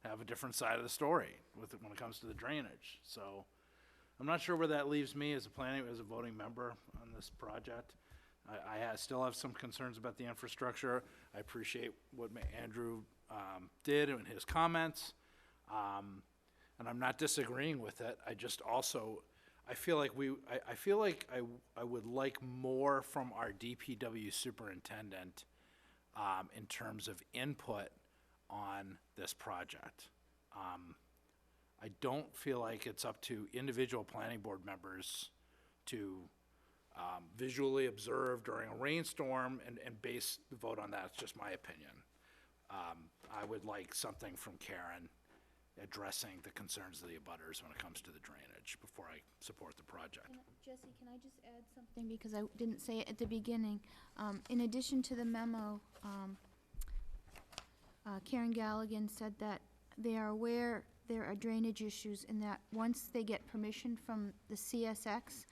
have a different side of the story when it comes to the drainage. So I'm not sure where that leaves me as a voting member on this project. I still have some concerns about the infrastructure. I appreciate what Andrew did in his comments. And I'm not disagreeing with it. I just also, I feel like I would like more from our DPW superintendent in terms of input on this project. I don't feel like it's up to individual planning board members to visually observe during a rainstorm and base the vote on that. It's just my opinion. I would like something from Karen addressing the concerns of the abutters when it comes to the drainage before I support the project. Jesse, can I just add something, because I didn't say it at the beginning? In addition to the memo, Karen Galligan said that they are aware there are drainage issues, and that once they get permission from the CSX,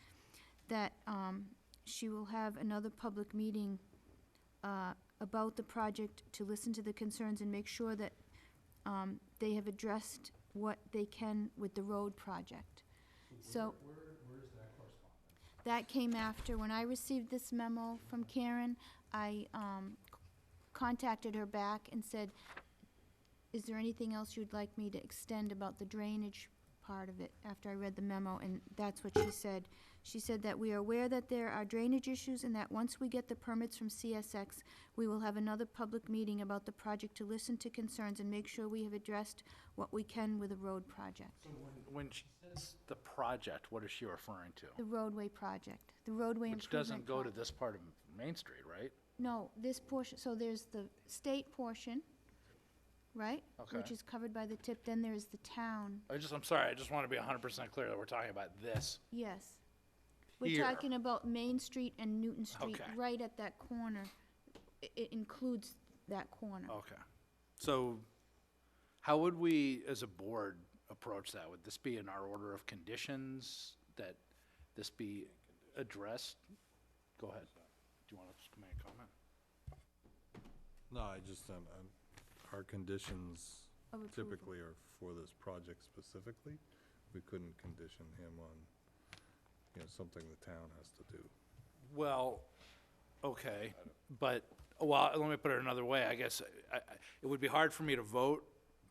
that she will have another public meeting about the project to listen to the concerns and make sure that they have addressed what they can with the road project. So Where is that correspondence? that came after, when I received this memo from Karen, I contacted her back and said, is there anything else you'd like me to extend about the drainage part of it, after I read the memo? And that's what she said. She said that we are aware that there are drainage issues, and that once we get the permits from CSX, we will have another public meeting about the project to listen to concerns and make sure we have addressed what we can with the road project. So when she says the project, what is she referring to? The roadway project, the roadway Which improvement. doesn't go to this part of Main Street, right? No, this portion, so there's the state portion, right? Okay. Which is covered by the tip, then there's the town, I'm sorry, I just want to be 100% clear that we're talking about this. yes. We're Here. talking about Main Street and Newton Street, Okay. right at that corner. It includes that corner. Okay. So how would we, as a board, approach that? Would this be in our order of conditions, that this be addressed? Go ahead. Do you want to make a comment? No, I just, our conditions Of approval. typically are for this project specifically. We couldn't condition him on, you know, something the town has to do. Well, okay, but, well, let me put it another way. I guess it would be hard for me to vote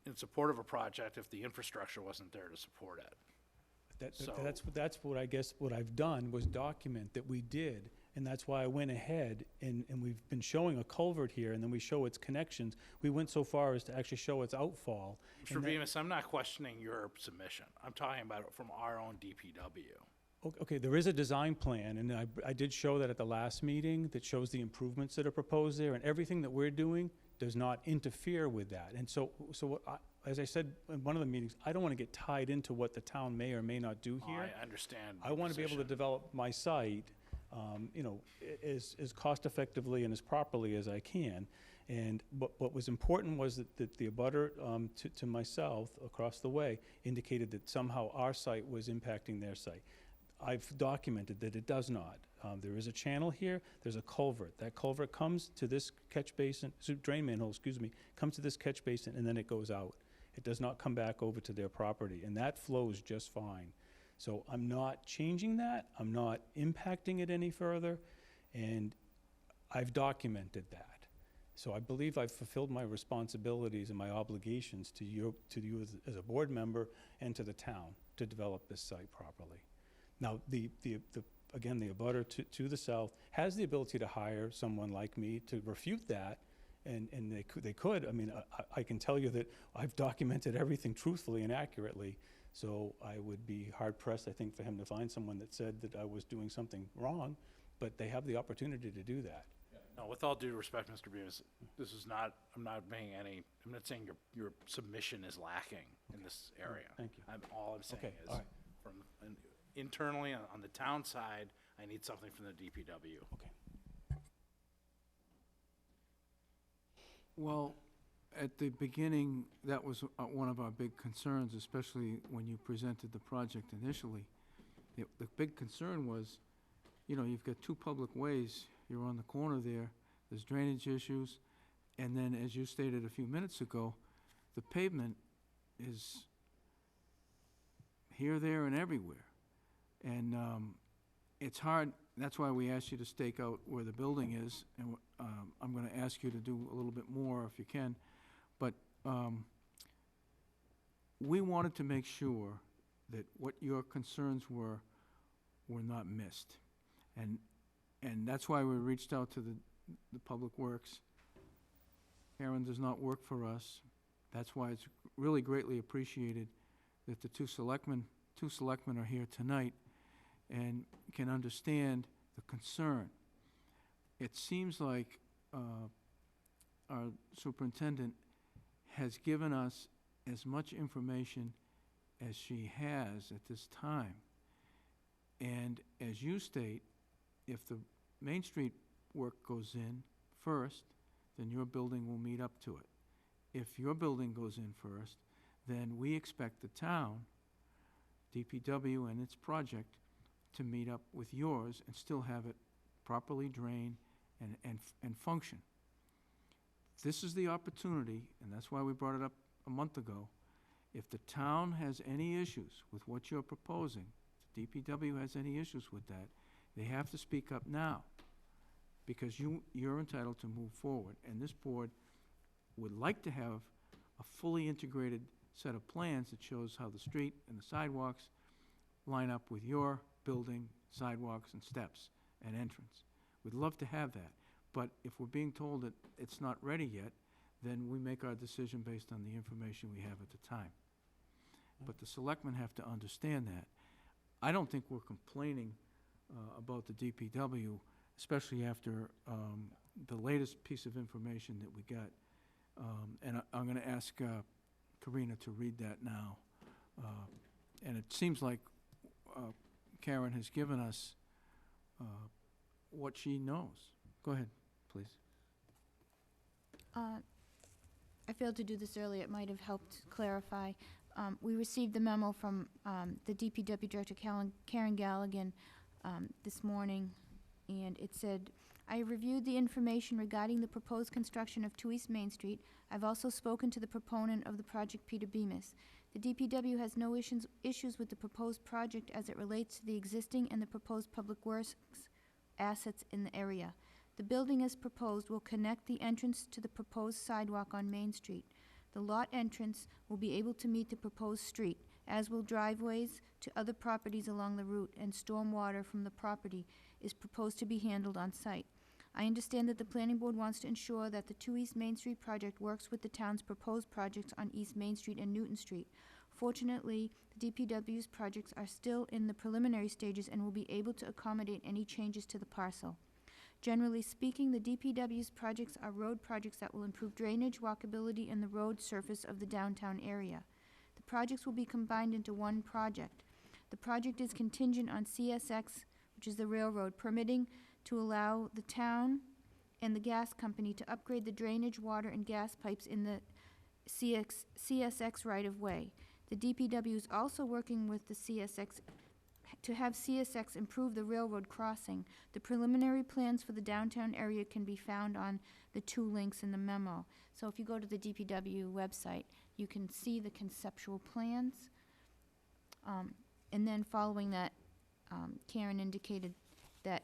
in support of a project if the infrastructure wasn't there to support it. So- That's what I guess what I've done was document that we did, and that's why I went ahead and we've been showing a culvert here, and then we show its connections. We went so far as to actually show its outfall. Mr. and that- Bemis, I'm not questioning your submission. I'm talking about it from our own DPW. Okay, there is a design plan, and I did show that at the last meeting, that shows the improvements that are proposed there, and everything that we're doing does not interfere with that. And so what as I said in one of the meetings, I don't want to get tied into what the town may or may not do here. I understand. I your want to be able to position. develop my site, you know, as cost-effectively and as properly as I can. And what was important was that the abutter to my south, across the way, indicated that somehow our site was impacting their site. I've documented that it does not. There is a channel here, there's a culvert. That culvert comes to this catch basin, drain manhole, excuse me, comes to this catch basin, and then it goes out. It does not come back over to their property, and that flows just fine. So I'm not changing that, I'm not impacting it any further, and I've documented that. So I believe I've fulfilled my responsibilities and my obligations to you as a board member and to the town to develop this site properly. Now, again, the abutter to the south has the ability to hire someone like me to refute that, and they could. I mean, I can tell you that I've documented everything truthfully and accurately, so I would be hard-pressed, I think, for him to find someone that said that I was doing something wrong, but they have the opportunity to do that. No, with all due respect, Mr. Bemis, this is not, I'm not saying your submission is lacking in this area. Thank you. All I'm saying Okay, is, all right. internally, on the town side, I need something from the DPW. Okay. Well, at the beginning, that was one of our big concerns, especially when you presented the project initially. The big concern was, you know, you've got two public ways, you're on the corner there, there's drainage issues, and then, as you stated a few minutes ago, the pavement is here, there, and everywhere. And it's hard, that's why we asked you to stake out where the building is, and I'm gonna ask you to do a little bit more if you can. But we wanted to make sure that what your concerns were not missed. And that's why we reached out to the Public Works. Karen does not work for us. That's why it's really greatly appreciated that the two selectmen are here tonight and can understand the concern. It seems like our superintendent has given us as much information as she has at this time. And as you state, if the Main Street work goes in first, then your building will meet up to it. If your building goes in first, then we expect the town, DPW and its project, to meet up with yours and still have it properly drain and function. This is the opportunity, and that's why we brought it up a month ago. If the town has any issues with what you're proposing, the DPW has any issues with that, they have to speak up now, because you're entitled to move forward. And this board would like to have a fully integrated set of plans that shows how the street and the sidewalks line up with your building, sidewalks and steps and entrance. We'd love to have that, but if we're being told that it's not ready yet, then we make our decision based on the information we have at the time. But the selectmen have to understand that. I don't think we're complaining about the DPW, especially after the latest piece of information that we got. And I'm going to ask Karina to read that now. And it seems like Karen has given us what she knows. Go ahead, please. I failed to do this earlier. It might have helped clarify. We received the memo from the DPW Director, Karen Galligan, this morning, and it said, I reviewed the information regarding the proposed construction of 2 East Main Street. I've also spoken to the proponent of the project, Peter Bemis. The DPW has no issues with the proposed project as it relates to the existing and the proposed public works assets in the area. The building as proposed will connect the entrance to the proposed sidewalk on Main Street. The lot entrance will be able to meet the proposed street, as will driveways to other properties along the route, and stormwater from the property is proposed to be handled on site. I understand that the planning board wants to ensure that the 2 East Main Street project works with the town's proposed projects on East Main Street and Newton Street. Fortunately, the DPW's projects are still in the preliminary stages and will be able to accommodate any changes to the parcel. Generally speaking, the DPW's projects are road projects that will improve drainage, walkability, and the road surface of the downtown area. The projects will be combined into one project. The project is contingent on CSX, which is the railroad, permitting to allow the town and the gas company to upgrade the drainage, water, and gas pipes in the CSX right-of-way. The DPW is also working with the CSX to have CSX improve the railroad crossing. The preliminary plans for the downtown area can be found on the 2 links in the memo. So if you go to the DPW website, you can see the conceptual plans. And then following that, Karen indicated that,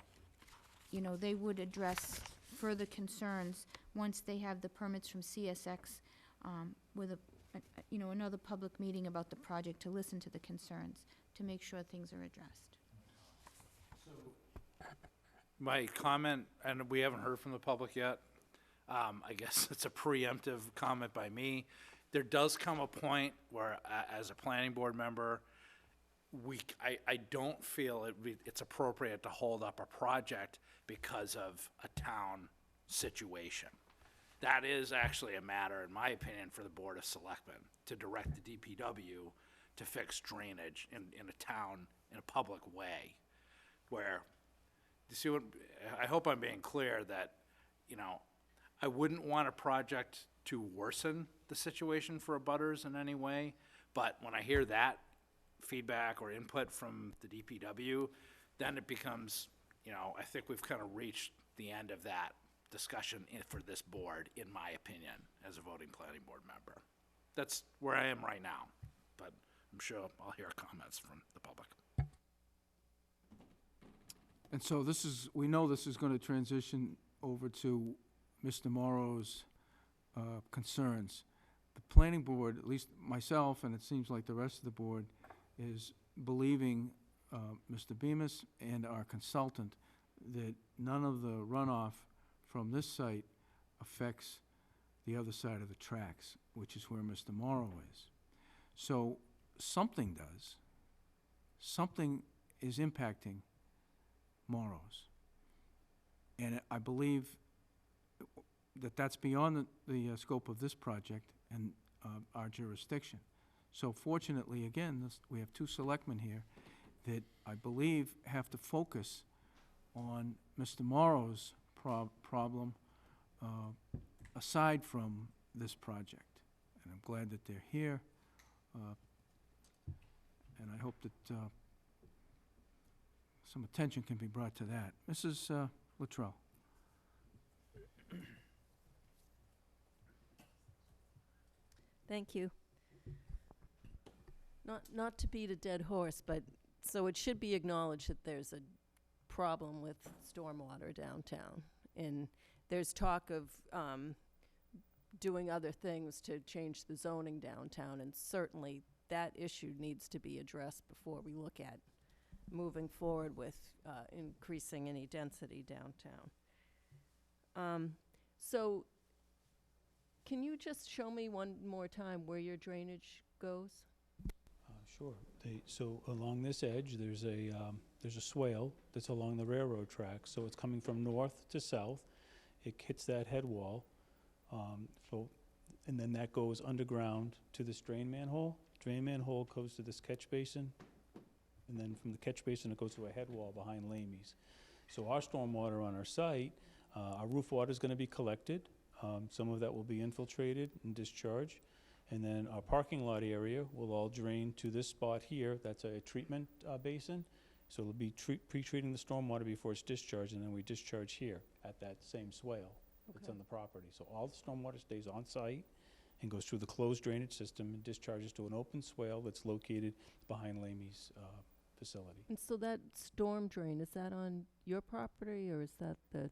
you know, they would address further concerns once they have the permits from CSX with another public meeting about the project to listen to the concerns, to make sure things are addressed. My comment, and we haven't heard from the public yet, I guess it's a preemptive comment by me. There does come a point where, as a planning board member, I don't feel it's appropriate to hold up a project because of a town situation. That is actually a matter, in my opinion, for the Board of Selectmen, to direct the DPW to fix drainage in a town in a public way, where, you see what, I hope I'm being clear that, I wouldn't want a project to worsen the situation for abutters in any way, but when I hear that feedback or input from the DPW, then it becomes, I think we've kind of reached the end of that discussion for this board, in my opinion, as a voting planning board member. That's where I am right now, but I'm sure I'll hear comments from the public. And so we know this is going to transition over to Mr. Morrow's concerns. The planning board, at least myself, and it seems like the rest of the board, is believing Mr. Bemis and our consultant that none of the runoff from this site affects the other side of the tracks, which is where Mr. Morrow is. So something does. Something is impacting Morrow's. And I believe that that's beyond the scope of this project and our jurisdiction. So fortunately, again, we have two selectmen here that I believe have to focus on Mr. Morrow's problem aside from this project. And I'm glad that they're here. And I hope that some attention can be brought to that. Mrs. Luttrell. Thank you. Not to beat a dead horse, but so it should be acknowledged that there's a problem with stormwater downtown. And there's talk of doing other things to change the zoning downtown, and certainly that issue needs to be addressed before we look at moving forward with increasing any density downtown. So can you just show me one more time where your drainage goes? Sure. So along this edge, there's a swale that's along the railroad track. So it's coming from north to south. It hits that head wall. And then that goes underground to this drain manhole. Drain manhole goes to this catch basin. And then from the catch basin, it goes to a head wall behind Lamey's. So our stormwater on our site, our roof water is going to be collected. Some of that will be infiltrated and discharged. And then our parking lot area will all drain to this spot here. That's a treatment basin. So it'll be pre-treating the stormwater before it's discharged, and then we discharge here at that same swale that's on the property. So all the stormwater stays on site and goes through the closed drainage system and discharges to an open swale that's located behind Lamey's facility. And so that storm drain, is that on your property or is that the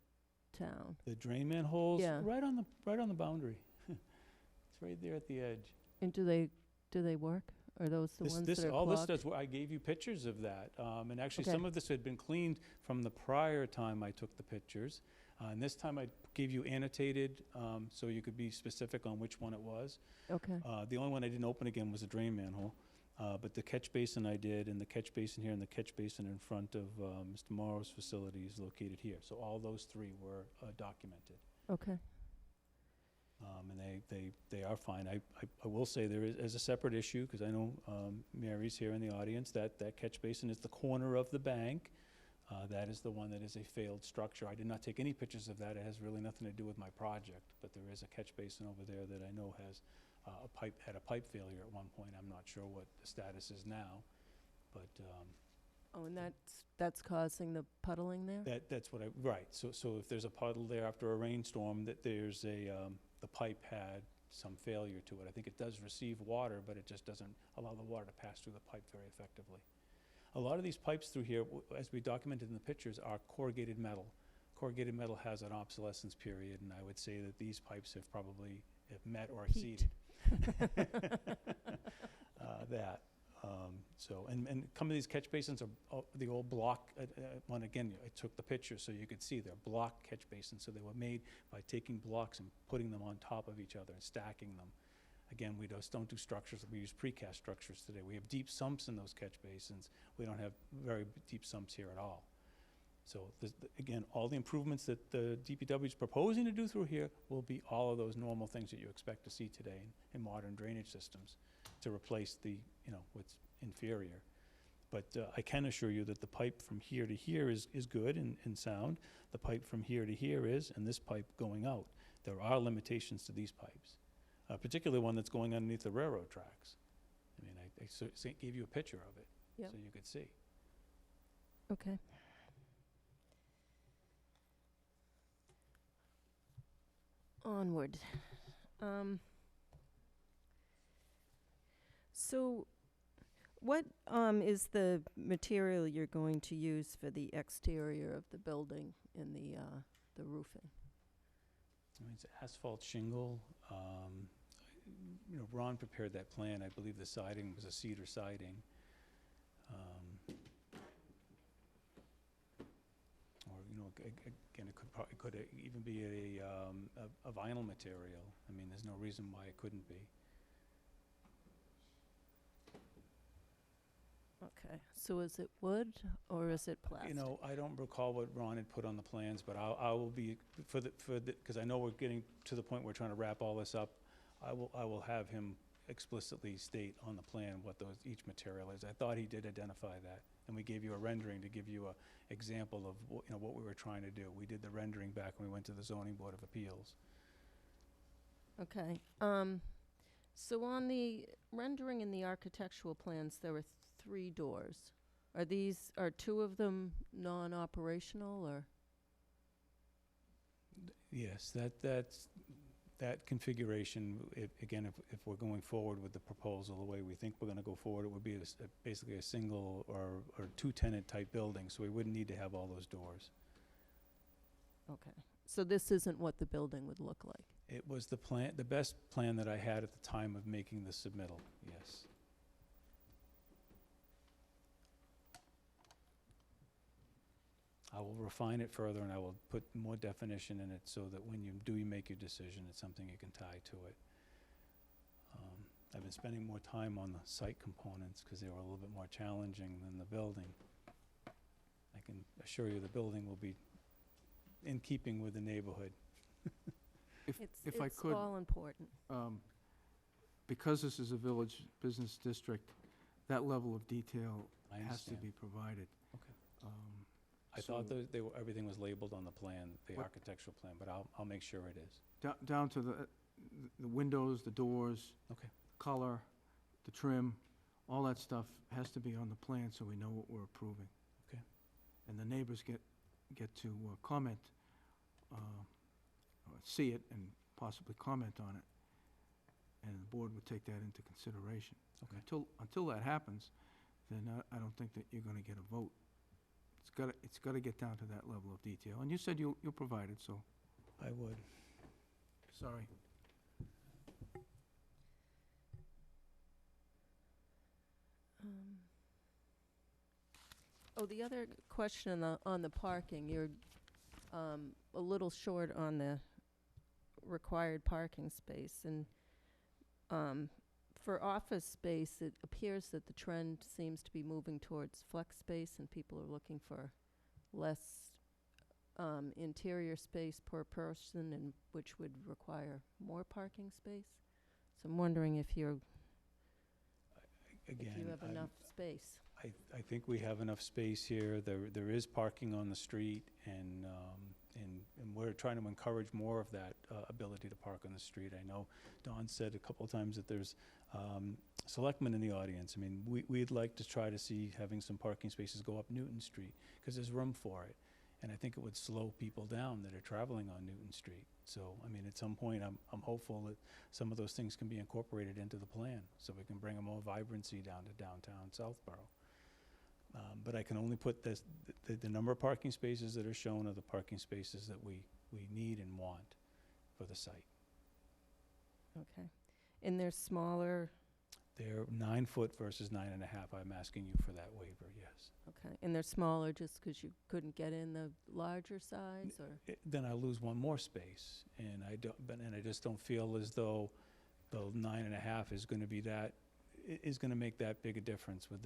town? The drain manholes, Yeah. right on the boundary. It's right there at the edge. And do they work? Are those the ones that are all clogged? this does, I gave you pictures of that. And actually, Okay. some of this had been cleaned from the prior time I took the pictures. And this time I gave you annotated, so you could be specific on which one it was. Okay. The only one I didn't open again was the drain manhole. But the catch basin I did, and the catch basin here, and the catch basin in front of Mr. Morrow's facility is located here. So all those three were documented. Okay. And they are fine. I will say there is a separate issue, because I know Mary's here in the audience, that catch basin is the corner of the bank. That is the one that is a failed structure. I did not take any pictures of that. It has really nothing to do with my project, but there is a catch basin over there that I know has had a pipe failure at one point. I'm not sure what the status is now, but Oh, and that's causing the puddling there? that's what right. So if there's a puddle there after a rainstorm, that there's the pipe had some failure to it. I think it does receive water, but it just doesn't allow the water to pass through the pipe very effectively. A lot of these pipes through here, as we documented in the pictures, are corrugated metal. Corrugated metal has an obsolescence period, and I would say that these pipes have probably met or exceeded that. And some of these catch basins are the old block one. Again, I took the picture so you could see they're block catch basins. So they were made by taking blocks and putting them on top of each other and stacking them. Again, we just don't do structures. We use precast structures today. We have deep sumps in those catch basins. We don't have very deep sumps here at all. So again, all the improvements that the DPW is proposing to do through here will be all of those normal things that you expect to see today in modern drainage systems, to replace the what's inferior. But I can assure you that the pipe from here to here is good and sound. The pipe from here to here is, and this pipe going out. There are limitations to these pipes, particularly one that's going underneath the railroad tracks. I mean, I gave you a picture of it, Yep. so you could see. Okay. Onward. So what is the material you're going to use for the exterior of the building and the roofing? I mean, it's asphalt shingle. Ron prepared that plan. I believe the siding was a cedar siding. Or, again, it could even be a vinyl material. I mean, there's no reason why it couldn't be. Okay, so is it wood or is it plastic? I don't recall what Ron had put on the plans, but I will be, because I know we're getting to the point where we're trying to wrap all this up, I will have him explicitly state on the plan what each material is. I thought he did identify that, and we gave you a rendering to give you a example of what we were trying to do. We did the rendering back when we went to the Zoning Board of Appeals. Okay, so on the rendering in the architectural plans, there were 3 doors. Are 2 of them non-operational, or? Yes, that configuration, again, if we're going forward with the proposal, the way we think we're going to go forward, it would be basically a single or 2-tenant type building, so we wouldn't need to have all those doors. Okay, so this isn't what the building would look like? It was the best plan that I had at the time of making the submittal, yes. I will refine it further, and I will put more definition in it so that when you make your decision, it's something you can tie to it. I've been spending more time on the site components because they were a little bit more challenging than the building. I can assure you the building will be in keeping with the neighborhood. If I could, It's all important. because this is a village business district, that level of detail I has to understand. be provided. Okay. I thought everything was labeled on the plan, the What- architectural plan, but I'll make sure it is. Down to the windows, the doors. Okay. Color, the trim, all that stuff has to be on the plan so we know what we're approving. Okay. And the neighbors get to comment, or see it and possibly comment on it. And the board would take that into consideration. Okay. Until that happens, then I don't think that you're gonna get a vote. It's gotta get down to that level of detail. And you said you'll provide it, so, I would. sorry. The other question on the parking, you're a little short on the required parking space. And for office space, it appears that the trend seems to be moving towards flex space, and people are looking for less interior space per person, and which would require more parking space. So I'm wondering if you Again, have enough space. I think we have enough space here. There is parking on the street, and we're trying to encourage more of that ability to park on the street. I know Don said a couple of times that there's selectmen in the audience. I mean, we'd like to try to see having some parking spaces go up Newton Street, because there's room for it. And I think it would slow people down that are traveling on Newton Street. So, I mean, at some point, I'm hopeful that some of those things can be incorporated into the plan, so we can bring a more vibrancy down to downtown Southborough. But I can only put the number of parking spaces that are shown are the parking spaces that we need and want for the site. Okay. And they're smaller, They're 9 foot versus 9.5. I'm asking you for that waiver, yes. okay. And they're smaller just because you couldn't get in the larger size, or? Then I lose one more space, and I just don't feel as though the 9.5 is going to be is going to make that big a difference with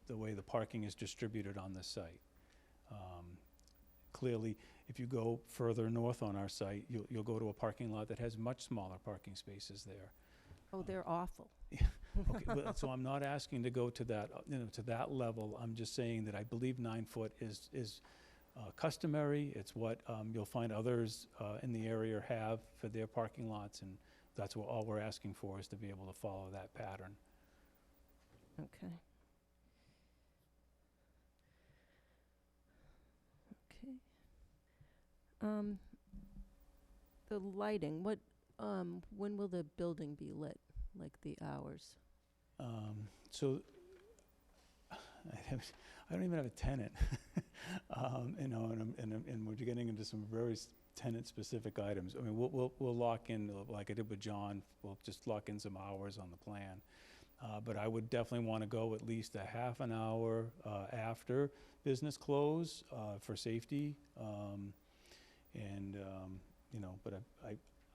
the way the parking is distributed on the site. Clearly, if you go further north on our site, you'll go to a parking lot that has much smaller parking spaces there. Oh, they're awful. Okay, but, so I'm not asking to go to that, to that level. I'm just saying that I believe 9 foot is customary. It's what you'll find others in the area have for their parking lots, and that's what all we're asking for, is to be able to follow that pattern. Okay. Okay. The lighting, when will the building be lit, like the hours? So I don't even have a tenant, and we're getting into some very tenant-specific items. I mean, we'll lock in, like I did with John, we'll just lock in some hours on the plan. But I would definitely want to go at least a half an hour after business close for safety. But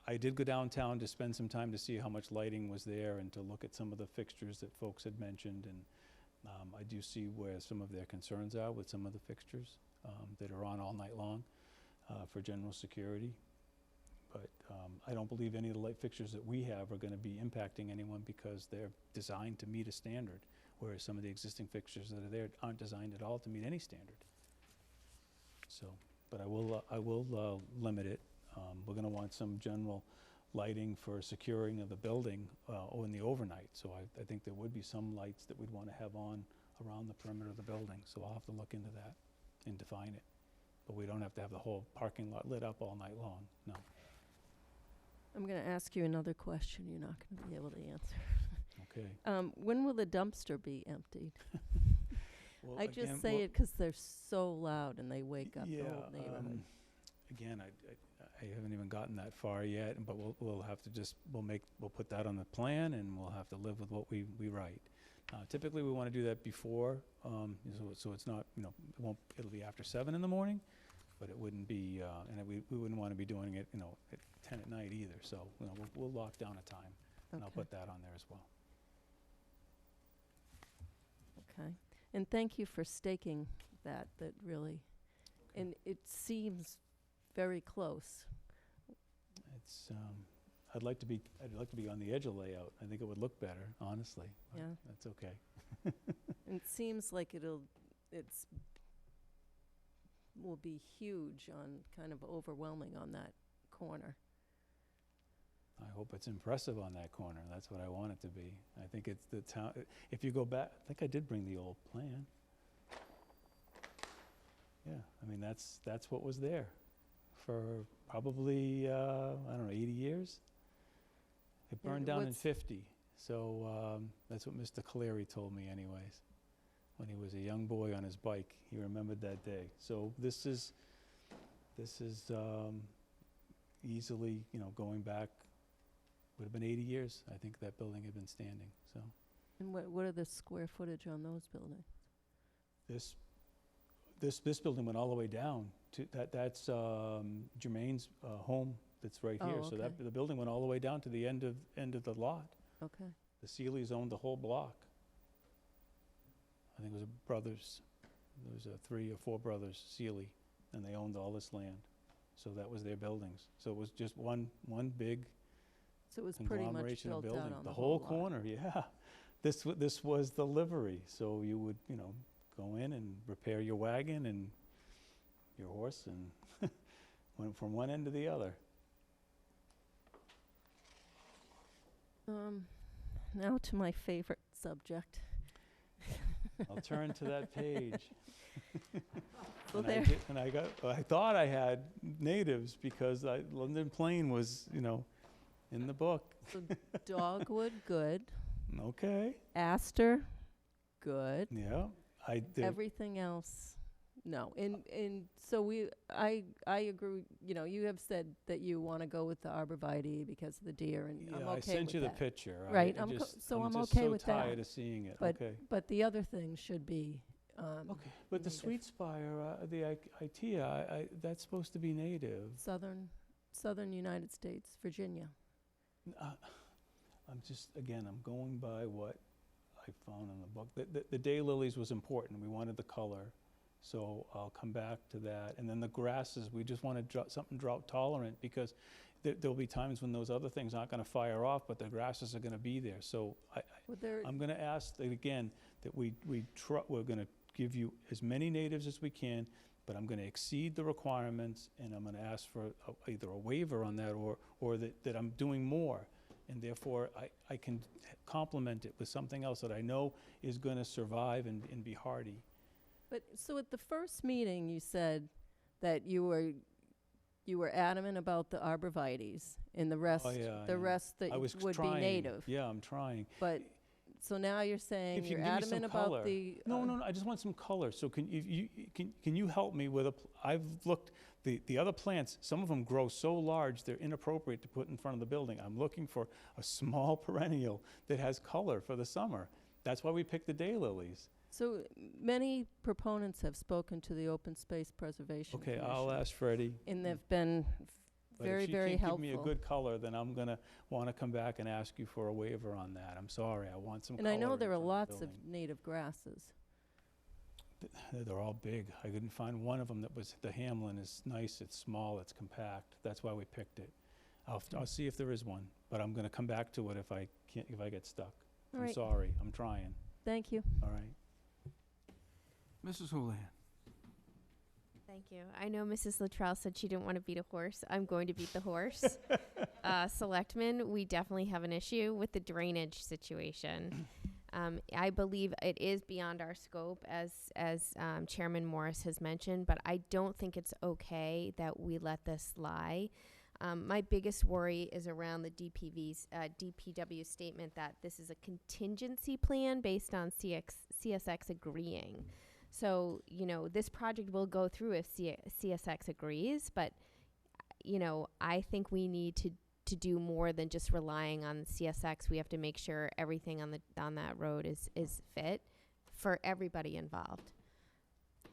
I did go downtown to spend some time to see how much lighting was there and to look at some of the fixtures that folks had mentioned. And I do see where some of their concerns are with some of the fixtures that are on all night long for general security. But I don't believe any of the light fixtures that we have are going to be impacting anyone, because they're designed to meet a standard, whereas some of the existing fixtures that are there aren't designed at all to meet any standard. So, but I will limit it. We're going to want some general lighting for securing of the building or in the overnight. So I think there would be some lights that we'd want to have on around the perimeter of the building. So I'll have to look into that and define it. But we don't have to have the whole parking lot lit up all night long, no. I'm going to ask you another question you're not going to be able to answer. Okay. When will the dumpster be emptied? Well, I again, just say it because they're so loud and they wake up the whole neighborhood. Again, I haven't even gotten that far yet, but we'll have to just, we'll put that on the plan, and we'll have to live with what we write. Typically, we want to do that before, so it's not, it'll be after 7 in the morning, but it wouldn't be, and we wouldn't want to be doing it, at 10 at night either. So, we'll lock down a time, and I'll Okay. put that on there as well. Okay. And thank you for staking that really, and it seems very close. It's, I'd like to be on the edge of layout. I think it would look better, honestly. but Yeah. That's okay. And it seems like will be huge on, kind of overwhelming on that corner. I hope it's impressive on that corner. That's what I want it to be. I think it's the town, if you go back, I think I did bring the old plan. Yeah, I mean, that's what was there for probably, I don't know, 80 years? It Yeah, burned down in what's- 50, so that's what Mr. Cleary told me anyways. When he was a young boy on his bike, he remembered that day. So this is easily, going back, would have been 80 years, I think that building had been standing, so. And what are the square footage on those buildings? This building went all the way down to, that's Jermaine's home that's right here. Oh, So okay. the building went all the way down to the end of the lot. Okay. The Seelys owned the whole block. I think it was brothers, there was 3 or 4 brothers, Seely, and they owned all this land. So that was their buildings. So it was just one big So it was pretty much conglomeration of built out building. on The the whole lot. corner, yeah. This was the livery, so you would, go in and repair your wagon and your horse and went from one end to the other. Now to my favorite subject. I'll turn to that page. So And I thought I had natives because London Plain was, in the book. So Dogwood, good. Okay, Astor, good. yeah. Everything else, no. And so I agree, you have said that you want to go with the arborvitae because of the deer, and I'm okay with that. I sent you the picture. Right, I I'm just- so I'm just okay so with that. tired of seeing it, But- okay. But the other things should be, Okay, but the native. Sweet Spire, the IKEA, that's supposed to be native. southern United States, Virginia. I'm going by what I found in the book. The daylilies was important. We wanted the color, so I'll come back to that. And then the grasses, we just wanted something drought tolerant, because there'll be times when those other things aren't going to fire off, but the grasses are going to be there. So Would there, I'm gonna ask that again, that we're gonna give you as many natives as we can, but I'm gonna exceed the requirements, and I'm gonna ask for either a waiver on that, or that I'm doing more. And therefore, I can complement it with something else that I know is gonna survive and be hardy. but, so at the first meeting, you said that you were adamant about the arborvitaes, and the rest, Oh, yeah, the yeah. rest that I was would be trying. native. Yeah, I'm trying. But, so now you're saying If you you're can give me some adamant color. about the. No, I just want some color. So can you help me with I've looked, the other plants, some of them grow so large, they're inappropriate to put in front of the building. I'm looking for a small perennial that has color for the summer. That's why we picked the daylilies. So many proponents have spoken to the Open Space Preservation Okay, Commission. I'll ask Freddie. And they've been But very, very if you can't helpful. give me a good color, then I'm gonna wanna come back and ask you for a waiver on that. I'm sorry, I want some And color I know in there are front lots the of building. native grasses. They're all big. I couldn't find one of them that was, the Hamlin is nice, it's small, it's compact. That's why we picked it. I'll see if there is one, but I'm gonna come back to it if I get stuck. All I'm right. sorry, I'm trying, Thank you. all right? Mrs. Houlihan. Thank you. I know Mrs. Luttrell said she didn't want to beat a horse. I'm going to beat the horse. Selectmen, we definitely have an issue with the drainage situation. I believe it is beyond our scope, as Chairman Morris has mentioned, but I don't think it's okay that we let this lie. My biggest worry is around the DPW statement that this is a contingency plan based on CSX agreeing. So, this project will go through if CSX agrees, but, I think we need to do more than just relying on CSX. We have to make sure everything on that road is fit for everybody involved.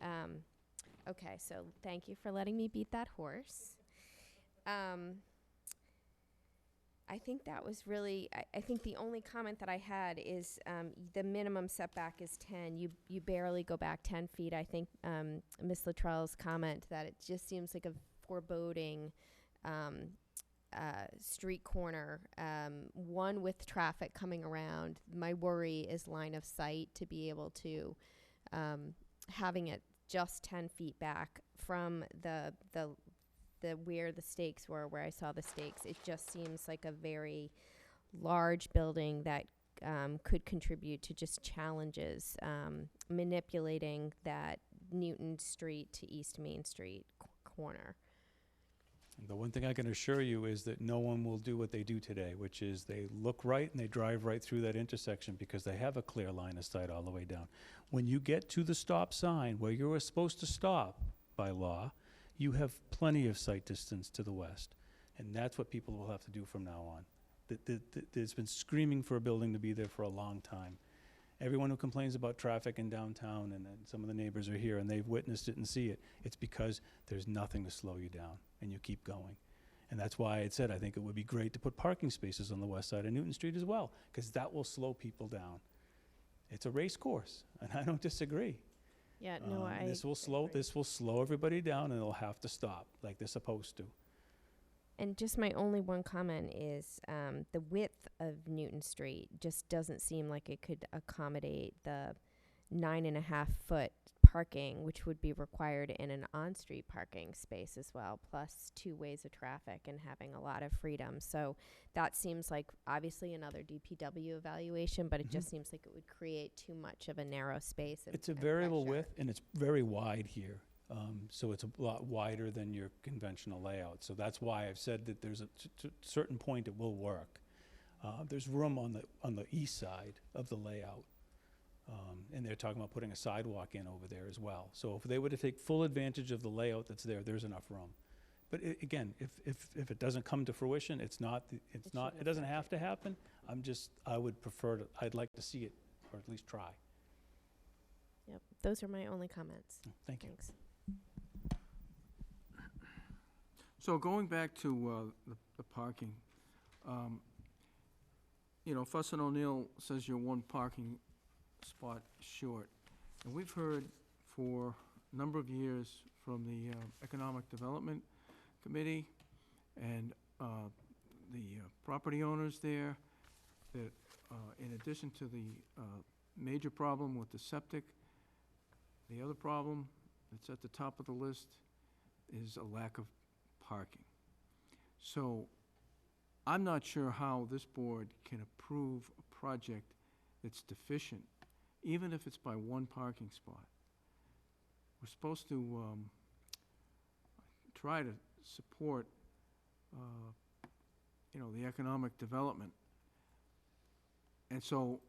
Okay, so thank you for letting me beat that horse. I think that was really, I think the only comment that I had is the minimum setback is 10. You barely go back 10 feet. I think Ms. Luttrell's comment that it just seems like a foreboding street corner, one with traffic coming around. My worry is line of sight to be able to, having it just 10 feet back from the where the stakes were, where I saw the stakes. It just seems like a very large building that could contribute to just challenges manipulating that Newton Street to East Main Street corner. The one thing I can assure you is that no one will do what they do today, which is they look right and they drive right through that intersection because they have a clear line of sight all the way down. When you get to the stop sign where you were supposed to stop by law, you have plenty of sight distance to the west. And that's what people will have to do from now on. There's been screaming for a building to be there for a long time. Everyone who complains about traffic in downtown, and some of the neighbors are here and they've witnessed it and see it, it's because there's nothing to slow you down and you keep going. And that's why I said I think it would be great to put parking spaces on the west side of Newton Street as well, because that will slow people down. It's a race course, and I don't disagree. Yeah, no, This will slow everybody down, and they'll have to stop like they're supposed to. And just my only one comment is the width of Newton Street just doesn't seem like it could accommodate the 9.5 foot parking, which would be required in an on-street parking space as well, plus 2 ways of traffic and having a lot of freedom. So that seems like obviously another DPW evaluation, but it just seems like it would create too much of a narrow space. It's a variable width, and it's very wide here. So it's a lot wider than your conventional layout. So that's why I've said that there's a certain point it will work. There's room on the east side of the layout. And they're talking about putting a sidewalk in over there as well. So if they were to take full advantage of the layout that's there, there's enough room. But again, if it doesn't come to fruition, it doesn't have to happen. I'd like to see it, or at least try. Yep, those are my only comments. Thank you. Thanks. So going back to the parking, Fuss and O'Neill says you're one parking spot short. And we've heard for a number of years from the Economic Development Committee and the property owners there that in addition to the major problem with the septic, the other problem that's at the top of the list is a lack of parking. So I'm not sure how this board can approve a project that's deficient, even if it's by one parking spot. We're supposed to try to support, the economic development. And so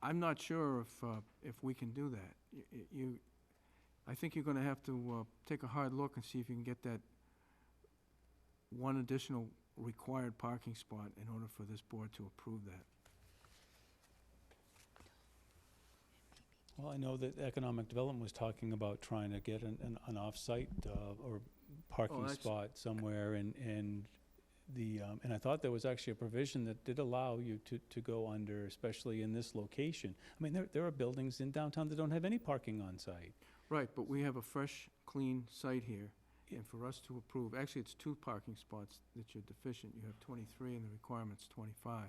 I'm not sure if we can do that. I think you're going to have to take a hard look and see if you can get that one additional required parking spot in order for this board to approve that. Well, I know that economic development was talking about trying to get an off-site or parking that's- spot somewhere, and I thought there was actually a provision that did allow you to go under, especially in this location. I mean, there are buildings in downtown that don't have any parking on site. Right, but we have a fresh, clean site here, and for us to approve, actually, it's 2 parking spots that you're deficient. You have 23 and the requirement's 25.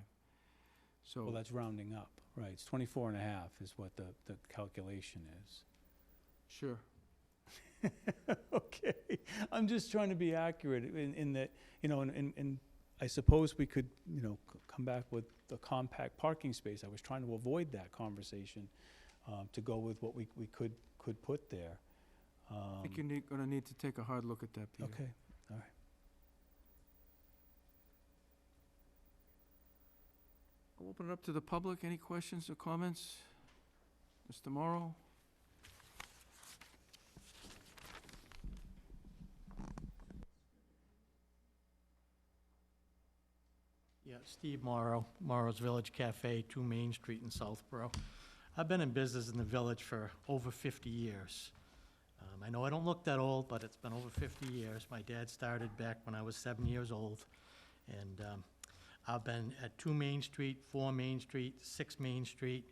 So. Well, that's rounding up, right? It's 24 and a half is what the calculation is. Sure. Okay, I'm just trying to be accurate in that, and I suppose we could, come back with the compact parking space. I was trying to avoid that conversation, to go with what we could put there. I think you're gonna need to take a hard look at that, Peter. Okay, all right. I'll open it up to the public. Any questions or comments? Mr. Morrow? Yeah, Steve Morrow, Morrow's Village Cafe, 2 Main Street in Southborough. I've been in business in the village for over 50 years. I know I don't look that old, but it's been over 50 years. My dad started back when I was 7 years old. And I've been at 2 Main Street, 4 Main Street, 6 Main Street,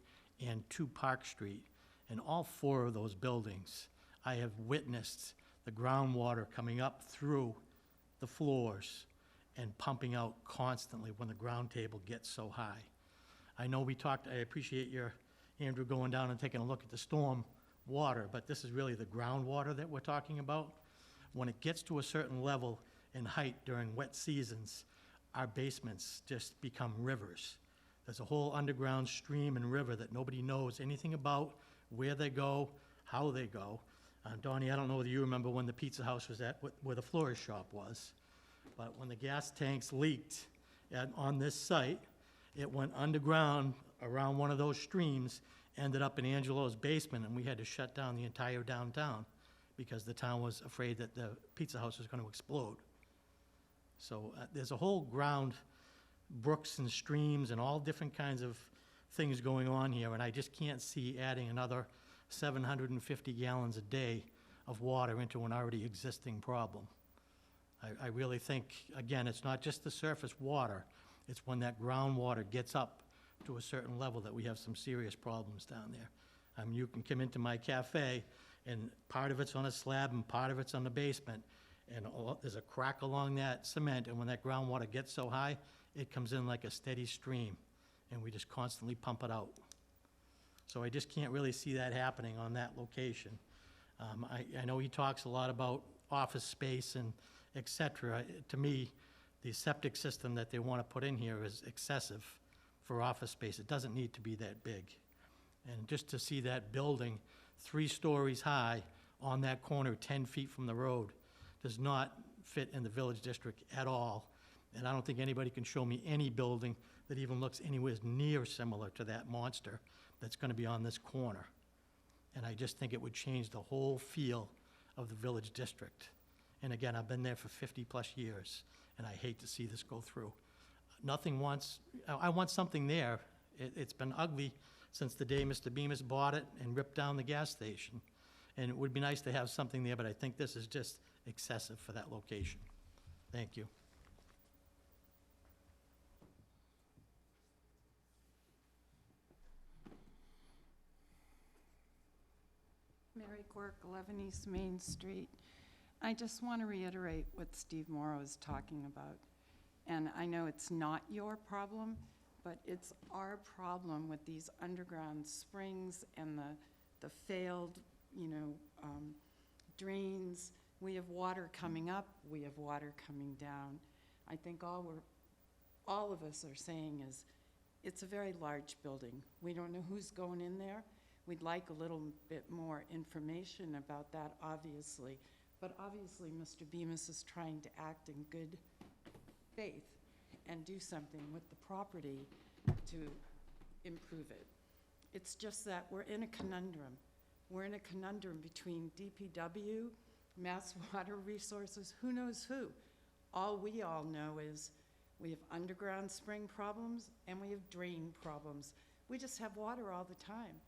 and 2 Park Street. In all 4 of those buildings, I have witnessed the groundwater coming up through the floors and pumping out constantly when the ground table gets so high. I know I appreciate Andrew, going down and taking a look at the storm water, but this is really the groundwater that we're talking about. When it gets to a certain level in height during wet seasons, our basements just become rivers. There's a whole underground stream and river that nobody knows anything about, where they go, how they go. Donnie, I don't know whether you remember when the pizza house was where the florist shop was. But when the gas tanks leaked on this site, it went underground around one of those streams, ended up in Angelo's basement, and we had to shut down the entire downtown because the town was afraid that the pizza house was going to explode. So there's a whole ground, brooks and streams and all different kinds of things going on here, and I just can't see adding another 750 gallons a day of water into an already existing problem. I really think, again, it's not just the surface water, it's when that groundwater gets up to a certain level that we have some serious problems down there. You can come into my cafe, and part of it's on a slab and part of it's on the basement, and there's a crack along that cement, and when that groundwater gets so high, it comes in like a steady stream, and we just constantly pump it out. So I just can't really see that happening on that location. I know he talks a lot about office space and et cetera. To me, the septic system that they want to put in here is excessive for office space. It doesn't need to be that big. And just to see that building 3 stories high on that corner, 10 feet from the road, does not fit in the village district at all. And I don't think anybody can show me any building that even looks anywhere near similar to that monster that's going to be on this corner. And I just think it would change the whole feel of the village district. And again, I've been there for 50-plus years, and I hate to see this go through. I want something there. It's been ugly since the day Mr. Bemis bought it and ripped down the gas station. And it would be nice to have something there, but I think this is just excessive for that location. Thank you. Mary Quirk, 11 East Main Street. I just want to reiterate what Steve Morrow is talking about. And I know it's not your problem, but it's our problem with these underground springs and the failed, drains. We have water coming up, we have water coming down. I think all of us are saying is, it's a very large building. We don't know who's going in there. We'd like a little bit more information about that, obviously. But obviously, Mr. Bemis is trying to act in good faith and do something with the property to improve it. It's just that we're in a conundrum. We're in a conundrum between DPW, Mass Water Resources, who knows who. All we all know is we have underground spring problems and we have drain problems. We just have water all the time.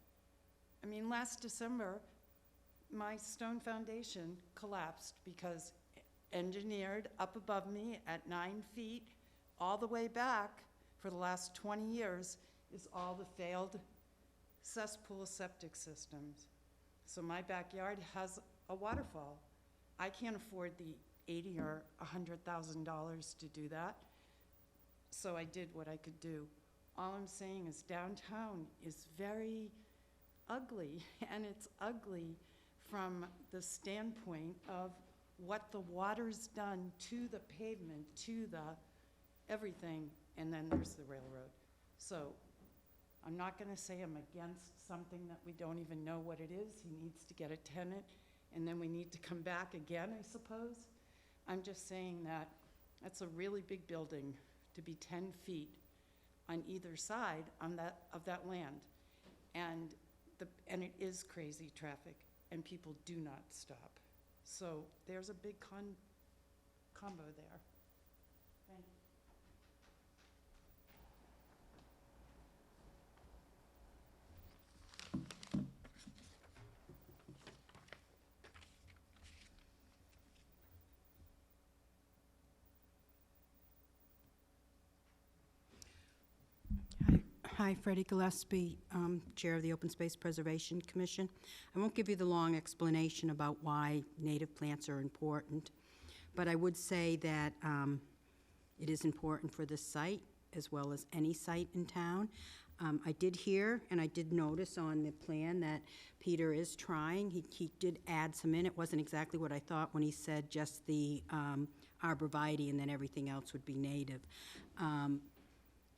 I mean, last December, my stone foundation collapsed because engineered up above me at 9 feet, all the way back for the last 20 years, is all the failed cesspool septic systems. So my backyard has a waterfall. I can't afford the $80,000 or $100,000 to do that. So I did what I could do. All I'm saying is downtown is very ugly, and it's ugly from the standpoint of what the water's done to the pavement, to the everything, and then there's the railroad. So I'm not gonna say I'm against something that we don't even know what it is. He needs to get a tenant, and then we need to come back again, I suppose. I'm just saying that that's a really big building to be 10 feet on either side of that land. And it is crazy traffic, and people do not stop. So there's a big combo there. Thank you. Hi, Freddie Gillespie, Chair of the Open Space Preservation Commission. I won't give you the long explanation about why native plants are important, but I would say that it is important for this site as well as any site in town. I did hear and I did notice on the plan that Peter is trying. He did add some in. It wasn't exactly what I thought when he said just the arborvitae and then everything else would be native.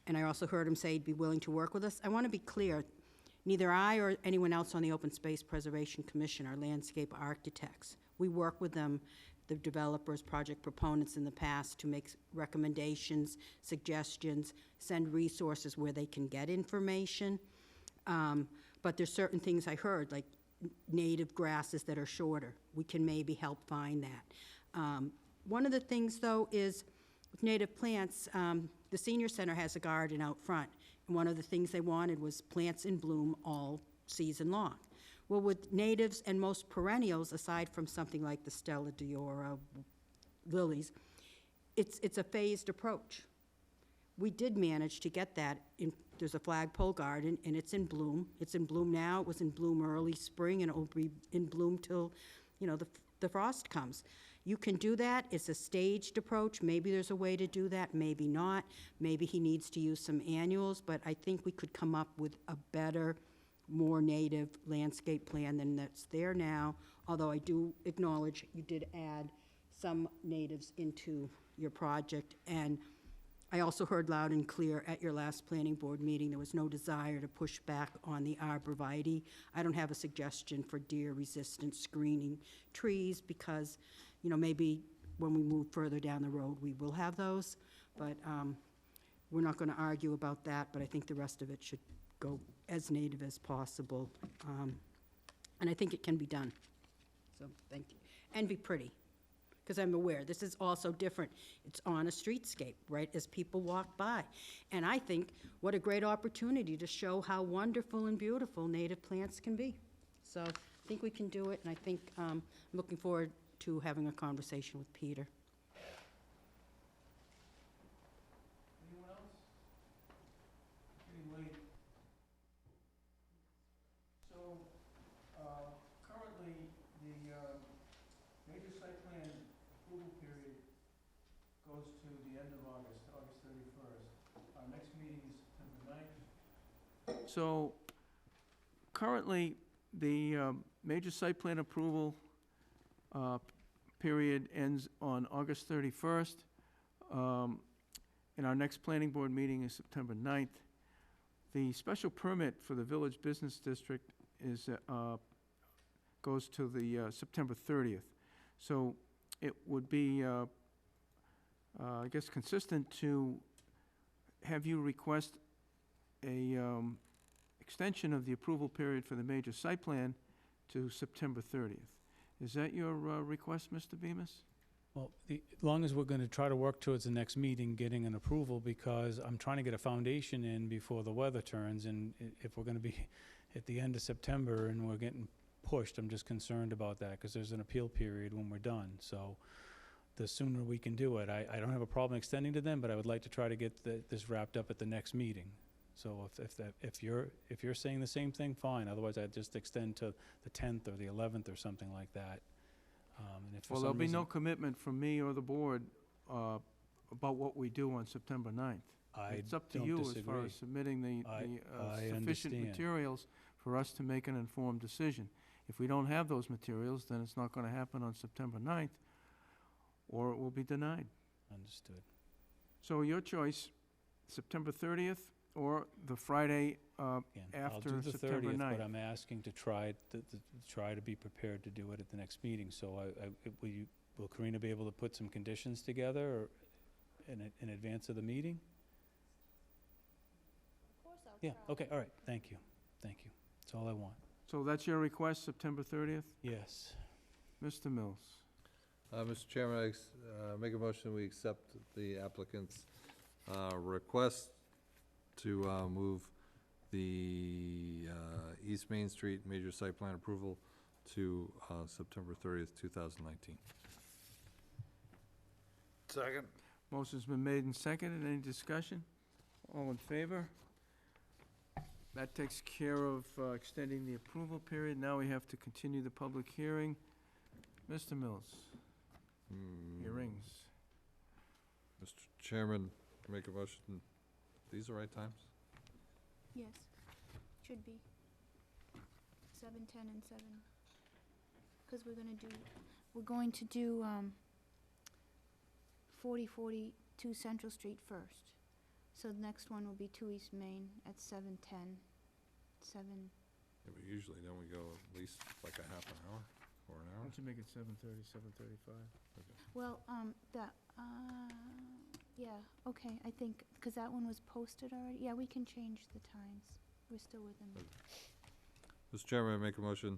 And I also heard him say he'd be willing to work with us. I want to be clear, neither I or anyone else on the Open Space Preservation Commission are landscape architects. We work with them, the developers, project proponents in the past, to make recommendations, suggestions, send resources where they can get information. But there's certain things I heard, like native grasses that are shorter. We can maybe help find that. One of the things, though, is with native plants, the senior center has a garden out front, and one of the things they wanted was plants in bloom all season long. Well, with natives and most perennials, aside from something like the Stella d'Oro, lilies, it's a phased approach. We did manage to get that. There's a flagpole garden, and it's in bloom. It's in bloom now. It was in bloom early spring, and it will be in bloom till, the frost comes. You can do that. It's a staged approach. Maybe there's a way to do that, maybe not. Maybe he needs to use some annuals, but I think we could come up with a better, more native landscape plan than that's there now, although I do acknowledge you did add some natives into your project. And I also heard loud and clear at your last planning board meeting there was no desire to push back on the arborvitae. I don't have a suggestion for deer-resistant screening trees because maybe when we move further down the road, we will have those, but we're not going to argue about that, but I think the rest of it should go as native as possible, and I think it can be done. So, thank you. And be pretty, because I'm aware this is also different. It's on a streetscape, right, as people walk by, and I think what a great opportunity to show how wonderful and beautiful native plants can be. So, I think we can do it, and I think I'm looking forward to having a conversation with Peter. Anyone else? Getting late. So, currently, the major site plan approval period goes to the end of August, August 31st. Our next meeting is September So currently, the major site plan approval period ends on August 31st. And our next planning board meeting is September 9th. The special permit for the Village Business District is, goes to the September 30th. So it would be, I guess, consistent to have you request a extension of the approval period for the major site plan to September 30th. Is that your request, Mr. Bemis? Well, as long as we're going to try to work towards the next meeting, getting an approval, because I'm trying to get a foundation in before the weather turns, and if we're going to be at the end of September and we're getting pushed, I'm just concerned about that, because there's an appeal period when we're done. So the sooner we can do it, I don't have a problem extending to them, but I would like to try to get this wrapped up at the next meeting. So if you're saying the same thing, fine. Otherwise, I'd just extend to the 10th or the 11th or something like that. And if for Well, some there'll be no reason- commitment from me or the board about what we do on September 9th. I It's up to don't you as far disagree. as submitting the I sufficient understand. materials for us to make an informed decision. If we don't have those materials, then it's not going to happen on September 9th, or it will be denied. Understood. So your choice, September 30th or the Friday Again, I'll after do the September 30th, 9th. but I'm asking to try to be prepared to do it at the next meeting. So will Karina be able to put some conditions together or in advance of the meeting? Of course I'll Yeah, okay, all right, thank you. That's all I want. So that's your request, September 30th? Yes. Mr. Mills? Mr. Chairman, I make a motion, we accept the applicant's request to move the East Main Street major site plan approval to September 30th, 2019. Second. Motion's been made and seconded. Any discussion? All in favor? That takes care of extending the approval period. Now we have to continue the public hearing. Mr. Mills, hearings. Mr. Chairman, make a motion, these are right times? Yes, should be. 7, 10, and 7. Because we're going to do 4042 Central Street first. So the next one will be 2 East Main at 7:10. 7. Yeah, but usually don't we go at least like a half an hour or an Why hour? don't you make it 7:30, 7:35? Well, yeah, okay, I think, because that one was posted already. Yeah, we can change the times. We're still within. Mr. Chairman, I make a motion,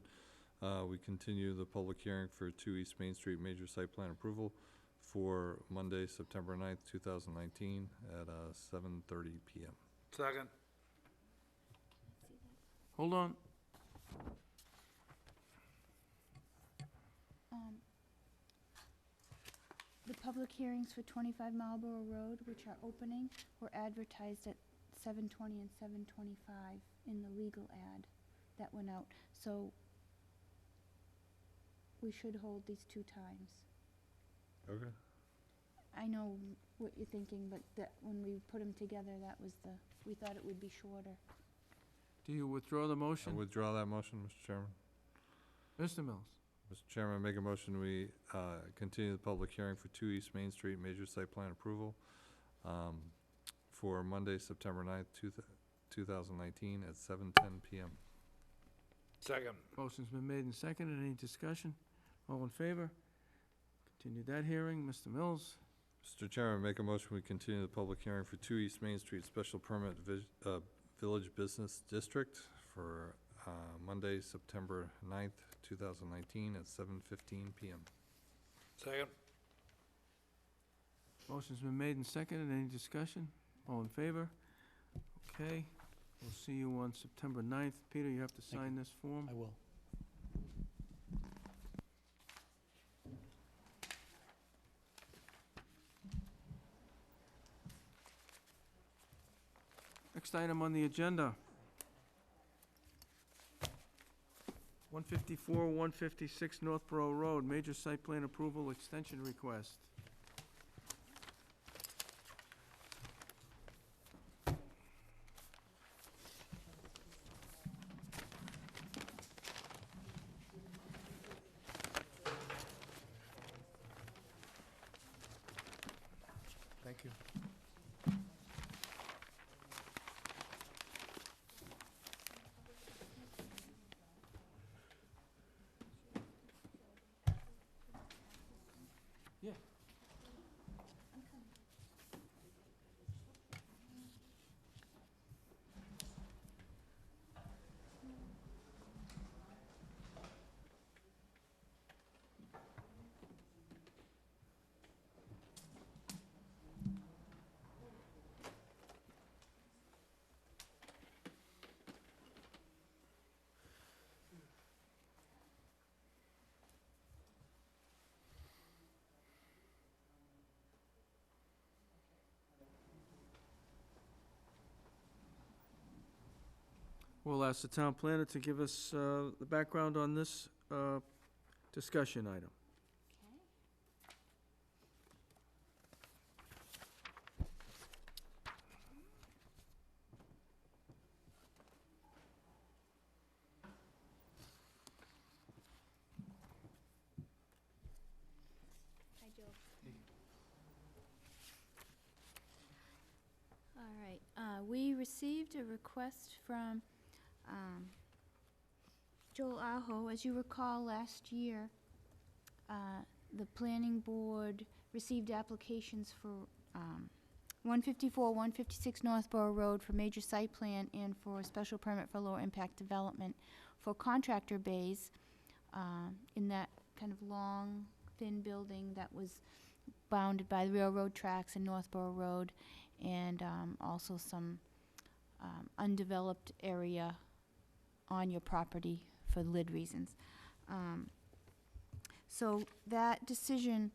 we continue the public hearing for 2 East Main Street major site plan approval for Monday, September 9th, 2019 at 7:30 PM. Second. Hold on. The public hearings for 25 Marlborough Road, which are opening, were advertised at 7:20 and 7:25 in the legal ad that went out. So we should hold these 2 times. Okay. I know what you're thinking, but that, when we put them together, that was we thought it would be shorter. Do you withdraw the I motion? withdraw that motion, Mr. Chairman. Mr. Mills? Mr. Chairman, I make a motion, we continue the public hearing for 2 East Main Street major site plan approval for Monday, September 9th, 2019 at 7:10 PM. Second. Motion's been made and seconded. Any discussion? All in favor? Continue that hearing. Mr. Mills? Mr. Chairman, make a motion, we continue the public hearing for 2 East Main Street special permit Village Business District for Monday, September 9th, 2019 at 7:15 PM. Second. Motion's been made and seconded. Any discussion? All in favor? Okay. We'll see you on September 9th. Peter, you have to Thank sign this form. I will. Next item on the agenda. 154, 156 Northborough Road, major site plan approval extension request. We'll ask the town planner to give us the background on this discussion item. Hi, Joe. All right, we received a request from Joel Aho. As you recall, last year, the planning board received applications for 154, 156 Northborough Road for major site plan and for a special permit for lower impact development for contractor bays in that kind of long, thin building that was bounded by the railroad tracks and Northborough Road, and also some undeveloped area on your property for lid reasons. So that decision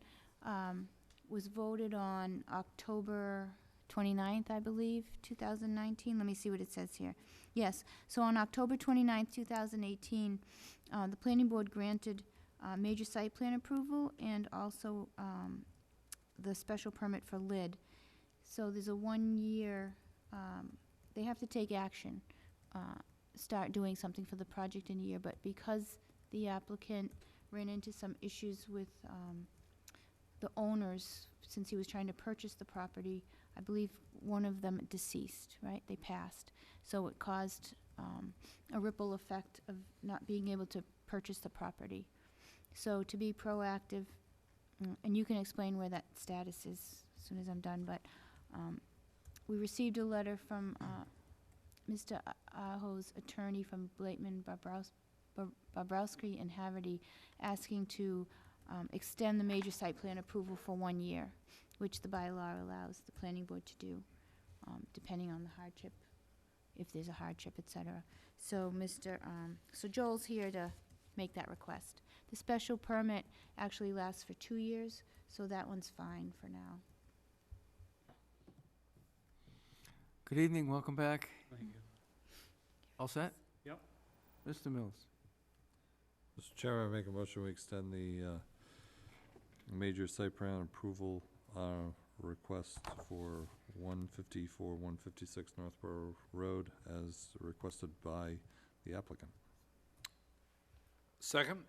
was voted on October 29th, I believe, 2019. Let me see what it says here. Yes, so on October 29th, 2018, the planning board granted major site plan approval and also the special permit for lid. So there's a 1 year, they have to take action, start doing something for the project in a year, but because the applicant ran into some issues with the owners, since he was trying to purchase the property, I believe one of them deceased, right? They passed. So it caused a ripple effect of not being able to purchase the property. So to be proactive, and you can explain where that status is as soon as I'm done, but we received a letter from Mr. Aho's attorney from Blakeman, Bobrowski and Haverty asking to extend the major site plan approval for 1 year, which the bylaw allows the planning board to do, depending on the hardship, if there's a hardship, et cetera. So so Joel's here to make that request. The special permit actually lasts for 2 years, so that one's fine for now. Good evening, welcome back. Thank you. All set? Yep. Mr. Mills? Mr. Chairman, I make a motion we extend the major site plan approval request for 154, 156 Northborough Road as requested by the applicant. Second?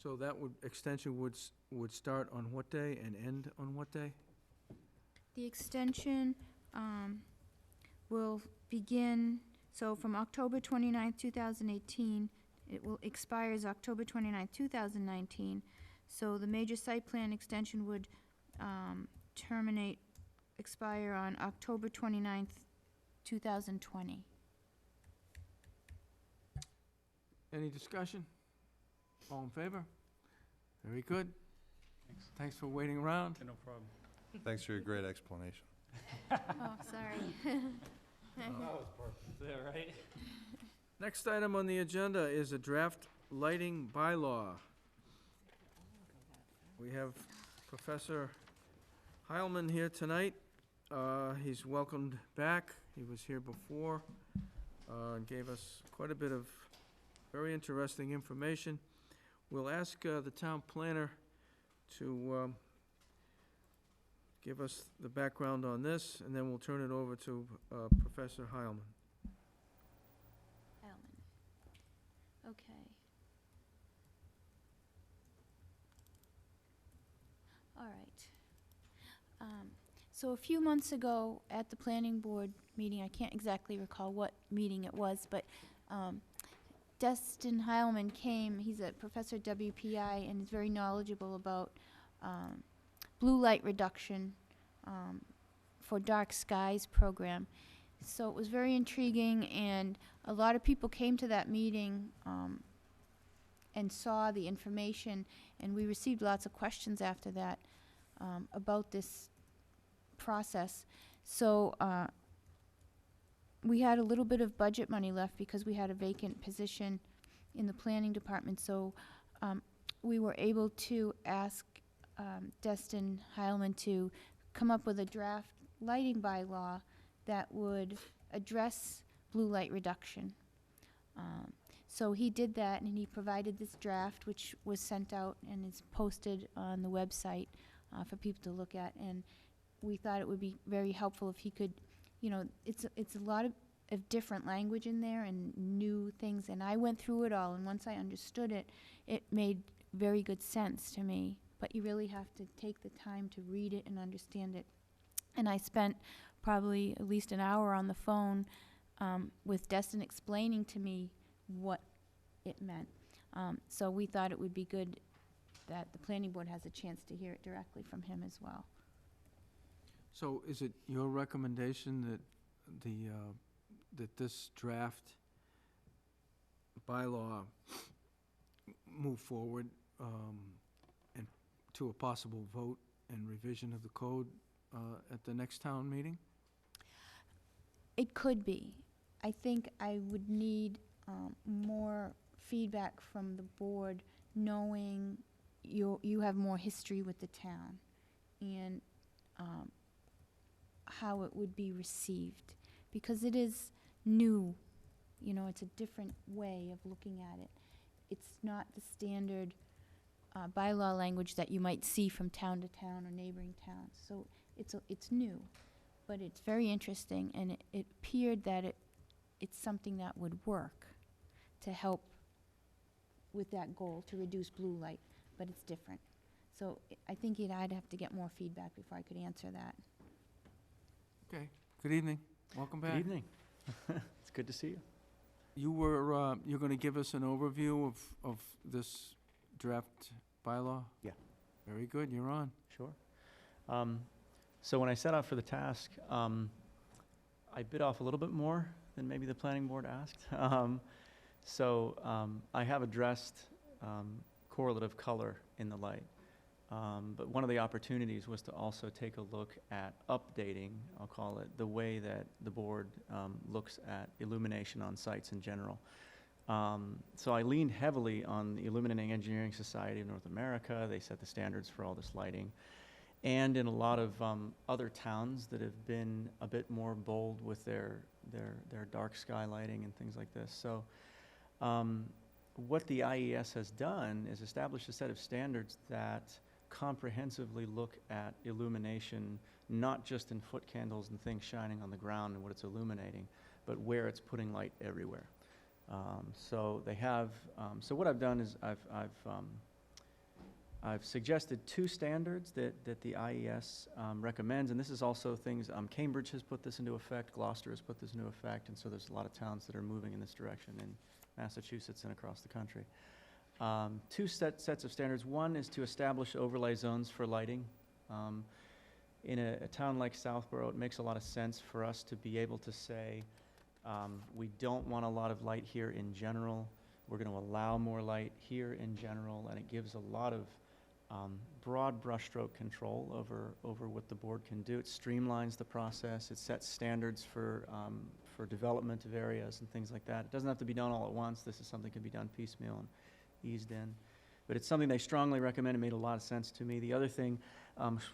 So that extension would start on what day and end on what day? The extension will begin, so from October 29th, 2018, it will expires October 29th, 2019. So the major site plan extension would expire on October 29th, 2020. Any discussion? All in favor? Very good. Thanks for waiting around. No problem. Thanks for your great explanation. Oh, sorry. Is that right? Next item on the agenda is a draft lighting bylaw. We have Professor Heilman here tonight. He's welcomed back. He was here before and gave us quite a bit of very interesting information. We'll ask the town planner to give us the background on this, and then we'll turn it over to Professor Heilman. Okay. All right. So a few months ago at the planning board meeting, I can't exactly recall what meeting it was, but Dustin Heilman came. He's a professor at WPI and is very knowledgeable about blue light reduction for dark skies program. So it was very intriguing, and a lot of people came to that meeting and saw the information, and we received lots of questions after that about this process. So we had a little bit of budget money left because we had a vacant position in the planning department. So we were able to ask Dustin Heilman to come up with a draft lighting bylaw that would address blue light reduction So he did that, and he provided this draft, which was sent out and is posted on the website for people to look at. And we thought it would be very helpful if he could, it's a lot of different language in there and new things. And I went through it all, and once I understood it, it made very good sense to me. But you really have to take the time to read it and understand it. And I spent probably at least an hour on the phone with Destin explaining to me what it meant. So we thought it would be good that the planning board has a chance to hear it directly from him as well. So is it your recommendation that that this draft bylaw move forward and to a possible vote and revision of the code at the next town meeting? It could be. I think I would need more feedback from the board, knowing you have more history with the town and how it would be received, because it is new. It's a different way of looking at it. It's not the standard bylaw language that you might see from town to town or neighboring towns. So it's new, but it's very interesting, and it appeared that it's something that would work to help with that goal to reduce blue light, but it's different. So I think I'd have to get more feedback before I could answer that. Okay. Good evening. Welcome back. Good evening. It's good to see you. You're going to give us an overview of this draft bylaw? Yeah. Very good. You're on. Sure. So when I set out for the task, I bit off a little bit more than maybe the planning board asked. I have addressed correlative color in the light. But one of the opportunities was to also take a look at updating, I'll call it, the way that the board looks at illumination on sites in general. So I leaned heavily on the Illuminating Engineering Society of North America. They set the standards for all this lighting. And in a lot of other towns that have been a bit more bold with their dark sky lighting and things like this. So what the IES has done is establish a set of standards that comprehensively look at illumination, not just in foot candles and things shining on the ground and what it's illuminating, but where it's putting light everywhere. So they have. So what I've done is I've suggested two standards that the IES recommends, and this is also things. Cambridge has put this into effect. Gloucester has put this into effect, and so there's a lot of towns that are moving in this direction in Massachusetts and across the country. Two sets of standards. One is to establish overlay zones for lighting. In a town like Southborough, it makes a lot of sense for us to be able to say, we don't want a lot of light here in general. We're going to allow more light here in general, and it gives a lot of broad brushstroke control over what the board can do. It streamlines the process. It sets standards for development of areas and things like that. It doesn't have to be done all at once. This is something that can be done piecemeal and eased in. But it's something they strongly recommend. It made a lot of sense to me. The other thing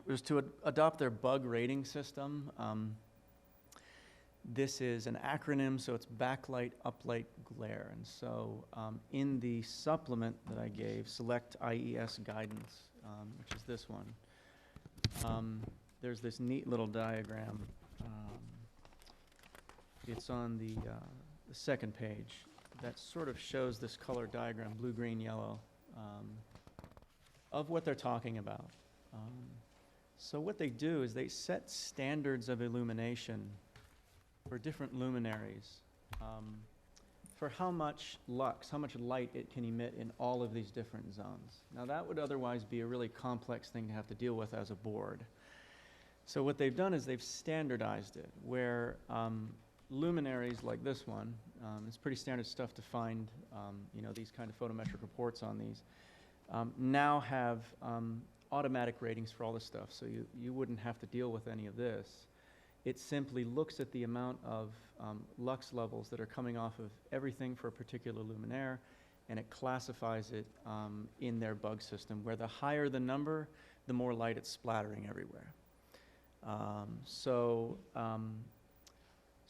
was to adopt their bug rating system. This is an acronym, so it's backlight, uplight, glare. And so in the supplement that I gave, select IES guidance, which is this one. There's this neat little diagram. It's on the second page that sort of shows this color diagram, blue, green, yellow, of what they're talking about. So what they do is they set standards of illumination for different luminaries, for how much lux, how much light it can emit in all of these different zones. Now that would otherwise be a really complex thing to have to deal with as a board. So what they've done is they've standardized it, where luminaries like this one, it's pretty standard stuff to find, these kind of photometric reports on these, now have automatic ratings for all this stuff, so you wouldn't have to deal with any of this. It simply looks at the amount of lux levels that are coming off of everything for a particular luminaire, and it classifies it in their bug system, where the higher the number, the more light it's splattering everywhere. So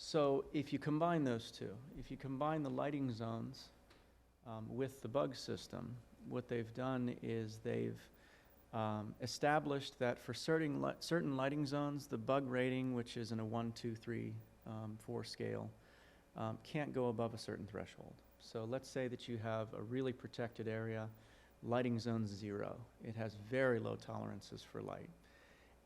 So if you combine those two, if you combine the lighting zones with the bug system, what they've done is they've established that for certain lighting zones, the bug rating, which is in a 1, 2, 3, 4 scale, can't go above a certain threshold. So let's say that you have a really protected area, lighting zone 0. It has very low tolerances for light.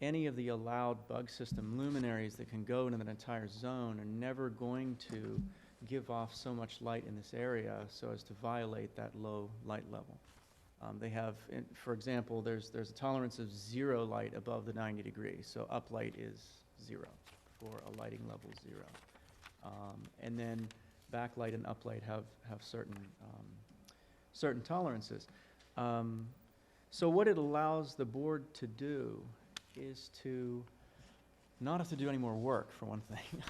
Any of the allowed bug system luminaries that can go into that entire zone are never going to give off so much light in this area so as to violate that low light level. They have, for example, there's a tolerance of 0 light above the 90 degrees, so uplight is 0 for a lighting level 0. And then backlight and uplight have certain tolerances. So what it allows the board to do is to not have to do any more work, for one thing.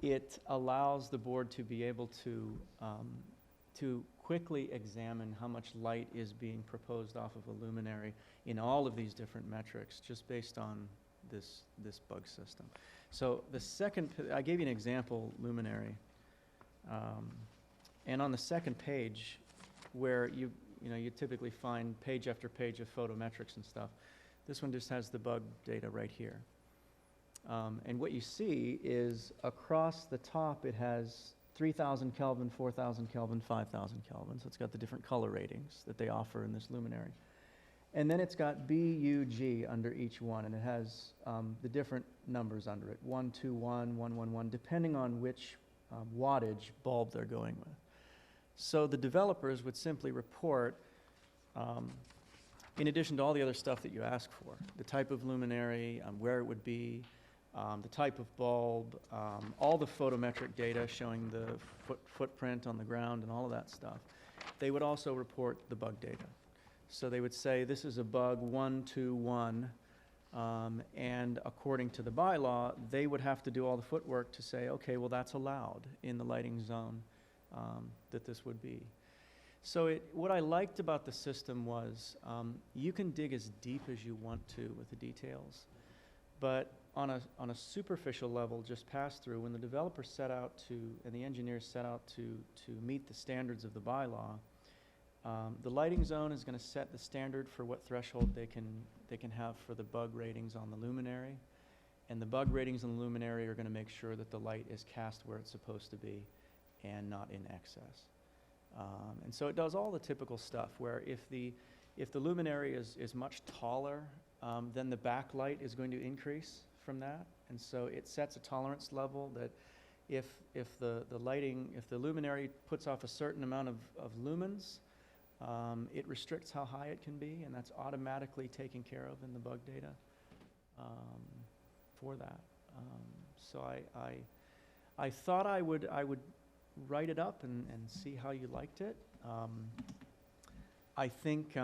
It allows the board to be able to quickly examine how much light is being proposed off of a luminary in all of these different metrics, just based on this bug system. So the second, I gave you an example luminary, and on the second page, where you typically find page after page of photometrics and stuff, this one just has the bug data right here. And what you see is across the top it has 3,000 Kelvin, 4,000 Kelvin, 5,000 Kelvin. So it's got the different color ratings that they offer in this luminary. And then it's got B, U, G under each one, and it has the different numbers under it, 121, 111, depending on which wattage bulb they're going with. So the developers would simply report, in addition to all the other stuff that you ask for, the type of luminary, where it would be, the type of bulb, all the photometric data showing the footprint on the ground and all of that stuff. They would also report the bug data. So they would say, this is a bug 121, and according to the bylaw, they would have to do all the footwork to say, okay, well, that's allowed in the lighting zone that this would be. So what I liked about the system was you can dig as deep as you want to with the details, but on a superficial level, just pass through, when the developer set out to, and the engineers set out to meet the standards of the bylaw, the lighting zone is going to set the standard for what threshold they can have for the bug ratings on the luminary, and the bug ratings on the luminary are going to make sure that the light is cast where it's supposed to be and not in excess. And so it does all the typical stuff where if the luminary is much taller, then the backlight is going to increase from that. And so it sets a tolerance level that if the luminary puts off a certain amount of lumens, it restricts how high it can be, and that's automatically taken care of in the bug data for that. So I thought I would write it up and see how you liked it. I think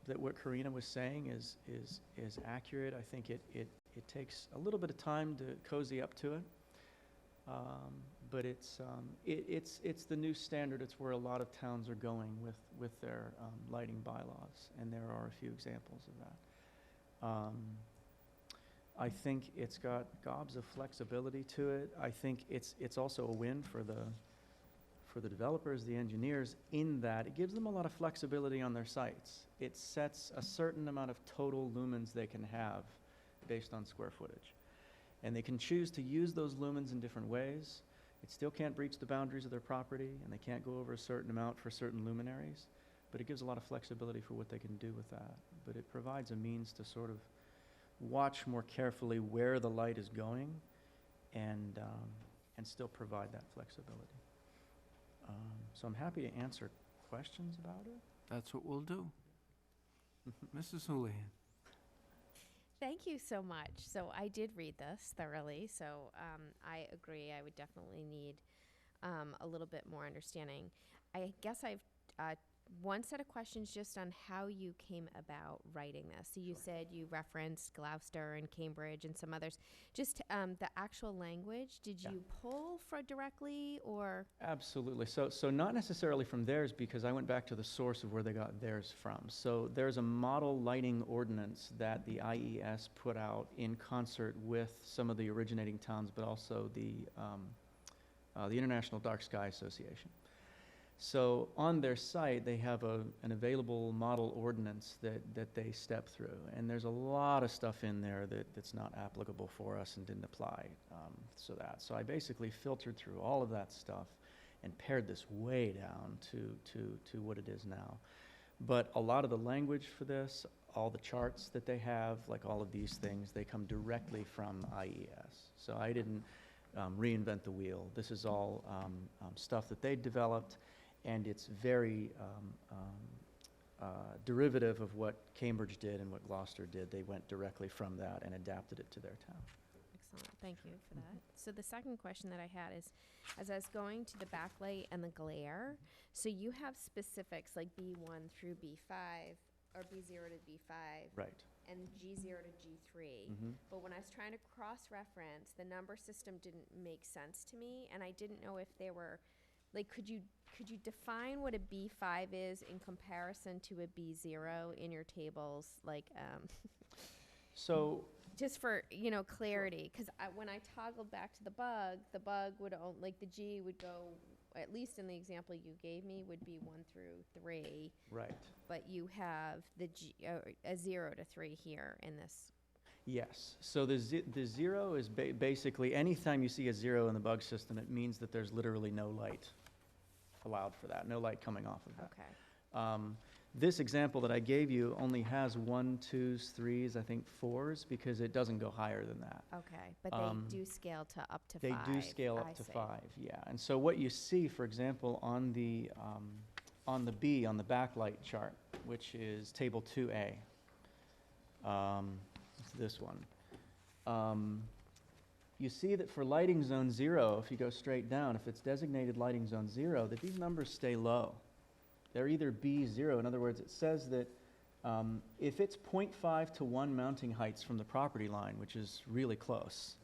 that what Karina was saying is accurate. I think it takes a little bit of time to cozy up to it, but it's the new standard. It's where a lot of towns are going with their lighting bylaws, and there are a few examples of that. I think it's got gobs of flexibility to it. I think it's also a win for the developers, the engineers, in that it gives them a lot of flexibility on their sites. It sets a certain amount of total lumens they can have based on square footage. And they can choose to use those lumens in different ways. It still can't breach the boundaries of their property, and they can't go over a certain amount for certain luminaries, but it gives a lot of flexibility for what they can do with that. But it provides a means to sort of watch more carefully where the light is going and still provide that flexibility. So I'm happy to answer questions about it. That's what we'll do. Mrs. Houlihan. Thank you so much. So I did read this thoroughly, so I agree. I would definitely need a little bit more understanding. I guess I have one set of questions just on how you came about writing this. So you said you referenced Gloucester and Cambridge and some others. Just the actual language, did you pull for directly or? Absolutely. So not necessarily from theirs, because I went back to the source of where they got theirs from. So there's a model lighting ordinance that the IES put out in concert with some of the originating towns, but also the International Dark Sky Association. So on their site, they have an available model ordinance that they step through. And there's a lot of stuff in there that's not applicable for us and didn't apply. So I basically filtered through all of that stuff and pared this way down to what it is now. But a lot of the language for this, all the charts that they have, like all of these things, they come directly from IES. So I didn't reinvent the wheel. This is all stuff that they developed, and it's very derivative of what Cambridge did and what Gloucester did. They went directly from that and adapted it to their town. Excellent, thank you for that. So the second question that I had is, as I was going to the backlight and the glare, so you have specifics like B1 through B5, or B0 to B5. Right. And G0 to G3. Mhm. But when I was trying to cross-reference, the number system didn't make sense to me, and I didn't know if there were, like, could you define what a B5 is in comparison to a B0 in your tables, like, So just for, clarity, because when I toggled back to the bug would, like, the G would go, at least in the example you gave me, would be 1 through 3. right. But you have the a 0 to 3 here in this. Yes. So the zero is basically anytime you see a zero in the bug system, it means that there's literally no light allowed for that, no light coming off of that. Okay. This example that I gave you only has 1, 2s, 3s, I think 4s, because it doesn't go higher than that. Okay, but they do scale to up to 5. They do scale up to see. 5, yeah. And so what you see, for example, on the B, on the backlight chart, which is table 2A, it's this one. You see that for lighting zone 0, if you go straight down, if it's designated lighting zone 0, that these numbers stay low. They're either B0. In other words, it says that if it's 0.5 to 1 mounting heights from the property line, which is really close,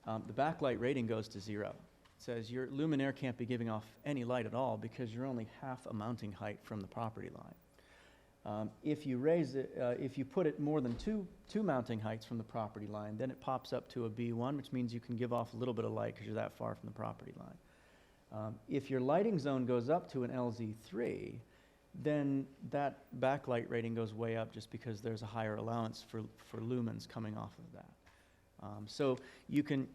the backlight rating goes to 0. It says your luminaire can't be giving off any light at all because you're only half a mounting height from the property line. If you raise it, if you put it more than two mounting heights from the property line, then it pops up to a B1, which means you can give off a little bit of light because you're that far from the property line. If your lighting zone goes up to an LZ3, then that backlight rating goes way up just because there's a higher allowance for lumens coming off of that. So you can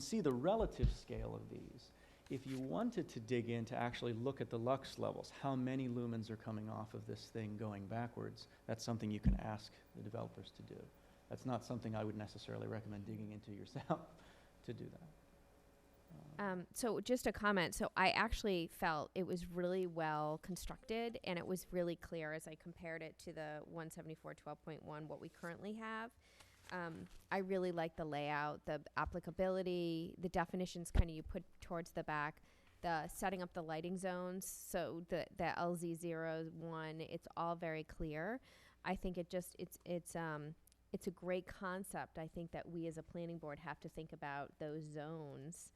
see the relative scale of these. If you wanted to dig in to actually look at the lux levels, how many lumens are coming off of this thing going backwards, that's something you can ask the developers to do. That's not something I would necessarily recommend digging into yourself to do that. So just a comment. So I actually felt it was really well constructed, and it was really clear as I compared it to the 174.12.1, what we currently have. I really like the layout, the applicability, the definitions kind of you put towards the back, the setting up the lighting zones. So the LZ0, 1, it's all very clear. I think it's a great concept. I think that we as a planning board have to think about those zones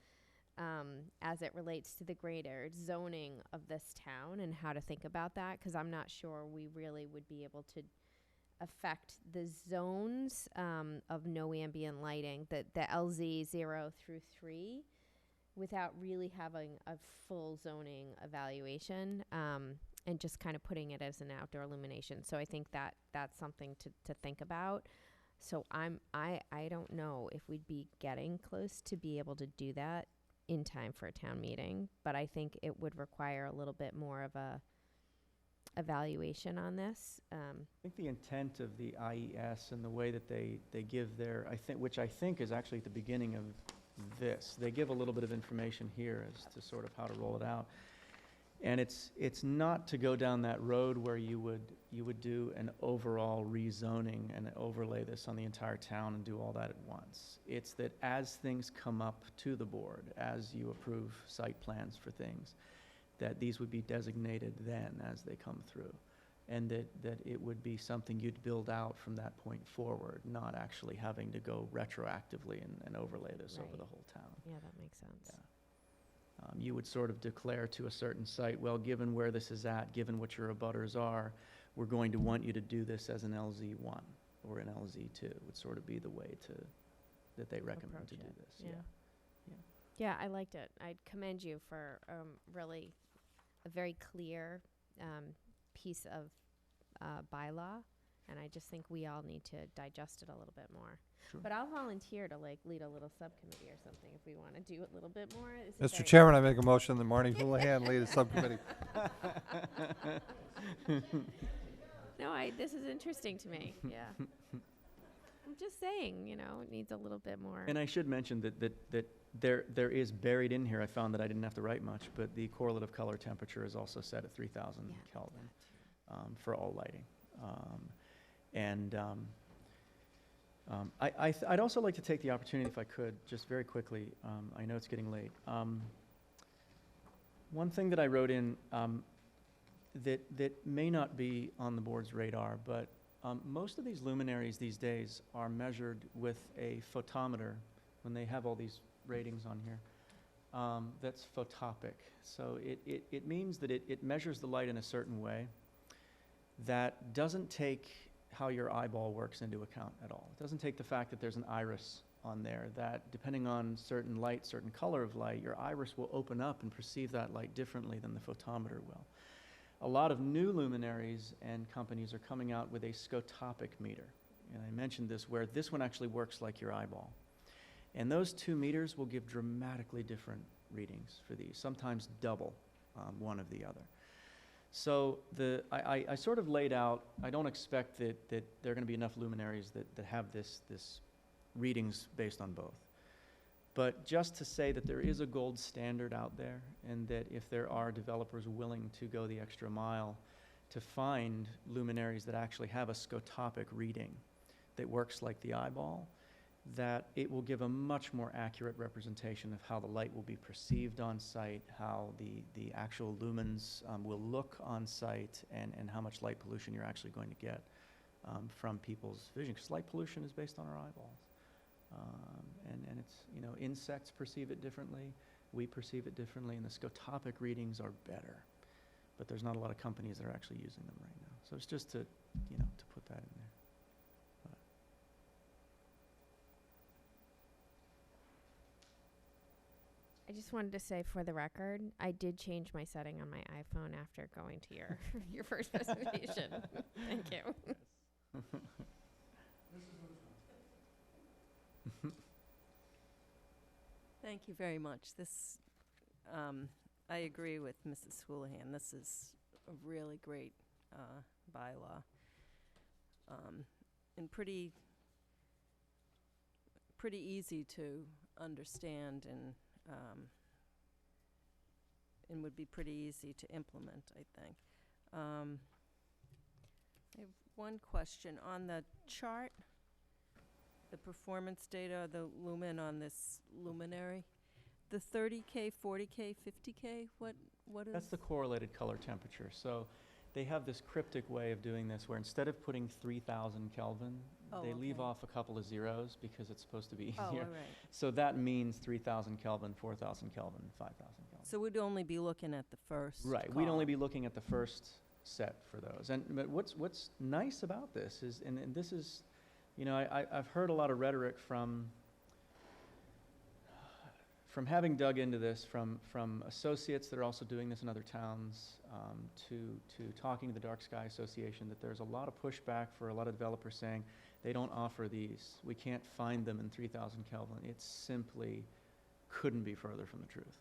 as it relates to the greater zoning of this town and how to think about that, because I'm not sure we really would be able to affect the zones of no ambient lighting, the LZ 0 through 3, without really having a full zoning evaluation and just kind of putting it as an outdoor illumination. So I think that that's something to think about. So I don't know if we'd be getting close to be able to do that in time for a town meeting, but I think it would require a little bit more of a evaluation on this. I think the intent of the IES and the way that they give their, which I think is actually at the beginning of this, they give a little bit of information here as to sort of how to roll it out. And it's not to go down that road where you would do an overall rezoning and overlay this on the entire town and do all that at once. It's that as things come up to the board, as you approve site plans for things, that these would be designated then as they come through. And that it would be something you'd build out from that point forward, not actually having to go retroactively and overlay this over Right. the whole town. Yeah, that makes sense. Yeah. You would sort of declare to a certain site, well, given where this is at, given what your abutters are, we're going to want you to do this as an LZ1 or an LZ2, would sort of be the way that they recommend Approach to do it, this. yeah. Yeah. Yeah, I liked it. I'd commend you for really a very clear piece of bylaw, and I just think we all need to digest it a little bit more. Sure. But I'll volunteer to lead a little subcommittee or something if we want to do it a little bit more. Mr. Chairman, I make a motion that Marnie Houlihan lead a subcommittee. No, this is interesting to me. Yeah. I'm just saying, it needs a little bit more. And I should mention that there is buried in here, I found that I didn't have to write much, but the correlative color temperature is also set at 3,000 Yeah, Kelvin for all lighting. I'd also like to take the opportunity, if I could, just very quickly, I know it's getting late. One thing that I wrote in that may not be on the board's radar, but most of these luminaries these days are measured with a photometer when they have all these ratings on here. That's photopic. So it means that it measures the light in a certain way that doesn't take how your eyeball works into account at all. It doesn't take the fact that there's an iris on there, that depending on certain light, certain color of light, your iris will open up and perceive that light differently than the photometer will. A lot of new luminaries and companies are coming out with a scotopic meter. And I mentioned this, where this one actually works like your eyeball. And those 2 meters will give dramatically different readings for these, sometimes double one of the other. So I sort of laid out, I don't expect that there are going to be enough luminaries that have this readings based on both. But just to say that there is a gold standard out there, and that if there are developers willing to go the extra mile to find luminaries that actually have a scotopic reading that works like the eyeball, that it will give a much more accurate representation of how the light will be perceived on site, how the actual lumens will look on site, and how much light pollution you're actually going to get from people's vision, because light pollution is based on our eyeballs. And it's, insects perceive it differently, we perceive it differently, and the scotopic readings are better. But there's not a lot of companies that are actually using them right now. So it's just to put that in there. I just wanted to say, for the record, I did change my setting on my iPhone after going to your first presentation. Thank you. Thank you very much. This, I agree with Mrs. Houlihan. This is a really great bylaw. And pretty easy to understand, and would be pretty easy to implement, I think. I have one question. On the chart, the performance data, the lumen on this luminary, the 30K, 40K, 50K, what is? That's the correlated color temperature. So they have this cryptic way of doing this, where instead of putting 3,000 Kelvin, they leave off a couple of zeros because it's supposed to be easier. Oh, all right. So that means 3,000 Kelvin, 4,000 Kelvin, 5,000 Kelvin. So we'd only be looking at the first Right, we'd only column. be looking at the first set for those. But what's nice about this is, and this is, I've heard a lot of rhetoric from having dug into this, from associates that are also doing this in other towns, to talking to the Dark Sky Association, that there's a lot of pushback for a lot of developers saying they don't offer these. We can't find them in 3,000 Kelvin. It simply couldn't be further from the truth.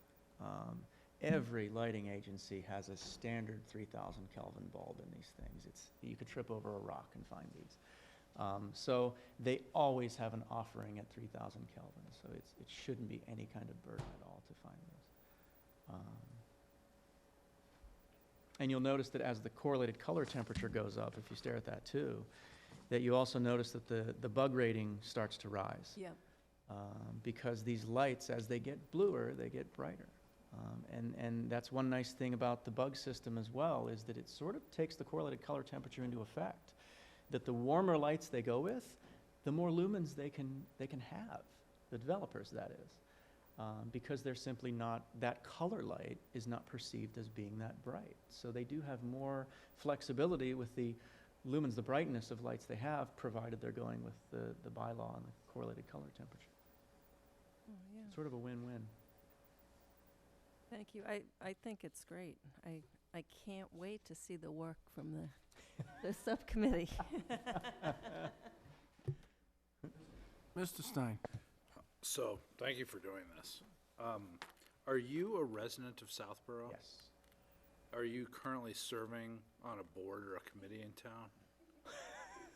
Every lighting agency has a standard 3,000 Kelvin bulb in these things. You could trip over a rock and find these. So they always have an offering at 3,000 Kelvin, so it shouldn't be any kind of burden at all to find those. And you'll notice that as the correlated color temperature goes up, if you stare at that too, that you also notice that the bug rating starts to rise. Yep. Because these lights, as they get bluer, they get brighter. And that's one nice thing about the bug system as well, is that it sort of takes the correlated color temperature into effect. That the warmer lights they go with, the more lumens they can have, the developers, that is. Because they're simply not, that color light is not perceived as being that bright. So they do have more flexibility with the lumens, the brightness of lights they have, provided they're going with the bylaw and the correlated color temperature. Oh, yeah. Sort of a win-win. Thank you. I think it's great. I can't wait to see the work from the subcommittee. Mr. Stein? So, thank you for doing this. Are you a resident of Southborough? Yes. Are you currently serving on a board or a committee in town?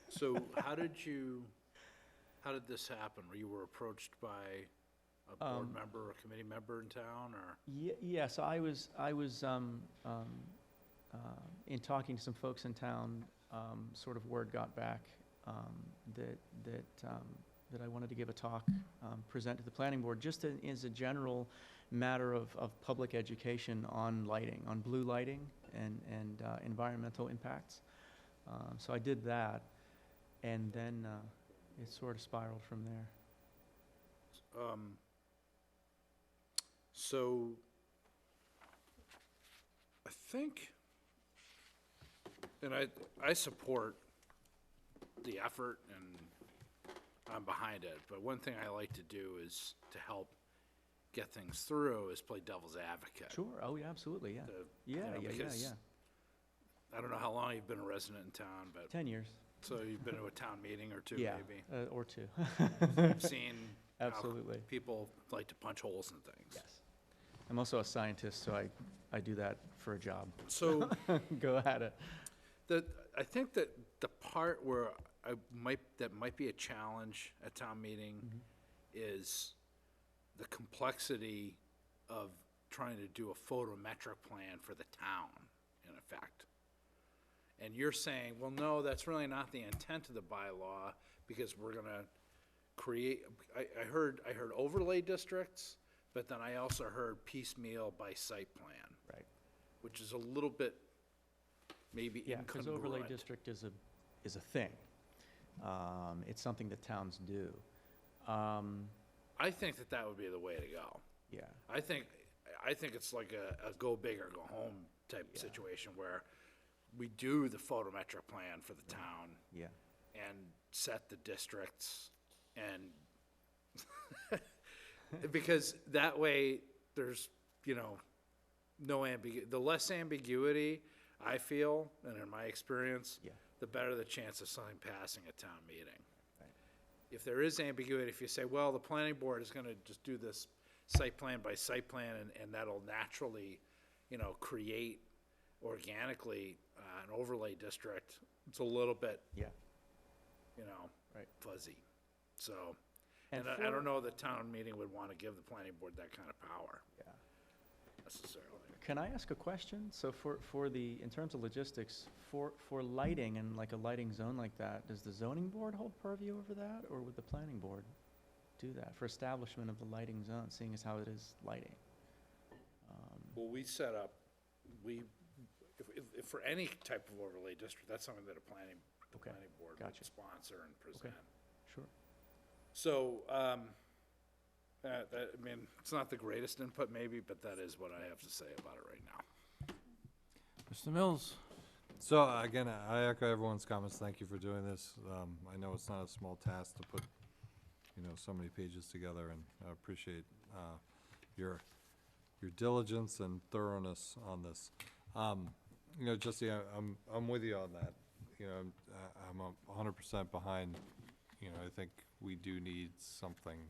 So how did this happen? You were approached by a board member or a committee member in town, or? Yes, I was in talking to some folks in town, sort of word got back that I wanted to give a talk, present to the planning board, just as a general matter of public education on lighting, on blue lighting and environmental impacts. So I did that, and then it sort of spiraled from there. So I think, and I support the effort, and I'm behind it, but one thing I like to do is to help get things through is play devil's advocate. Sure. Oh, yeah, absolutely. Yeah. Because I don't know how long you've been a resident in town, but 10 years. so you've been to a town meeting or two, Yeah, maybe. or two. You've seen how Absolutely. people like to punch holes in things. Yes. I'm also a scientist, so I do that for a job. So Go at it. I think that the part where that might be a challenge at town meeting is the complexity of trying to do a photometric plan for the town, in effect. And you're saying, well, no, that's really not the intent of the bylaw, because we're gonna create, I heard overlay districts, but then I also heard piecemeal by site plan. Right. Which is a little bit maybe Yeah, because overlay incongruent. district is a thing. It's something that towns do. I think that would be the way to go. Yeah. I think it's like a go big or go home type Yeah. situation where we do the photometric plan for the town Yeah. and set the districts, and because that way there's, no the less ambiguity, I feel, and in my experience, Yeah. the better the chance of something passing at town meeting. Right. If there is ambiguity, if you say, well, the planning board is gonna just do this site plan by site plan, and that'll naturally, create organically an overlay district, it's a little bit, Yeah. Right. fuzzy. So, And and I don't know that town meeting would wanna give the planning board that kind of power Yeah. necessarily. Can I ask a question? So in terms of logistics, for lighting and like a lighting zone like that, does the zoning board hold purview over that, or would the planning board do that for establishment of the lighting zone, seeing as how it is lighting? Well, we set up, if for any type of overlay district, that's something that the planning Okay, board would gotcha. sponsor and present. Sure. So, it's not the greatest input maybe, but that is what I have to say about it right now. Mr. Mills? So again, I echo everyone's comments. Thank you for doing this. I know it's not a small task to put, so many pages together, and I appreciate your diligence and thoroughness on this. Jesse, I'm with you on that. I'm 100% behind. I think we do need something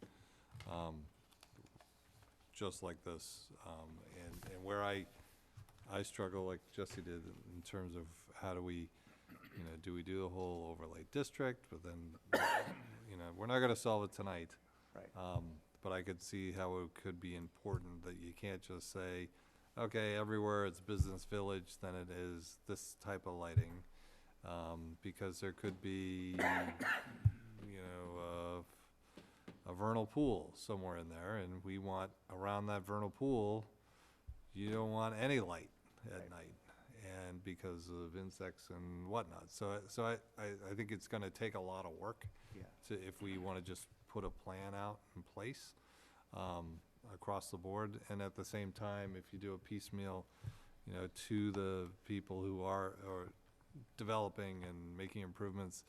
just like this, and where I struggle, like Jesse did, in terms of how do we, do we do the whole overlay district, but then, we're not gonna solve it tonight. Right. But I could see how it could be important that you can't just say, okay, everywhere it's business village, then it is this type of lighting, because there could be, a vernal pool somewhere in there, and we want around that vernal pool you don't want any light at night, and because of insects and whatnot. So I think it's gonna take a lot of work Yeah. if we wanna just put a plan out in place, across the board, and at the same time, if you do a piecemeal, to the people who are developing and making improvements,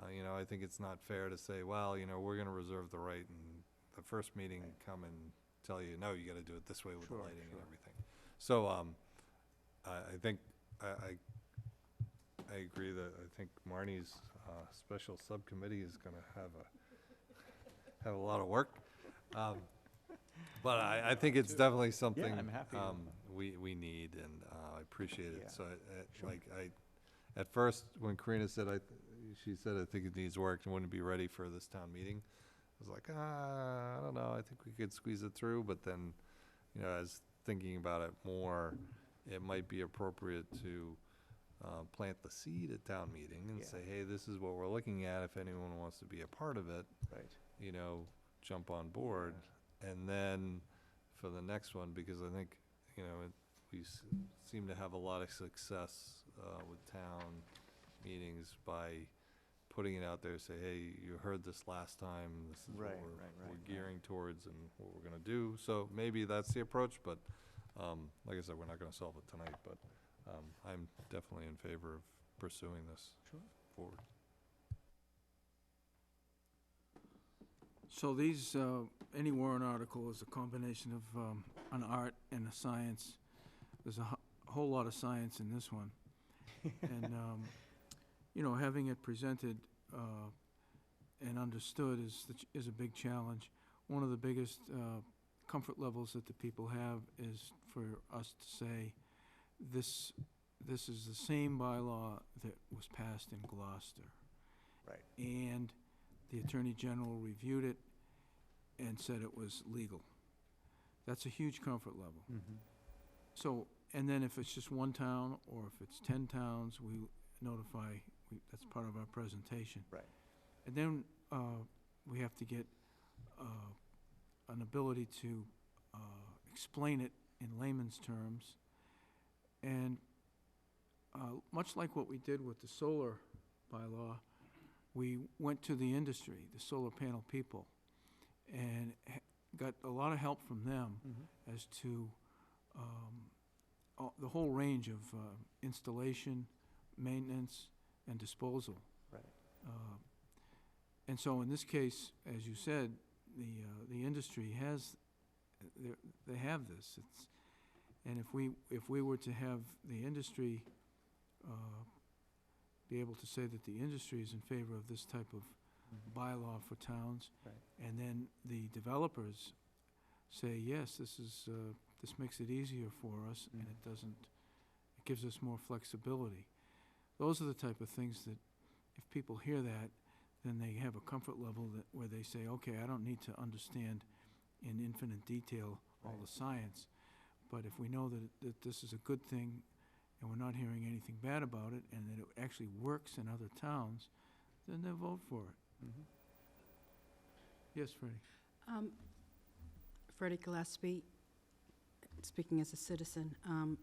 I think it's not fair to say, well, we're gonna reserve the right, and the first meeting come and tell you, no, you gotta do it this way with the Sure, lighting and sure. everything. So, I think, I agree that I think Marnie's, special subcommittee is gonna have a lot of work. But I think it's definitely something, I'm happy to- we need, and, I appreciate it. Yeah. So, at first, when Karina said, she said, I think it needs work and wouldn't be ready for this town meeting, I was like, I don't know, I think we could squeeze it through, but then, as thinking about it more, it might be appropriate to, plant the seed at town meeting and Yeah. say, hey, this is what we're looking at, if anyone wants to be a part of it, Right. jump on board. And then for the next one, because I think, we seem to have a lot of success, with town meetings by putting it out there, say, hey, you heard this last time, this is what Right, we're right. gearing towards and what we're gonna do. So maybe that's the approach, but, like I said, we're not gonna solve it tonight, but, I'm definitely in favor of pursuing this forward. So these, any warrant article is a combination of an art and a science. There's a whole lot of science in this one. And, having it presented and understood is a big challenge. One of the biggest comfort levels that the people have is for us to say, this is the same bylaw that was passed in Gloucester. Right. And the Attorney General reviewed it and said it was legal. That's a huge comfort level. Mm-hmm. So, and then if it's just one town, or if it's 10 towns, we notify, that's part of our presentation. Right. And then we have to get an ability to explain it in layman's terms. And much like what we did with the solar bylaw, we went to the industry, the solar panel people, and got a lot of help from them Mm-hmm. as to the whole range of installation, maintenance, and disposal. Right. And so in this case, as you said, the industry they have this. And if we were to have the industry be able to say that the industry is in favor of this type of bylaw for towns, Right. and then the developers say, yes, this makes it easier for us, and it gives us more flexibility. Those are the type of things that, if people hear that, then they have a comfort level where they say, okay, I don't need to understand in infinite detail all Right. the science, but if we know that this is a good thing, and we're not hearing anything bad about it, and that it actually works in other towns, then they'll vote for it. Mm-hmm. Yes, Freddie? Freddie Gillespie, speaking as a citizen. I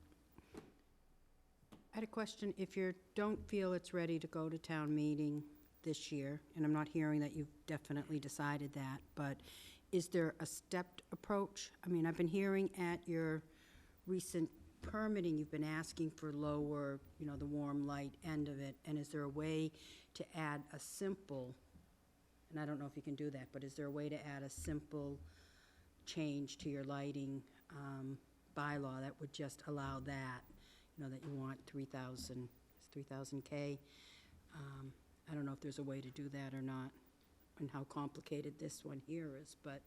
had a question. If you don't feel it's ready to go to town meeting this year, and I'm not hearing that you've definitely decided that, but is there a stepped approach? I mean, I've been hearing at your recent permitting, you've been asking for lower, the warm light end of it, and is there a way to add a simple, and I don't know if you can do that, but is there a way to add a simple change to your lighting bylaw that would just allow that, that you want 3,000 K? I don't know if there's a way to do that or not, and how complicated this one here is, but,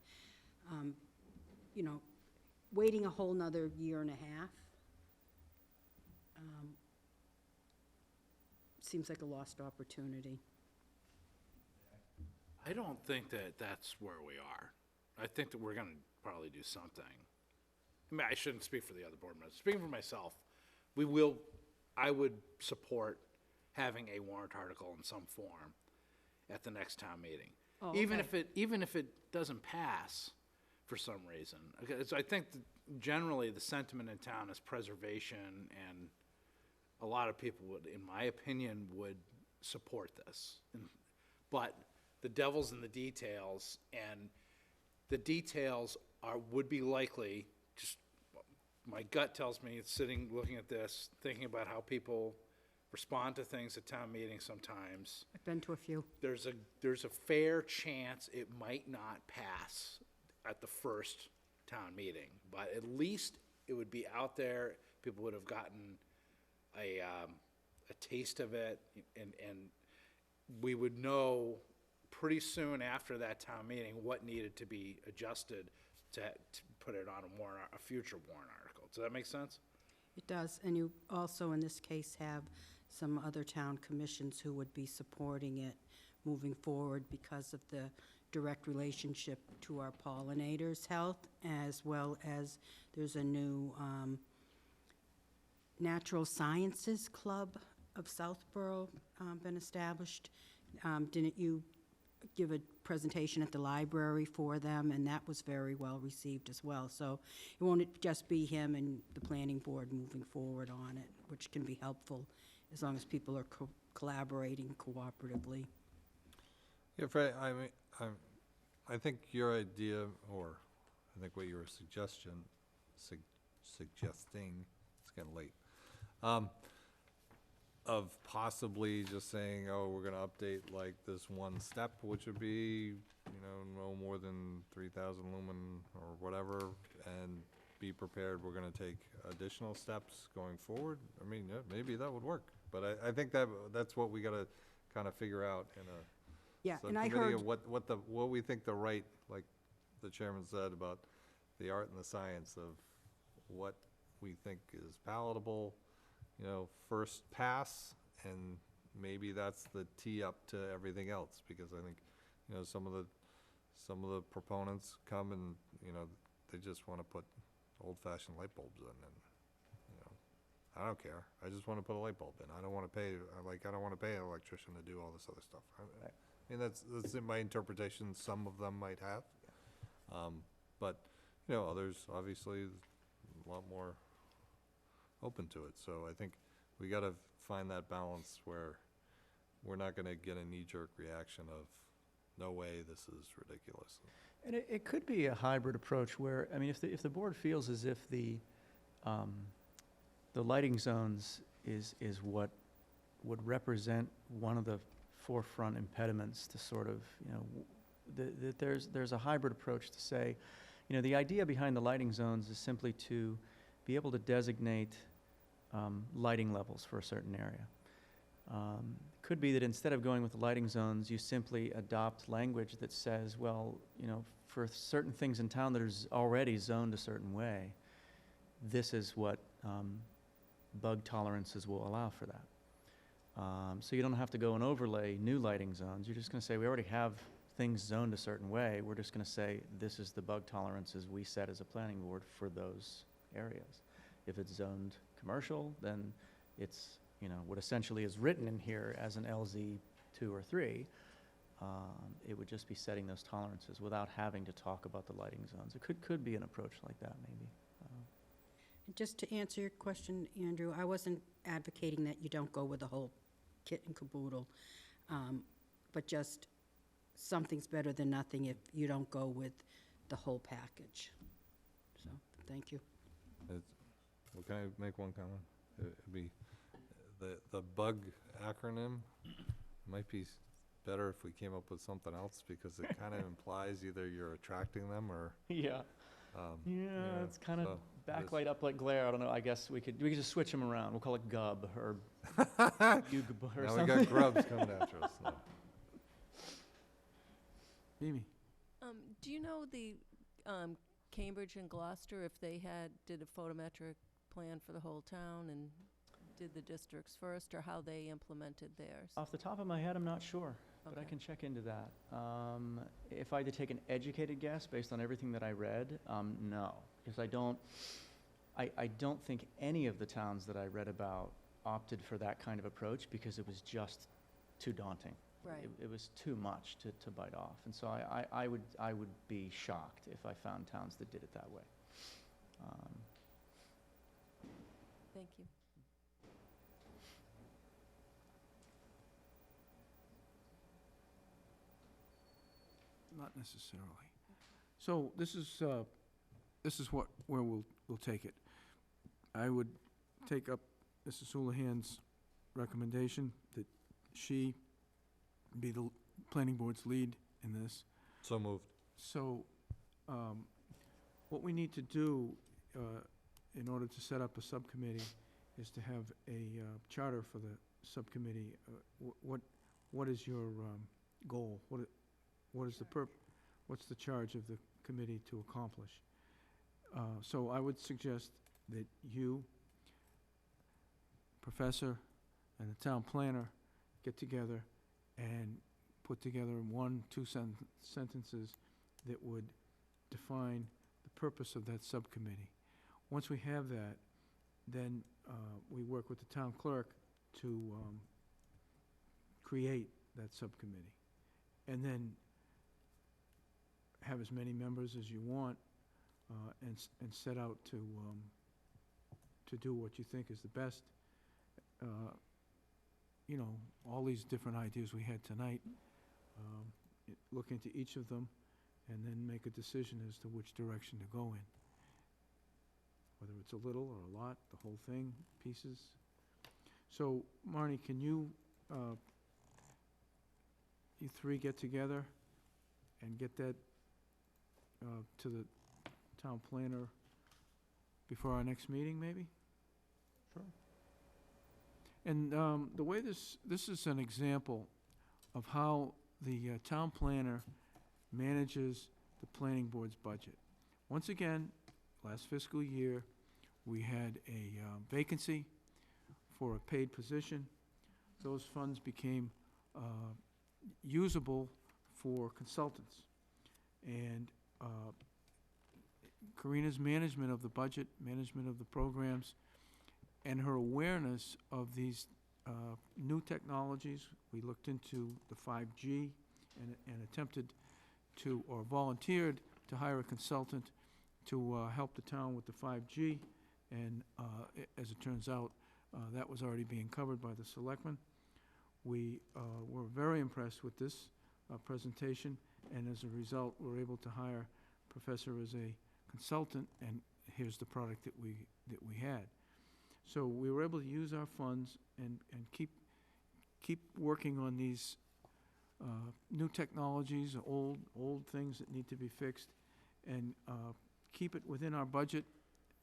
waiting a whole nother year and a half seems like a lost opportunity. I don't think that that's where we are. I think that we're gonna probably do something. I mean, I shouldn't speak for the other board members. Speaking for myself, I would support having a warrant article in some form at the next town meeting. Oh, Even okay. if it doesn't pass for some reason. Okay, so I think that generally, the sentiment in town is preservation, and a lot of people would, in my opinion, would support this. But the devil's in the details, and the details would be likely, just, my gut tells me, it's sitting, looking at this, thinking about how people respond to things at town meetings sometimes. I've been to a few. There's a fair chance it might not pass at the first town meeting, but at least it would be out there, people would have gotten a taste of it, and we would know pretty soon after that town meeting what needed to be adjusted to put it on a future warrant article. Does that make sense? It does, and you also, in this case, have some other town commissions who would be supporting it moving forward because of the direct relationship to our pollinators' health, as well as there's a new Natural Sciences Club of Southborough been established. Didn't you give a presentation at the library for them? And that was very well received as well. So it won't just be him and the planning board moving forward on it, which can be helpful as long as people are collaborating cooperatively. Yeah, Fred, I mean, I think your idea, or I think what you were suggesting, it's getting late, of possibly just saying, oh, we're gonna update like this one step, which would be, you know, no more than 3,000 lumen or whatever, and be prepared, we're gonna take additional steps going forward. I mean, yeah, maybe that would work, but I think that's what we gotta kind of figure out in a Yeah, and I subcommittee heard, of what we think the right, like the chairman said about the art and the science of what we think is palatable, you know, first pass, and maybe that's the tee up to everything else, because I think, you know, some of the proponents come and, you know, they just wanna put old-fashioned light bulbs in, and, you know, I don't care, I just wanna put a light bulb in, I don't wanna pay an electrician to do all this other stuff. I mean, that's in my interpretation, some of them might have. But, you know, others, obviously, a lot more open to it. So I think we gotta find that balance where we're not gonna get a knee-jerk reaction of, no way, this is ridiculous. And it could be a hybrid approach where, I mean, if the board feels as if the lighting zones is what would represent one of the forefront impediments to sort of, you know, that there's a hybrid approach to say, you know, the idea behind the lighting zones is simply to be able to designate lighting levels for a certain area. Could be that instead of going with the lighting zones, you simply adopt language that says, well, you know, for certain things in town that are already zoned a certain way, this is what bug tolerances will allow for that. So you don't have to go and overlay new lighting zones. You're just going to say, we already have things zoned a certain way. We're just going to say, this is the bug tolerances we set as a planning board for those areas. If it's zoned commercial, then it's, you know, what essentially is written in here as an LZ 2 or 3. It would just be setting those tolerances without having to talk about the lighting zones. It could be an approach like that, maybe. just to answer your question, Andrew, I wasn't advocating that you don't go with the whole kit and caboodle, but just something's better than nothing if you don't go with the whole package. So, thank you. Well, can I make one comment? It'd be, the bug acronym might be better if we came up with something else, because it kind of implies either you're attracting them or. Yeah. Yeah, It's kind of so backlight, uplight, glare. I don't know. I guess we could just switch them around. We'll call it GUB or UGB or Now something. we got grubs coming after us. So. Mimi? Do you know the Cambridge and Gloucester, if they did a photometric plan for the whole town and did the districts first, or how they implemented theirs? Off the top of my head, I'm not sure, but I Okay. can check into that. If I had to take an educated guess based on everything that I read, no, because I don't think any of the towns that I read about opted for that kind of approach because it was just too daunting. Right. It was too much to bite off, and so I would be shocked if I found towns that did it that way. Thank you. Not necessarily. So this is where we'll take it. I would take up Mrs. Houlihan's recommendation that she be the planning board's lead in this. So moved. So, what we need to do, in order to set up a subcommittee, is to have a charter for the subcommittee. What is your goal? What is the what's the charge of the committee to accomplish? So I would suggest that you, professor, and the town planner get together and put together 1-2 sentences that would define the purpose of that subcommittee. Once we have that, then we work with the town clerk to create that subcommittee. And then have as many members as you want, and set out to do what you think is the best. You know, all these different ideas we had tonight, look into each of them, and then make a decision as to which direction to go in. Whether it's a little or a lot, the whole thing, pieces. So, Marnie, can you three get together and get that to the town planner before our next meeting, maybe? Sure. And the way this is an example of how the town planner manages the planning board's budget. Once again, last fiscal year, we had a vacancy for a paid position. Those funds became usable for consultants. And Karina's management of the budget, management of the programs, and her awareness of these new technologies. We looked into the 5G and attempted to, or volunteered to hire a consultant to help the town with the 5G. And as it turns out, that was already being covered by the selectmen. We were very impressed with this presentation, and as a result, we're able to hire Professor as a consultant, and here's the product that we had. So we were able to use our funds and keep working on these new technologies, old things that need to be fixed, and keep it within our budget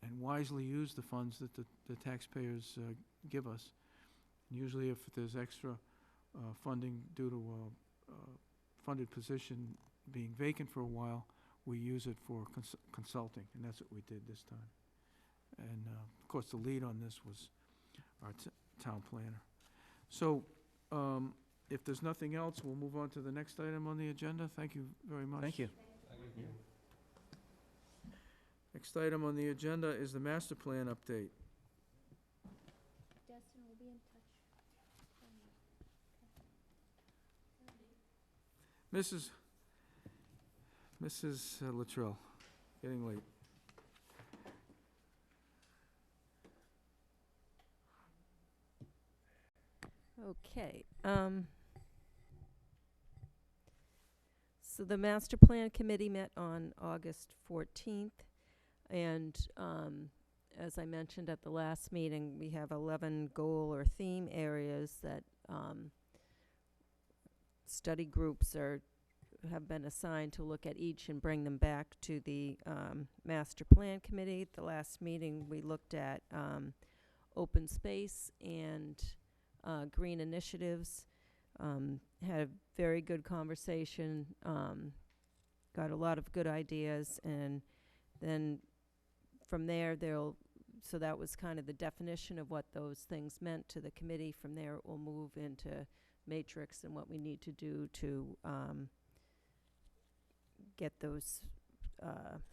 and wisely use the funds that the taxpayers give us. And usually if there's extra funding due to a funded position being vacant for a while, we use it for consulting, and that's what we did this time. And of course, the lead on this was our town planner. So if there's nothing else, we'll move on to the next item on the agenda. Thank you very much. Thank you. Next item on the agenda is the master plan update. Destin will be in touch. Mrs. Luttrell, getting late. Okay. So the Master Plan Committee met on August 14th, and as I mentioned at the last meeting, we have 11 goal or theme areas that study groups have been assigned to look at each and bring them back to the Master Plan Committee. At the last meeting, we looked at open space and green initiatives. Had a very good conversation, got a lot of good ideas, and then from there, so that was kind of the definition of what those things meant to the committee. From there, we'll move into matrix and what we need to do to get those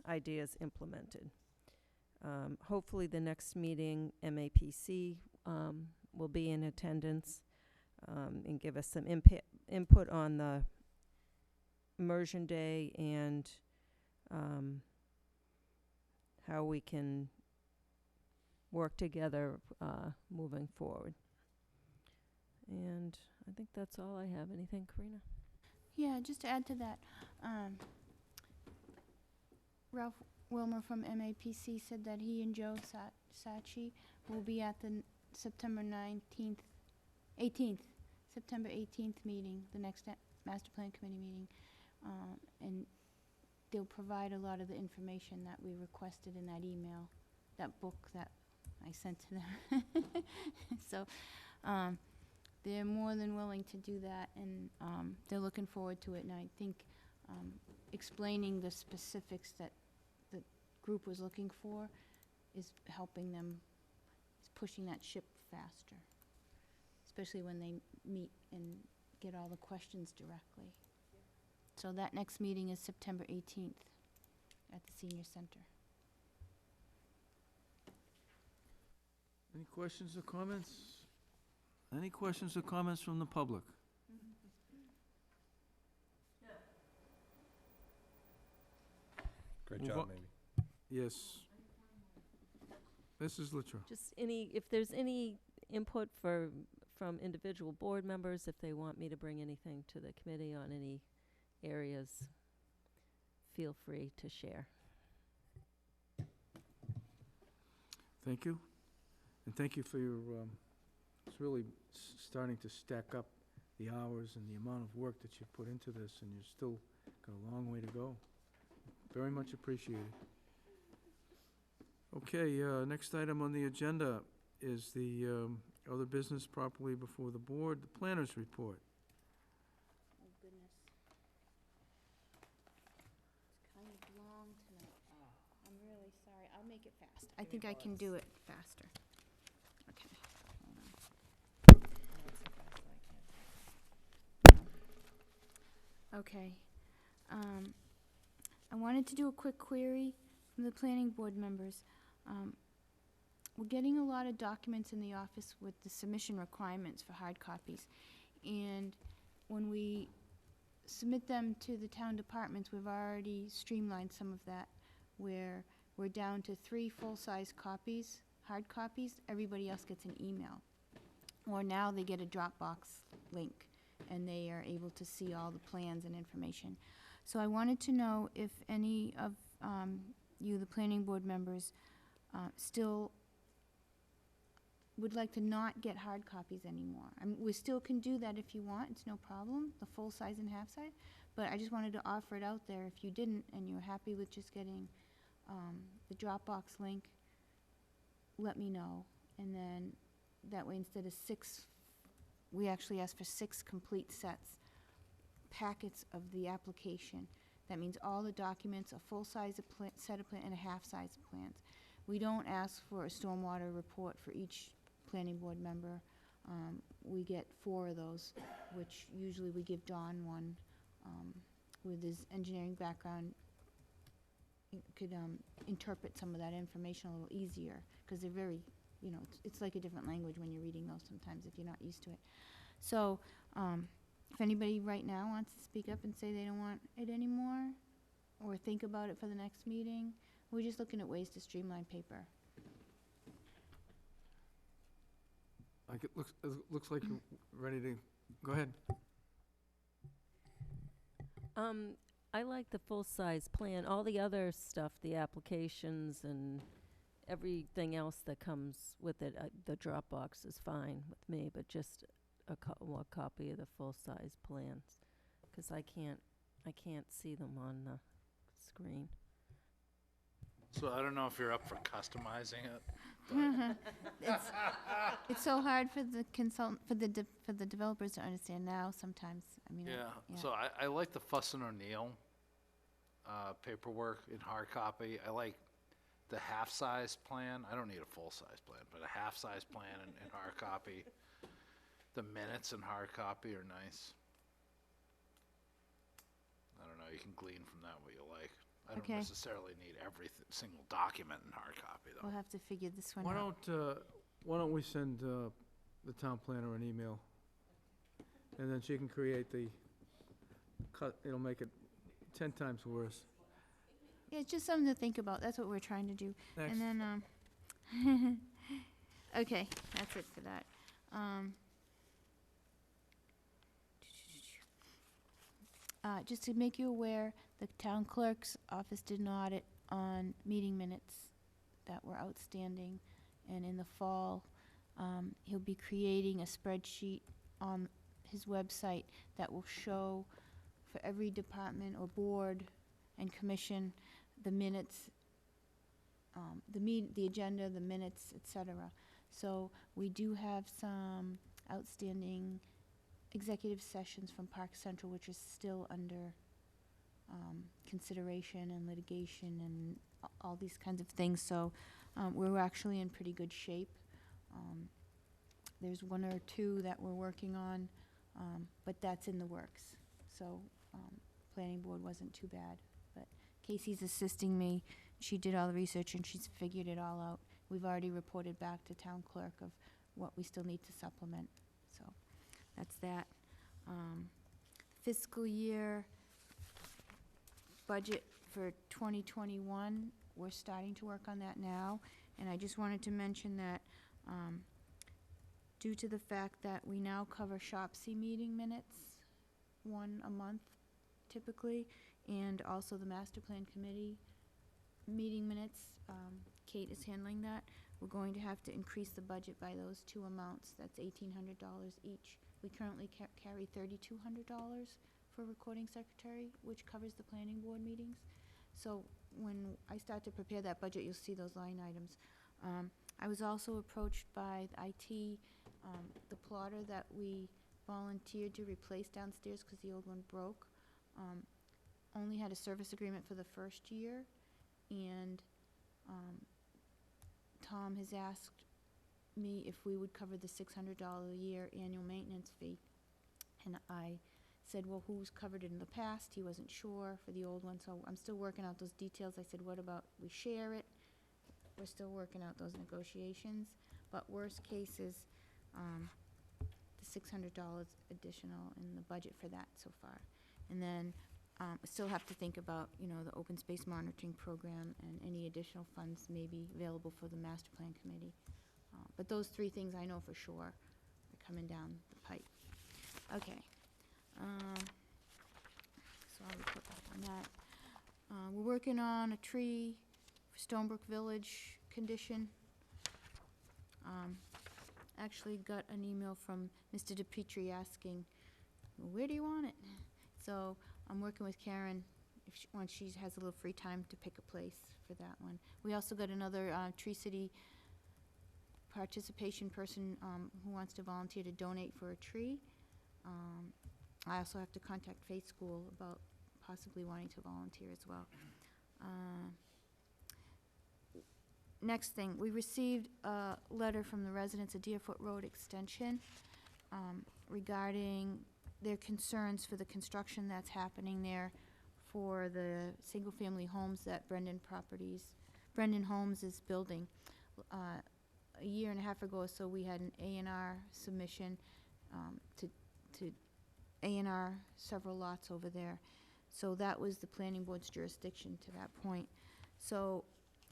ideas implemented. Hopefully the next meeting, MAPC will be in attendance and give us some input on the immersion day and how we can work together moving forward. And I think that's all I have. Anything, Karina? Yeah, just to add to that, Ralph Wilmer from MAPC said that he and Joe Sachi will be at the September 18th meeting, the next Master Plan Committee meeting, and they'll provide a lot of the information that we requested in that email, that book that I sent to them. So, they're more than willing to do that, and they're looking forward to it. And I think explaining the specifics that the group was looking for is helping them, is pushing that ship faster, especially when they meet and get all the questions directly. So that next meeting is September 18th at the Senior Center. Any questions or comments? Any questions or comments from the public? Great Move job, on. maybe. Yes. Mrs. Luttrell. Just if there's any input from individual board members, if they want me to bring anything to the committee on any areas, feel free to share. Thank you. And thank you for your, it's really starting to stack up the hours and the amount of work that you've put into this, and you've still got a long way to go. Very much appreciated. Okay, next item on the agenda is the other business properly before the board, the planner's report. Oh, goodness. It's kind of long tonight. I'm really sorry. I'll make it fast. I think I can do it faster. Okay. Hold on. Okay. I wanted to do a quick query from the planning board members. We're getting a lot of documents in the office with the submission requirements for hard copies. And when we submit them to the town departments, we've already streamlined some of that, where we're down to 3 full-size copies, hard copies. Everybody else gets an email. Or now they get a Dropbox link, and they are able to see all the plans and information. So I wanted to know if any of you, the planning board members, still would like to not get hard copies anymore. I mean, we still can do that if you want, it's no problem, the full size and half size, but I just wanted to offer it out there. If you didn't and you're happy with just getting the Dropbox link, let me know. And then that way, instead of 6, we actually ask for 6 complete packets of the application. That means all the documents, a full-size set of plan and a half-size plans. We don't ask for a stormwater report for each planning board member. We get 4 of those, which usually we give Don one with his engineering background. He could interpret some of that information a little easier, because they're very, you know, it's like a different language when you're reading those sometimes if you're not used to it. So, if anybody right now wants to speak up and say they don't want it anymore, or think about it for the next meeting, we're just looking at ways to streamline paper. Like it looks like you're ready to, go ahead. I like the full-size plan. All the other stuff, the applications and everything else that comes with it, the Dropbox is fine with me, but just a copy of the full-size plans, because I can't see them on the screen. So I don't know if you're up for customizing it. It's so hard for the consultant, for the developers to understand now sometimes. I mean, Yeah, so I like the Fuss and O'Neill paperwork in hard copy. I like the half-size plan. I don't need a full-size plan, but a half-size plan in hard copy. The minutes in hard copy are nice. I don't know, you can glean from that what you like. I don't Okay. necessarily need every single document in hard copy, though. We'll have to figure this one Why out. don't we send the town planner an email, and then she can create the cut, it'll make it 10 times worse. Yeah, it's just something to think about. That's what we're trying to do. Next. And then, okay, that's it for that. Just to make you aware, the town clerk's office did an audit on meeting minutes that were outstanding. And in the fall, he'll be creating a spreadsheet on his website that will show for every department or board and commission the minutes, the agenda, the minutes, et cetera. So we do have some outstanding executive sessions from Park Central, which is still under consideration and litigation and all these kinds of things. So we're actually in pretty good shape. There's one or two that we're working on, but that's in the works. So planning board wasn't too bad. But Casey's assisting me. She did all the research and she's figured it all out. We've already reported back to town clerk of what we still need to supplement. So that's that. Fiscal year budget for 2021, we're starting to work on that now. And I just wanted to mention that due to the fact that we now cover SHOPC meeting minutes, one a month typically, and also the master plan committee meeting minutes, Kate is handling that. We're going to have to increase the budget by those two amounts. That's $1,800 each. We currently carry $3,200 for recording secretary, which covers the planning board meetings. So when I start to prepare that budget, you'll see those line items. I was also approached by the IT, the plotter that we volunteered to replace downstairs because the old one broke. Only had a service agreement for the first year, and Tom has asked me if we would cover the $600 a year annual maintenance fee. And I said, well, who's covered it in the past? He wasn't sure for the old one, so I'm still working out those details. I said, what about we share it? We're still working out those negotiations. But worst case is the $600 additional in the budget for that so far. And then I still have to think about, the open space monitoring program and any additional funds may be available for the master plan committee. But those three things I know for sure are coming down the pipe. Okay. So I'll report back on that. We're working on a tree for Stonebrook Village condition. Actually got an email from Mr. DePietri asking, well, where do you want it? So I'm working with Karen once she has a little free time to pick a place for that one. We also got another Tree City participation person who wants to volunteer to donate for a tree. I also have to contact Faith School about possibly wanting to volunteer as well. Next thing, we received a letter from the residents of Deerfoot Road Extension regarding their concerns for the construction that's happening there for the single-family homes that Brendan Homes is building. A year and a half ago or so, we had an A&R submission to A&R several lots over there. So that was the planning board's jurisdiction to that point. So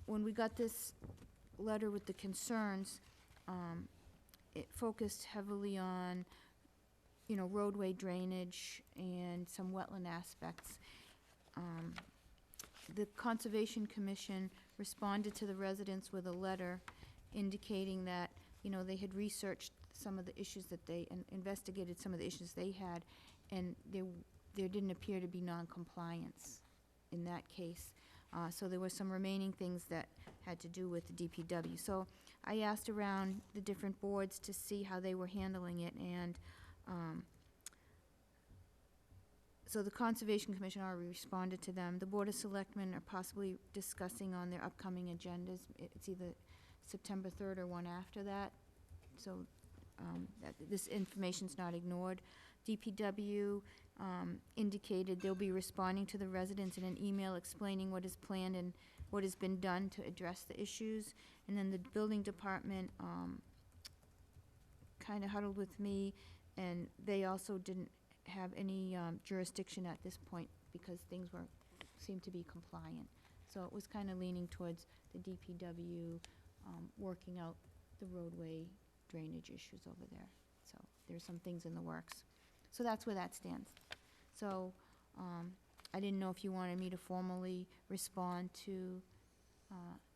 when we got this letter with the concerns, it focused heavily on, roadway drainage and some wetland aspects. The Conservation Commission responded to the residents with a letter indicating that, they had researched some of the issues that and investigated some of the issues they had, and there didn't appear to be non-compliance in that case. So there were some remaining things that had to do with the DPW. So I asked around the different boards to see how they were handling it, and so the Conservation Commission already responded to them. The Board of Selectmen are possibly discussing on their upcoming agendas. It's either September 3rd or one after that. So this information's not ignored. DPW indicated they'll be responding to the residents in an email explaining what is planned and what has been done to address the issues. And then the building department kind of huddled with me, and they also didn't have any jurisdiction at this point because things seemed to be compliant. So it was kind of leaning towards the DPW, working out the roadway drainage issues over there. So there's some things in the works. So that's where that stands. So, I didn't know if you wanted me to formally respond to,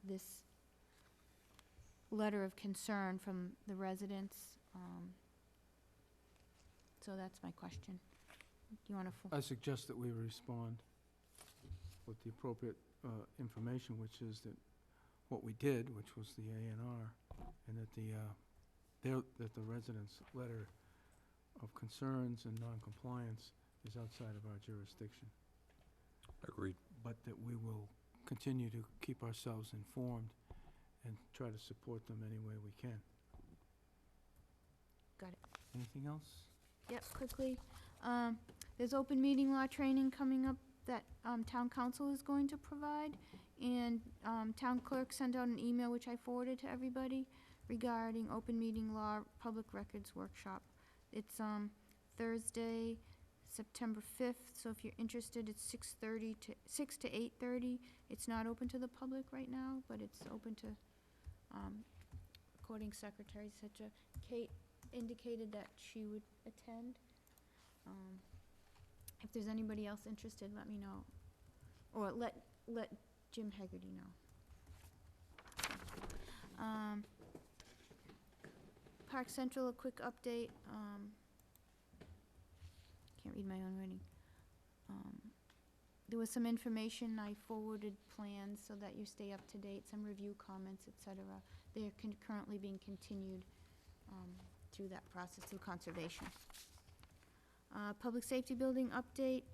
this letter of concern from the residents. So that's my question. Do you want to? I suggest that we respond with the appropriate information, which is that what we did, which was the A&R, and that that the residents' letter of concerns and noncompliance is outside of our jurisdiction, Agreed. but that we will continue to keep ourselves informed and try to support them any way we can. Got it. Anything else? Yep, quickly. There's open meeting law training coming up that town council is going to provide. And town clerk sent out an email, which I forwarded to everybody, regarding open meeting law public records workshop. It's Thursday, September 5th, so if you're interested, it's 6 to 8:30. It's not open to the public right now, but it's open to recording secretary, etc. Kate indicated that she would attend. If there's anybody else interested, let me know. Or let Jim Hegarty know. Park Central, a quick update. Can't read my own writing. There was some information, I forwarded plans so that you stay up to date, some review comments, etc. They're currently being continued through that process through conservation. Public safety building update.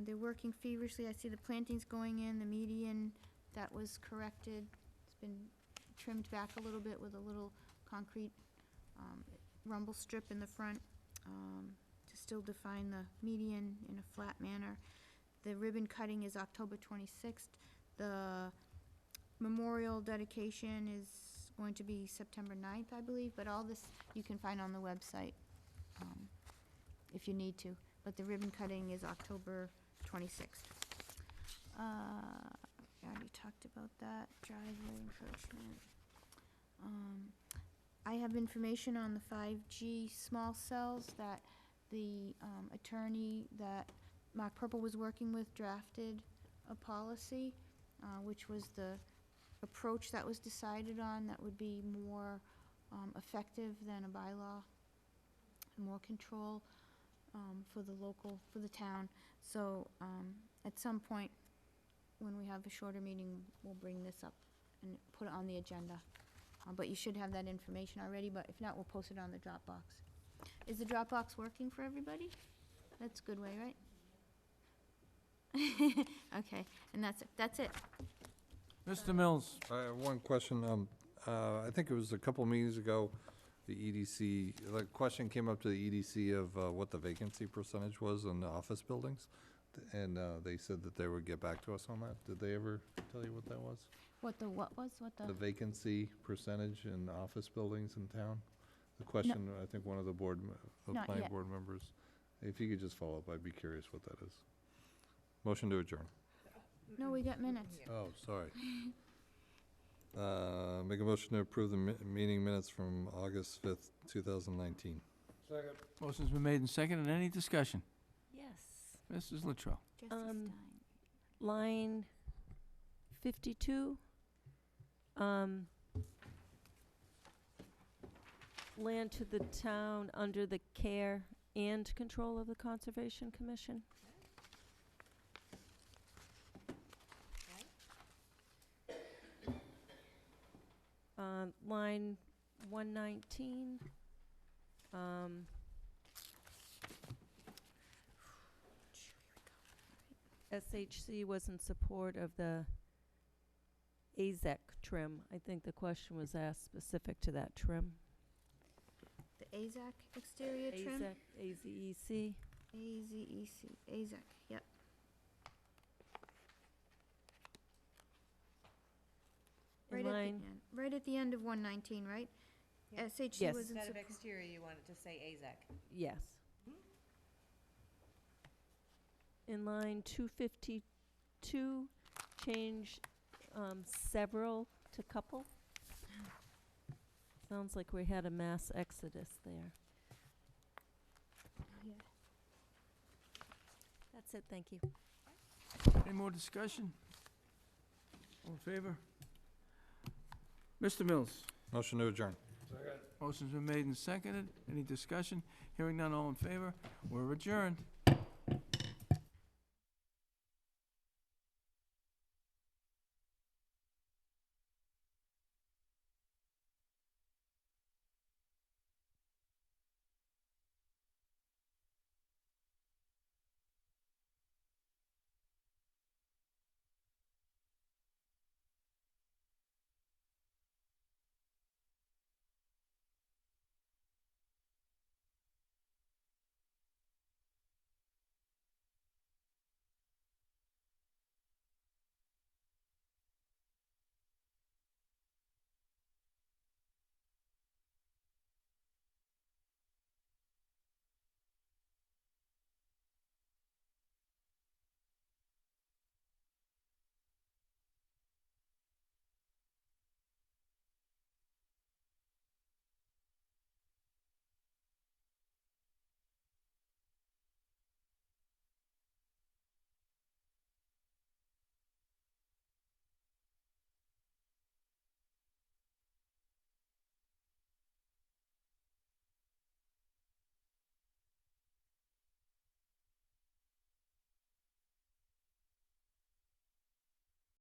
They're working feverishly. I see the plantings going in, the median that was corrected. It's been trimmed back a little bit with a little concrete rumble strip in the front to still define the median in a flat manner. The ribbon cutting is October 26th. The memorial dedication is going to be September 9th, I believe, but all this you can find on the website if you need to. But the ribbon cutting is October 26th. I already talked about that. Driveway encroachment. I have information on the 5G small cells that the attorney that Mark Purple was working with drafted a policy, which was the approach that was decided on that would be more effective than a bylaw, more control for the town. So at some point, when we have a shorter meeting, we'll bring this up and put it on the agenda. But you should have that information already, but if not, we'll post it on the Dropbox. Is the Dropbox working for everybody? That's a good way, right? Okay, and that's it. Mr. Mills? I have one question. I think it was a couple meetings ago, the EDC, the question came up to the EDC of what the vacancy percentage was on the office buildings. And they said that they would get back to us on that. Did they ever tell you what that was? The vacancy percentage in office buildings in town? The question, I think one of the Not planning yet. board members, if you could just follow up, I'd be curious what that is. Motion to adjourn. No, we got minutes. Oh, sorry. Make a motion to approve the meeting minutes from August 5th, 2019. Second. Motion's been made and seconded. Any discussion? Yes. Mrs. Luttrell? Trustee Stein. Line 52. Land to the town under the care and control of the Conservation Commission. Line 119. SHC was in support of the AZEC trim. I think the question was asked specific to that trim. The AZAC exterior trim? AZEC, AZEC. AZEC, AZAC, yep. In line, Right at the end of 119, right? Yeah. SHC Yes. was in Instead of support. exterior, you want it to say AZAC. yes. In line 252, change Several to couple. Sounds like we had a mass exodus there. Yeah. That's it, thank you. Any more discussion? All in favor? Mr. Mills? Motion to adjourn. Motion's been made and seconded. Any discussion? Hearing none, all in favor? We're adjourned.